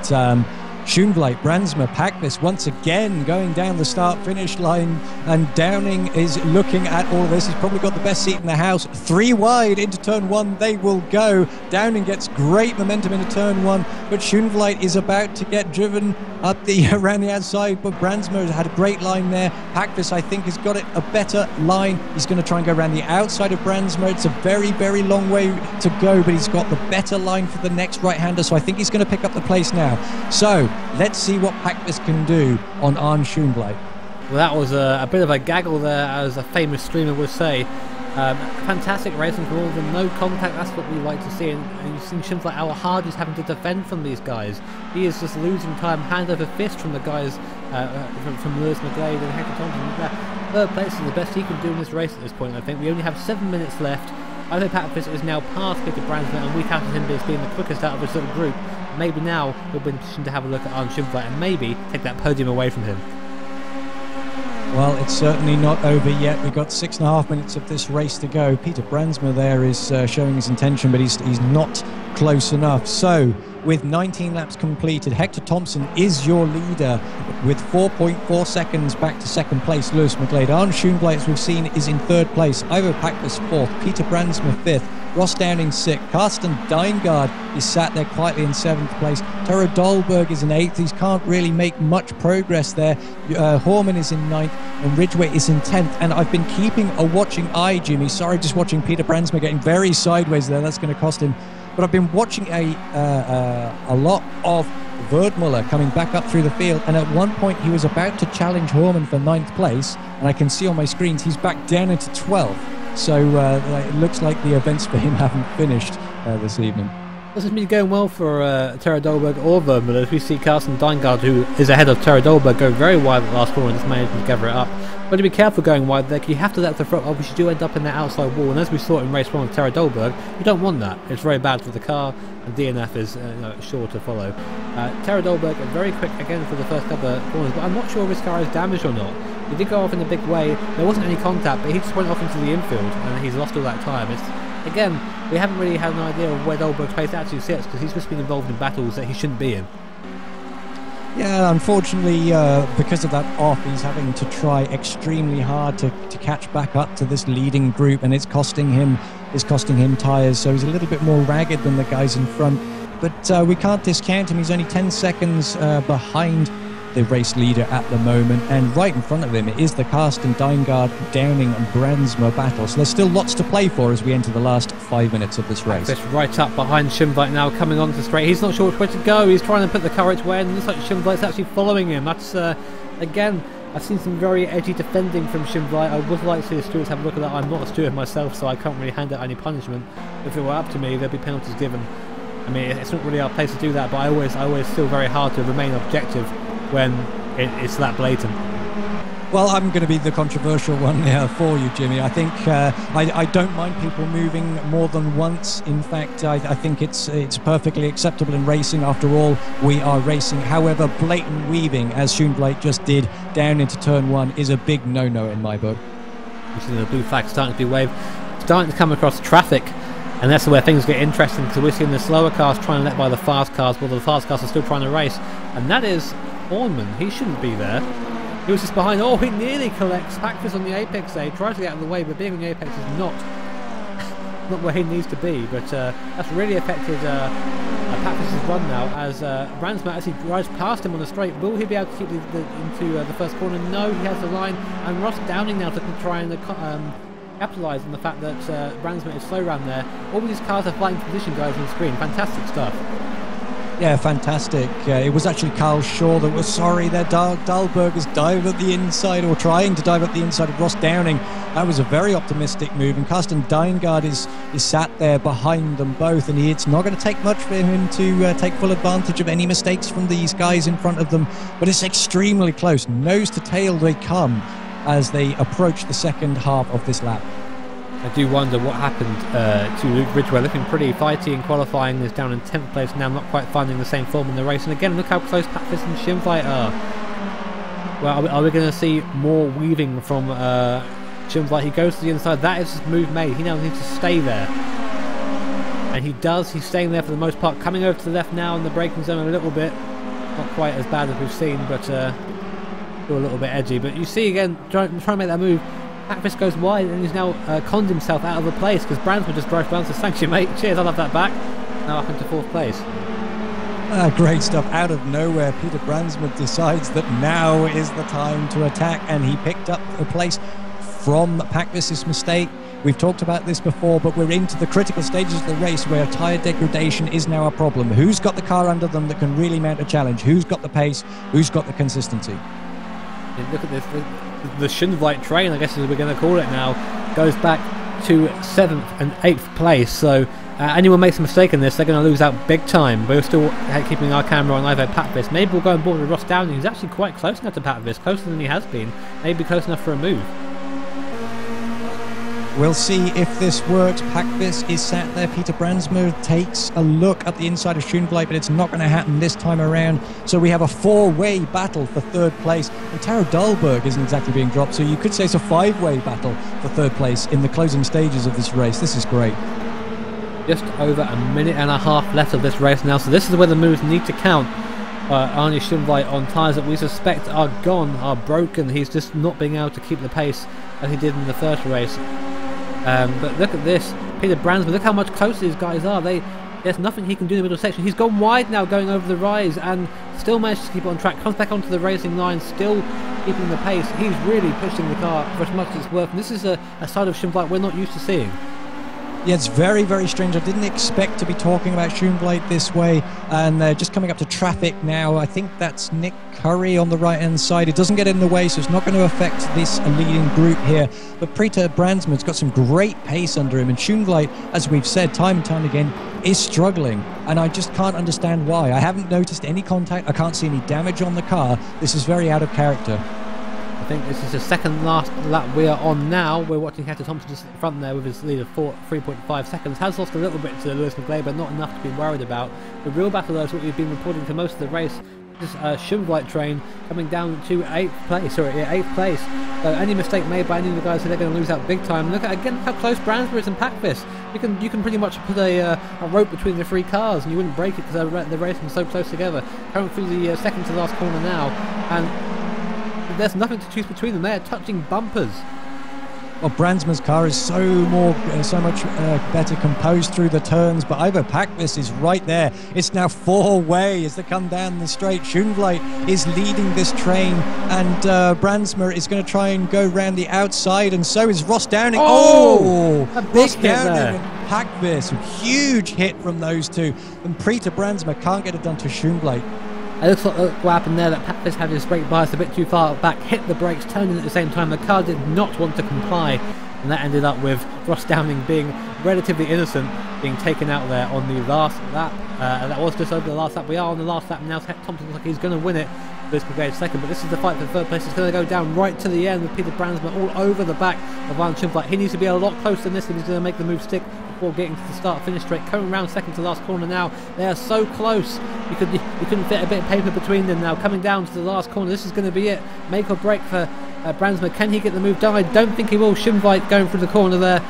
B: Schoenbleit, Brandsma, Packvis once again going down the start-finish line, and Downing is looking at all of this. He's probably got the best seat in the house. 3 wide into turn 1 they will go. Downing gets great momentum into turn 1, but Schoenbleit is about to get driven up around the outside, but Brandsma has had a great line there. Packvis, I think, has got a better line. He's going to try and go around the outside of Brandsma. It's a very, very long way to go, but he's got the better line for the next right-hander, so I think he's going to pick up the place now. So let's see what Packvis can do on Arne Schoenbleit.
A: Well, that was a bit of a gaggle there, as a famous streamer would say. Fantastic racing for all of them, no contact, that's what we like to see, and you've seen Schoenbleit how hard he's having to defend from these guys. He is just losing time hand over fist from the guys from Lewis McGlade and Hector Thompson. Third place is the best he can do in this race at this point, I think. We only have 7 minutes left. I think Packvis is now past Peter Brandsma, and we counted him as being the quickest out of this little group. Maybe now we'll be in position to have a look at Arne Schoenbleit and maybe take that podium away from him.
B: Well, it's certainly not over yet. We've got 6.5 minutes of this race to go. Peter Brandsma there is showing his intention, but he's not close enough. So, with 19 laps completed, Hector Thompson is your leader with 4.4 seconds back to second place. Lewis McGlade. Arne Schoenbleit, as we've seen, is in third place. Ivo Packvis 4th. Peter Brandsma 5th. Ross Downing 6th. Carsten Deingard is sat there quietly in 7th place. Tero Dahlberg is in 8th. He can't really make much progress there. Horman is in 9th and Ridgway is in 10th. And I've been keeping a watching eye, Jimmy. Sorry, just watching Peter Brandsma getting very sideways there. That's going to cost him. But I've been watching a lot of Werdmuller coming back up through the field, and at one point he was about to challenge Horman for 9th place, and I can see on my screens he's back down into 12th. So it looks like the events for him haven't finished this evening.
A: Doesn't seem to be going well for Tero Dahlberg or Werdmuller, as we see Carsten Deingard, who is ahead of Tero Dahlberg, go very wide at the last corner and just managing to gather it up. But to be careful going wide there, you have to let the front obviously do end up in that outside wall, and as we saw in race 1 with Tero Dahlberg, you don't want that. It's very bad for the car, and DNF is sure to follow. Tero Dahlberg is very quick again for the first couple of corners, but I'm not sure if his car is damaged or not. He did go off in a big way, there wasn't any contact, but he just went off into the infield, and he's lost all that time. Again, we haven't really had an idea of where Dahlberg's place actually sits, because he's just been involved in battles that he shouldn't be in.
B: Yeah, unfortunately, because of that off, he's having to try extremely hard to catch back up to this leading group, and it's costing him tyres, so he's a little bit more ragged than the guys in front. But we can't discount him. He's only 10 seconds behind the race leader at the moment, and right in front of him is the Carsten Deingard, Downing and Brandsma battle. So there's still lots to play for as we enter the last 5 minutes of this race.
A: Right up behind Schoenbleit now, coming onto the straight. He's not sure which way to go. He's trying to put the car its way, and it looks like Schoenbleit's actually following him. That's again, I've seen some very edgy defending from Schoenbleit. I would like to see the stewards have a look at that. I'm not a steward myself, so I can't really hand out any punishment. If it were up to me, there'd be penalties given. I mean, it's not really our place to do that, but I always feel very hard to remain objective when it's that blatant.
B: Well, I'm going to be the controversial one for you, Jimmy. I think I don't mind people moving more than once. In fact, I think it's perfectly acceptable in racing. After all, we are racing. However, blatant weaving, as Schoenbleit just did, down into turn 1 is a big no-no in my book.
A: You see the blue flag starting to be waved, starting to come across traffic. And that's where things get interesting, because we're seeing the slower cars trying to let by the fast cars, while the fast cars are still trying to race. And that is Ornman. He shouldn't be there. He was just behind. Oh, he nearly collects Packvis on the apex there. He tries to get out of the way, but being on the apex is not where he needs to be. But that's really affected Patvis's run now as Brandsma actually drives past him on the straight. Will he be able to keep into the first corner? No, he has the line, and Ross Downing now to try and capitalise on the fact that Brandsma is slow around there. All these cars are fighting for position, guys, on the screen. Fantastic stuff.
B: Yeah, fantastic. It was actually Carl Shaw that was sorry there. Dahlberger's dive at the inside, or trying to dive at the inside of Ross Downing. That was a very optimistic move, and Carsten Deingard is sat there behind them both, and it's not going to take much for him to take full advantage of any mistakes from these guys in front of them, but it's extremely close. Nose to tail they come as they approach the second half of this lap.
A: I do wonder what happened to Luke Ridgeway, looking pretty fighty in qualifying, is down in 10th place now, not quite finding the same form in the race. And again, look how close Patvis and Schimweit are. Well, are we going to see more weaving from Schimweit? He goes to the inside. That is his move made. He now needs to stay there. And he does. He's staying there for the most part. Coming over to the left now in the braking zone a little bit. Not quite as bad as we've seen, but still a little bit edgy. But you see again, trying to make that move. Patvis goes wide and he's now conned himself out of a place because Brandsma just drives around. So thanks you, mate. Cheers, I'll have that back. Now up into 4th place.
B: Great stuff. Out of nowhere, Peter Brandsma decides that now is the time to attack, and he picked up a place from Patvis's mistake. We've talked about this before, but we're into the critical stages of the race where tyre degradation is now a problem. Who's got the car under them that can really mount a challenge? Who's got the pace? Who's got the consistency?
A: Look at this. The Schindlite train, I guess as we're going to call it now, goes back to 7th and 8th place. So anyone makes a mistake in this, they're going to lose out big time. We're still keeping our camera on Ivo Patvis. Maybe we'll go on board with Ross Downing, who's actually quite close now to Patvis, closer than he has been. Maybe close enough for a move.
B: We'll see if this works. Patvis is sat there. Peter Brandsma takes a look at the inside of Schönbleit, but it's not going to happen this time around. So we have a 4-way battle for 3rd place. And Taro Dahlberg isn't exactly being dropped, so you could say it's a 5-way battle for 3rd place in the closing stages of this race. This is great.
A: Just over a minute and a half left of this race now, so this is where the moves need to count. Arne Schönbleit on tyres that we suspect are gone, are broken. He's just not being able to keep the pace as he did in the first race. But look at this, Peter Brandsma, look how much closer these guys are. There's nothing he can do in the middle section. He's gone wide now going over the rise and still managed to keep it on track. Comes back onto the racing line, still keeping the pace. He's really pushing the car for as much as it's worth. And this is a side of Schönbleit we're not used to seeing.
B: Yeah, it's very, very strange. I didn't expect to be talking about Schönbleit this way. And just coming up to traffic now, I think that's Nick Curry on the right-hand side. It doesn't get in the way, so it's not going to affect this leading group here. But Peter Brandsma's got some great pace under him. And Schönbleit, as we've said time and time again, is struggling. And I just can't understand why. I haven't noticed any contact. I can't see any damage on the car. This is very out of character.
A: I think this is the second last lap we are on now. We're watching Hector Thompson just at the front there with his lead of 3.5 seconds. Has lost a little bit to Lewis McGlade, but not enough to be worried about. The real battle, though, is what we've been reporting for most of the race. This Schönbleit train coming down to 8th place. Sorry, 8th place. So any mistake made by any of the guys, they're going to lose out big time. Look at again how close Brandsma is and Patvis. You can pretty much put a rope between the 3 cars and you wouldn't break it because they're racing so close together. Coming through the second to last corner now, and there's nothing to choose between them. They are touching bumpers.
B: Well, Brandsma's car is so much better composed through the turns, but Ivo Patvis is right there. It's now 4-way as they come down the straight. Schönbleit is leading this train, and Brandsma is going to try and go round the outside, and so is Ross Downing.
A: A big
B: Ross
A: hit
B: Downing
A: there.
B: and Patvis, huge hit from those two, and Peter Brandsma can't get it done to Schönbleit.
A: It looks like what happened there, that Patvis had his brake bias a bit too far back, hit the brakes, turned in at the same time. The car did not want to comply, and that ended up with Ross Downing being relatively innocent, being taken out there on the last lap. That was just over the last lap. We are on the last lap now. Thompson looks like he's going to win it. Lewis McGlade second, but this is the fight for 3rd place. It's going to go down right to the end with Peter Brandsma all over the back of Arne Schönbleit. He needs to be a lot closer than this if he's going to make the move stick before getting to the start-finish straight. Coming around second to last corner now. They are so close. You couldn't fit a bit of paper between them now. Coming down to the last corner. This is going to be it. Make or break for Brandsma. Can he get the move done? I don't think he will. Schönbleit going through the corner there.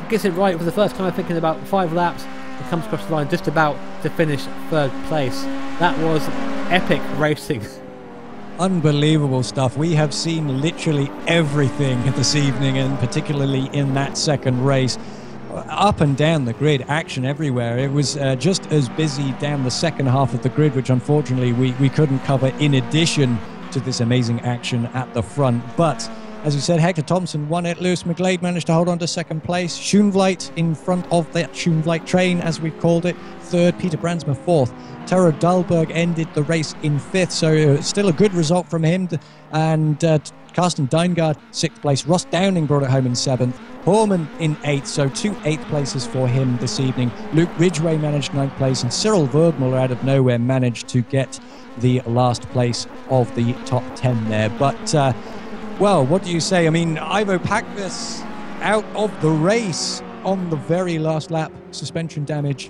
A: Gets it right for the first time, I think, in about 5 laps. It comes across the line just about to finish 3rd place. That was epic racing.
B: Unbelievable stuff. We have seen literally everything this evening, and particularly in that second race. up and down the grid, action everywhere. It was just as busy down the second half of the grid, which unfortunately we couldn't cover in addition to this amazing action at the front. But as we said, Hector Thompson won it. Lewis McGlade managed to hold on to second place. Schoenvliet in front of that Schoenvliet train, as we've called it, third. Peter Brandsma fourth. Taro Dahlberg ended the race in fifth, so still a good result from him. And Carsten Deingard, sixth place. Ross Downing brought it home in seventh. Horman in eighth, so 2 8th places for him this evening. Luke Ridgway managed ninth place, and Cyril Verdmuller out of nowhere managed to get the last place of the top 10 there. But well, what do you say? I mean, Ivo Pakvis out of the race on the very last lap. Suspension damage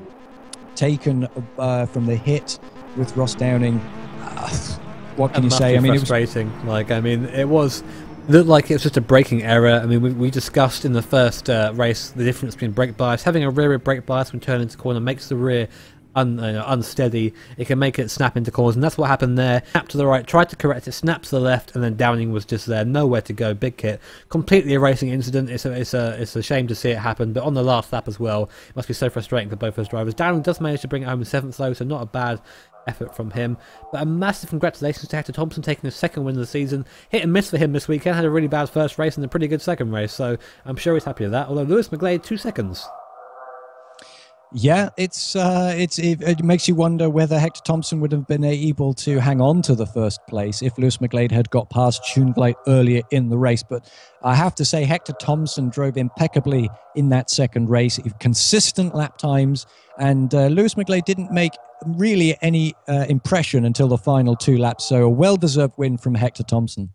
B: taken from the hit with Ross Downing. What can you say? I mean,
A: frustrating. It was looked like it was just a braking error. I mean, we discussed in the first race the difference between brake bias. Having a rear brake bias when turning into corner makes the rear unsteady. It can make it snap into corners, and that's what happened there. Snap to the right, tried to correct it, snap to the left, and then Downing was just there, nowhere to go. Big hit, completely a racing incident. It's a shame to see it happen, but on the last lap as well, it must be so frustrating for both those drivers. Downing does manage to bring it home in seventh though, so not a bad effort from him. But a massive congratulations to Hector Thompson taking his second win of the season. Hit and miss for him this weekend. Had a really bad first race and a pretty good second race, so I'm sure he's happy with that. Although Lewis McGlade 2 seconds.
B: Yeah, it makes you wonder whether Hector Thompson would have been able to hang on to the first place if Lewis McGlade had got past Schoenvliet earlier in the race. But I have to say, Hector Thompson drove impeccably in that second race, consistent lap times, and Lewis McGlade didn't make really any impression until the final 2 laps. So a well-deserved win from Hector Thompson.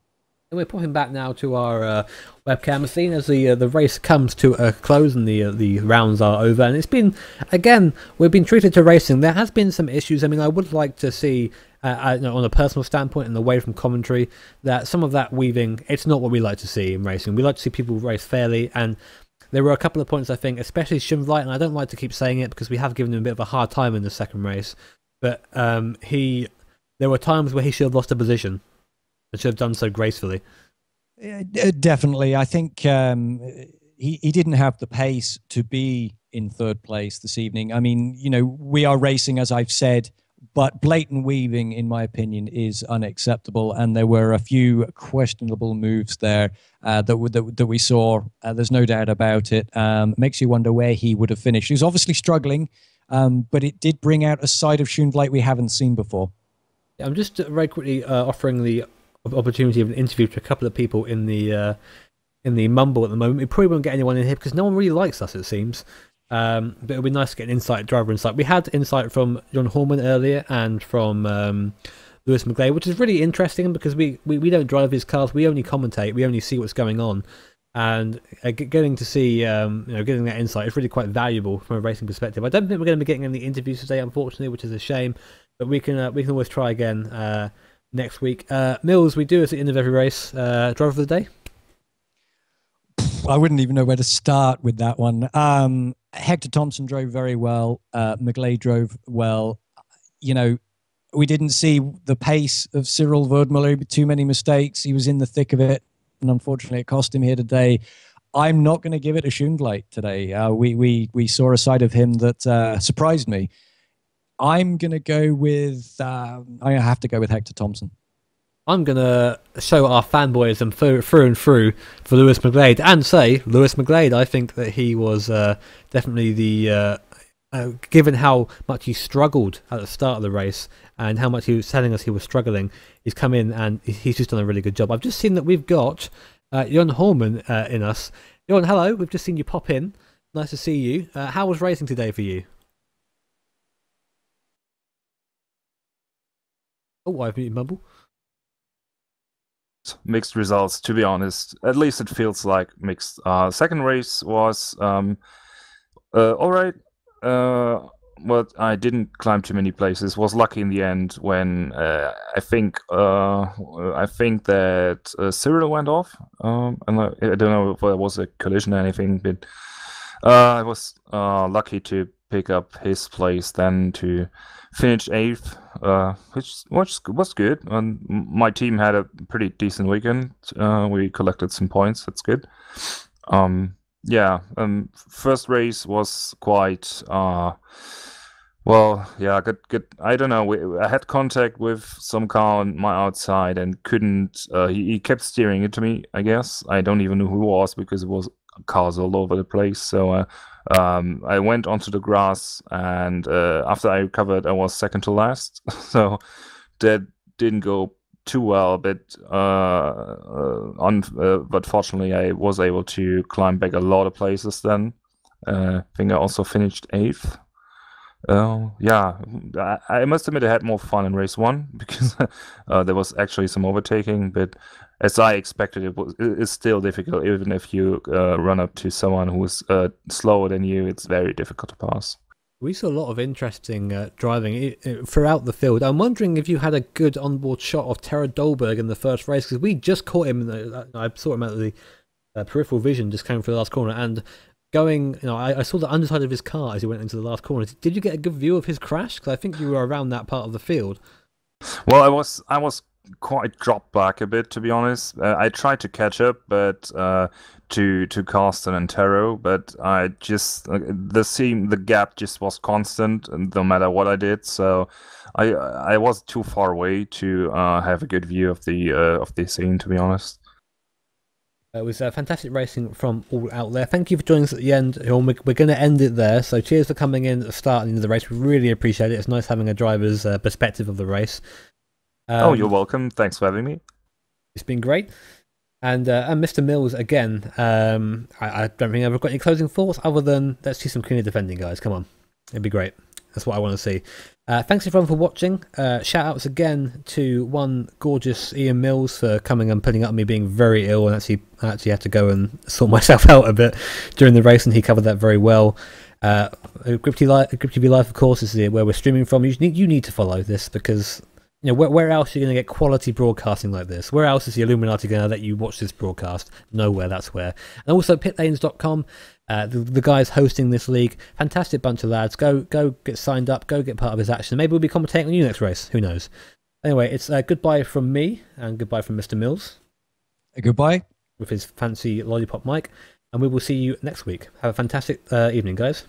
A: We're popping back now to our webcam scene as the race comes to a close and the rounds are over. And it's been, again, we've been treated to racing. There has been some issues. I mean, I would like to see, on a personal standpoint and away from commentary, that some of that weaving, it's not what we like to see in racing. We like to see people race fairly, and there were a couple of points, I think, especially Schoenvliet, and I don't like to keep saying it because we have given him a bit of a hard time in the second race, but there were times where he should have lost a position. It should have done so gracefully.
B: Definitely. I think he didn't have the pace to be in third place this evening. I mean, we are racing, as I've said, but blatant weaving, in my opinion, is unacceptable. And there were a few questionable moves there that we saw. There's no doubt about it. Makes you wonder where he would have finished. He was obviously struggling, but it did bring out a side of Schoenvliet we haven't seen before.
A: I'm just very quickly offering the opportunity of an interview to a couple of people in the mumble at the moment. We probably won't get anyone in here because no one really likes us, it seems. But it'll be nice to get an driver insight. We had insight from John Horman earlier and from Lewis McGlade, which is really interesting because we don't drive his cars. We only commentate. We only see what's going on. And getting to see, getting that insight is really quite valuable from a racing perspective. I don't think we're going to be getting any interviews today, unfortunately, which is a shame. But we can always try again next week. Mills, we do at the end of every race, driver of the day.
B: I wouldn't even know where to start with that one. Hector Thompson drove very well. McGlade drove well. We didn't see the pace of Cyril Verdmuller with too many mistakes. He was in the thick of it, and unfortunately it cost him here today. I'm not going to give it a Schoenvliet today. We saw a side of him that surprised me. I'm going to go with, I have to go with Hector Thompson.
A: I'm going to show our fanboyism through and through for Lewis McGlade and say, Lewis McGlade, I think that he was definitely the, given how much he struggled at the start of the race and how much he was telling us he was struggling, he's come in and he's just done a really good job. I've just seen that we've got Jon Horman in us. Jon, hello, we've just seen you pop in. Nice to see you. How was racing today for you? Oh, I've muted Mumble.
D: Mixed results, to be honest. At least it feels like mixed. Second race was all right, but I didn't climb too many places. Was lucky in the end when I think that Cyril went off. And I don't know if there was a collision or anything, but I was lucky to pick up his place, then to finish 8th, which was good. And my team had a pretty decent weekend. We collected some points. That's good. Yeah, first race was quite well, yeah, good. I don't know. I had contact with some car on my outside and couldn't. He kept steering it to me. I guess I don't even know who it was because it was cars all over the place. So I went onto the grass, and after I recovered, I was second to last. So that didn't go too well, but but fortunately, I was able to climb back a lot of places. Then I think I also finished 8th. Yeah, I must admit I had more fun in race 1 because there was actually some overtaking, but as I expected, it's still difficult. Even if you run up to someone who's slower than you, it's very difficult to pass.
A: We saw a lot of interesting driving throughout the field. I'm wondering if you had a good onboard shot of Terra Dolberg in the first race, because we just caught him. I saw him at the peripheral vision just coming through the last corner, and going, I saw the underside of his car as he went into the last corner. Did you get a good view of his crash? Because I think you were around that part of the field.
D: Well, I was quite dropped back a bit, to be honest. I tried to catch up, but to Carsten and Taro, but I just the gap just was constant, no matter what I did. So I was too far away to have a good view of the scene, to be honest.
A: It was fantastic racing from all out there. Thank you for joining us at the end. We're going to end it there. So cheers for coming in at the start and end of the race. We really appreciate it. It's nice having a driver's perspective of the race.
D: You're welcome. Thanks for having me.
A: It's been great. And Mr. Mills, again, I don't think I've got any closing thoughts other than let's see some cleaner defending, guys. Come on. It'd be great. That's what I want to see. Thanks everyone for watching. Shout outs again to one gorgeous Ian Mills for coming and putting up with me being very ill, and actually had to go and sort myself out a bit during the race, and he covered that very well. Grip TV Live, of course, is where we're streaming from. You need to follow this because where else are you going to get quality broadcasting like this? Where else is the Illuminati going to let you watch this broadcast? Nowhere, that's where. And also pitlanes.com. The guys hosting this league, fantastic bunch of lads. Go get signed up, go get part of his action. Maybe we'll be commentating on you next race. Who knows? Anyway, it's goodbye from me and goodbye from Mr. Mills.
B: Goodbye.
A: With his fancy lollipop mic. And we will see you next week. Have a fantastic evening, guys.